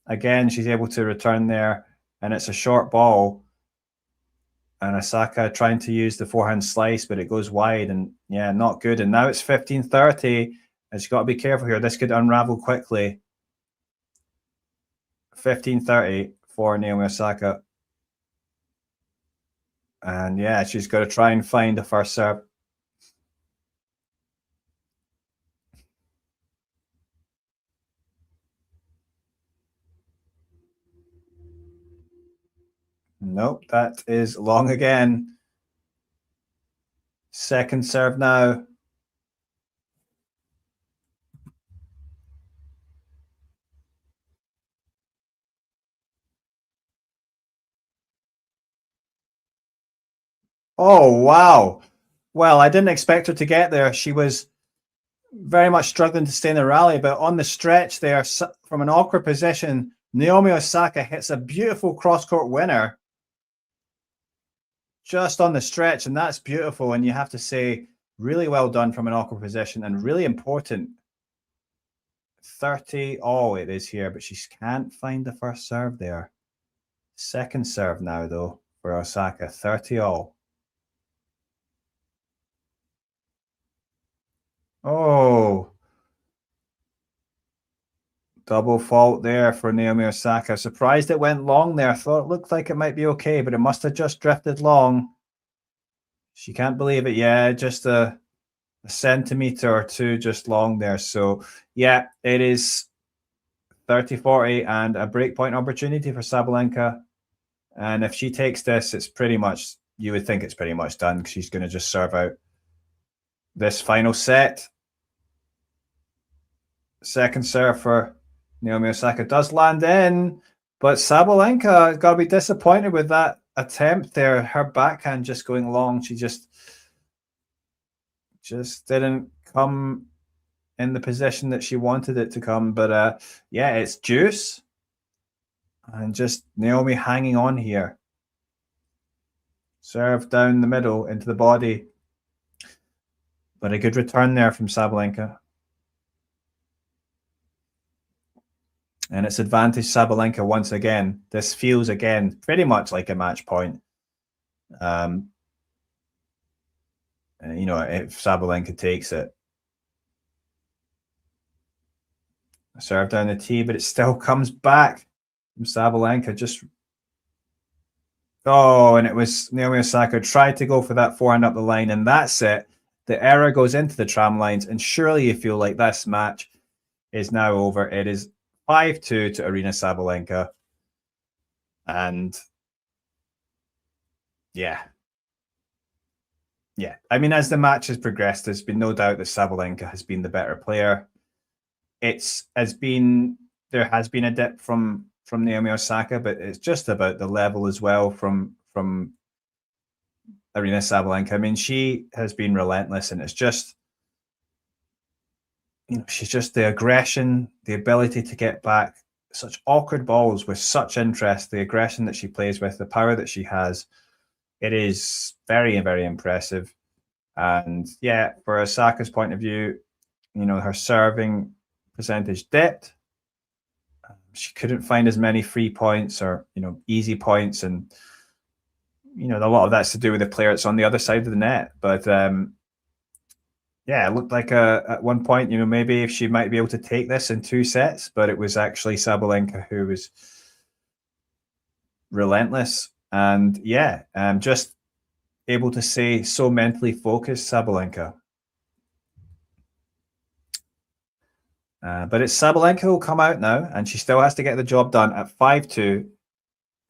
again, she's able to return there, and it's a short ball. And Osaka trying to use the forehand slice, but it goes wide, and yeah, not good. And now it's 15-30. And she's got to be careful here. This could unravel quickly. 15-30 for Naomi Osaka. And yeah, she's got to try and find the first serve. Nope, that is long again. Second serve now. Oh, wow. Well, I didn't expect her to get there. She was very much struggling to stay in the rally, but on the stretch there, from an awkward position, Naomi Osaka hits a beautiful cross-court winner just on the stretch, and that's beautiful. And you have to say, really well done from an awkward position, and really important. 30-all it is here, but she can't find the first serve there. Second serve now, though, for Osaka, 30-all. Oh, Double fault there for Naomi Osaka. Surprised it went long there. I thought it looked like it might be okay, but it must have just drifted long. She can't believe it. Yeah, just a centimeter or two just long there. So, yeah, it is 30-40 and a breakpoint opportunity for Sabalenka. And if she takes this, it's pretty much, you would think it's pretty much done because she's going to just serve out this final set. Second serve for Naomi Osaka does land in, but Sabalenka got to be disappointed with that attempt there. Her backhand just going long. She just didn't come in the position that she wanted it to come. But yeah, it's juice. And just Naomi hanging on here. Serve down the middle into the body. But a good return there from Sabalenka. And it's advantage Sabalenka once again. This feels, again, pretty much like a match point. You know, if Sabalenka takes it. Serve down the tee, but it still comes back from Sabalenka. Just... Oh, and it was Naomi Osaka tried to go for that forehand up the line, and that's it. The error goes into the tram lines, and surely you feel like this match is now over. It is 5-2 to Aryna Sabalenka. And yeah. Yeah. I mean, as the match has progressed, there's been no doubt that Sabalenka has been the better player. There has been a dip from Naomi Osaka, but it's just about the level as well from Aryna Sabalenka. I mean, she has been relentless, and it's just, you know, she's just the aggression, the ability to get back such awkward balls with such interest, the aggression that she plays with, the power that she has. It is very, very impressive. And yeah, for Osaka's point of view, you know, her serving percentage dipped. She couldn't find as many free points or, you know, easy points. And, you know, a lot of that's to do with the player that's on the other side of the net. But yeah, it looked like at one point, you know, maybe if she might be able to take this in 2 sets, but it was actually Sabalenka who was relentless. And yeah, just able to say so mentally focused, Sabalenka. But it's Sabalenka who will come out now, and she still has to get the job done at 5-2,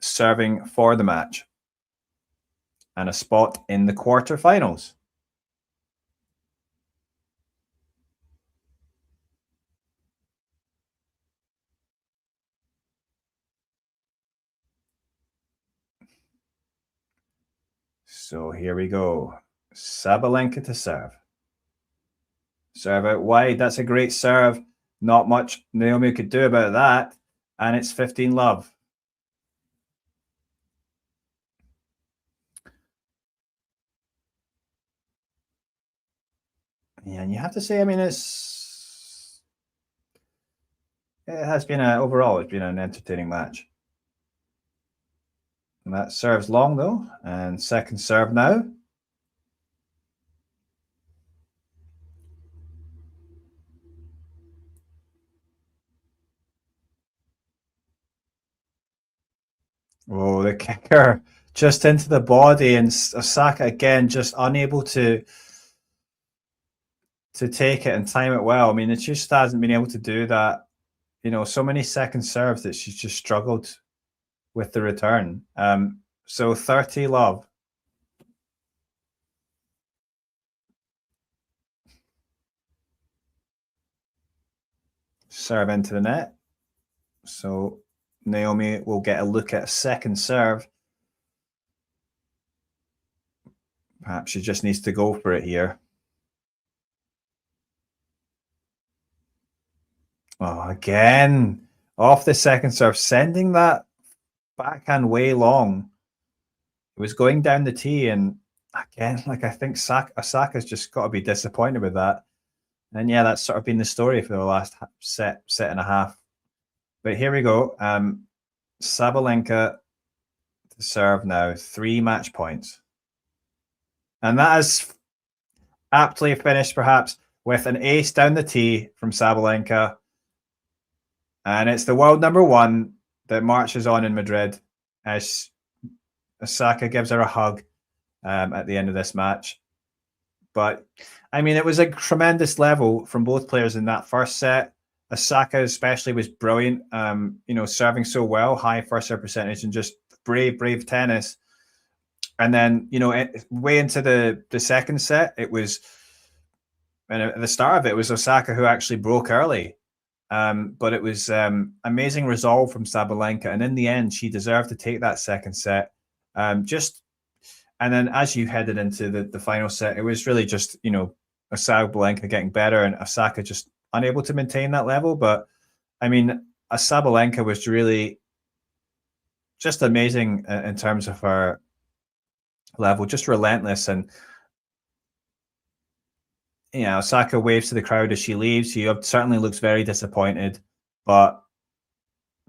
serving for the match and a spot in the quarterfinals. So here we go. Sabalenka to serve. Serve out wide. That's a great serve. Not much Naomi could do about that. And it's 15-love. Yeah, and you have to say, I mean, it has been overall, it's been an entertaining match. And that serves long, though. And second serve now. Oh, the kicker just into the body, and Osaka again just unable to take it and time it well. I mean, it just hasn't been able to do that. You know, so many second serves that she's just struggled with the return. So 30-love. Serve into the net. So Naomi will get a look at a second serve. Perhaps she just needs to go for it here. Oh, again, off the second serve, sending that backhand way long. It was going down the tee, and again, like, I think Osaka's just got to be disappointed with that. And yeah, that's sort of been the story for the last set and a half. But here we go. Sabalenka to serve now, 3 match points. And that is aptly finished, perhaps, with an ace down the tee from Sabalenka. And it's the world number one that marches on in Madrid as Osaka gives her a hug at the end of this match. But I mean, it was a tremendous level from both players in that first set. Osaka especially was brilliant, serving so well, high first serve percentage, and just brave tennis. And then, way into the second set, it was, and at the start of it, was Osaka who actually broke early. But it was amazing resolve from Sabalenka. And in the end, she deserved to take that second set. And then as you headed into the final set, it was really just, Sabalenka getting better and Osaka just unable to maintain that level. But I mean, Sabalenka was really just amazing in terms of her level, just relentless. And Osaka waves to the crowd as she leaves. She certainly looks very disappointed, but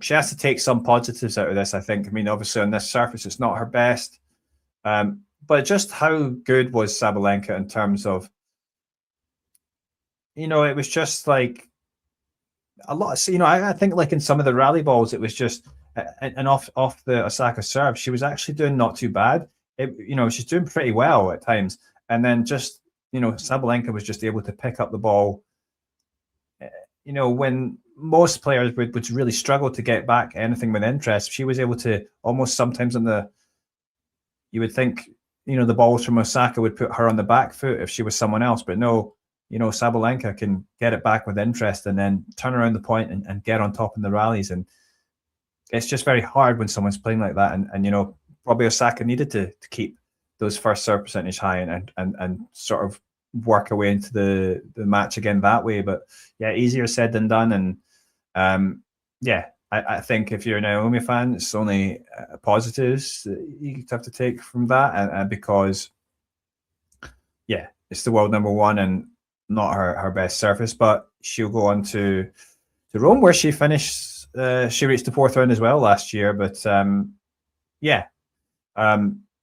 she has to take some positives out of this, I think. I mean, obviously on this surface, it's not her best. But just how good was Sabalenka in terms of, it was just like a lot. I think like in some of the rally balls, it was just, and off the Osaka serve, she was actually doing not too bad. She's doing pretty well at times. And then just, Sabalenka was just able to pick up the ball, when most players would really struggle to get back anything with interest. She was able to almost sometimes you would think, the balls from Osaka would put her on the back foot if she was someone else. But no, Sabalenka can get it back with interest and then turn around the point and get on top in the rallies. And it's just very hard when someone's playing like that. And probably Osaka needed to keep those first serve percentage high and sort of work away into the match again that way. But yeah, easier said than done. And I think if you're a Naomi fan, it's only positives that you have to take from that, and because it's the world number one and not her best surface. But she'll go on to Rome, where she finished. She reached the fourth round as well last year, but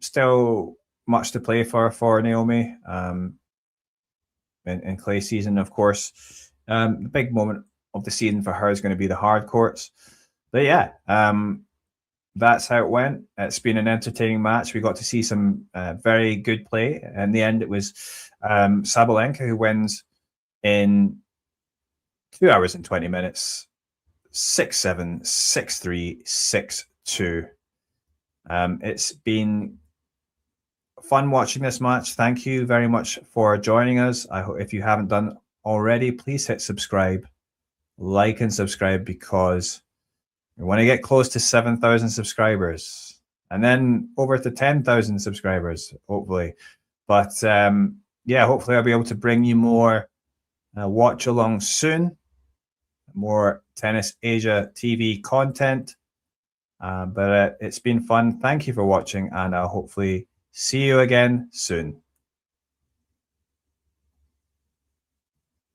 still much to play for Naomi. In clay season, of course, the big moment of the season for her is going to be the hard courts. But that's how it went. It's been an entertaining match. We got to see some very good play. In the end, it was Sabalenka who wins in 2 hours and 20 minutes, 6-7, 6-3, 6-2. It's been fun watching this match. Thank you very much for joining us. I hope if you haven't done already, please hit subscribe, like and subscribe, because we want to get close to 7,000 subscribers and then over to 10,000 subscribers, hopefully. But hopefully I'll be able to bring you more watch along soon, more Tennis Asia TV content. But it's been fun. Thank you for watching, and I'll hopefully see you again soon.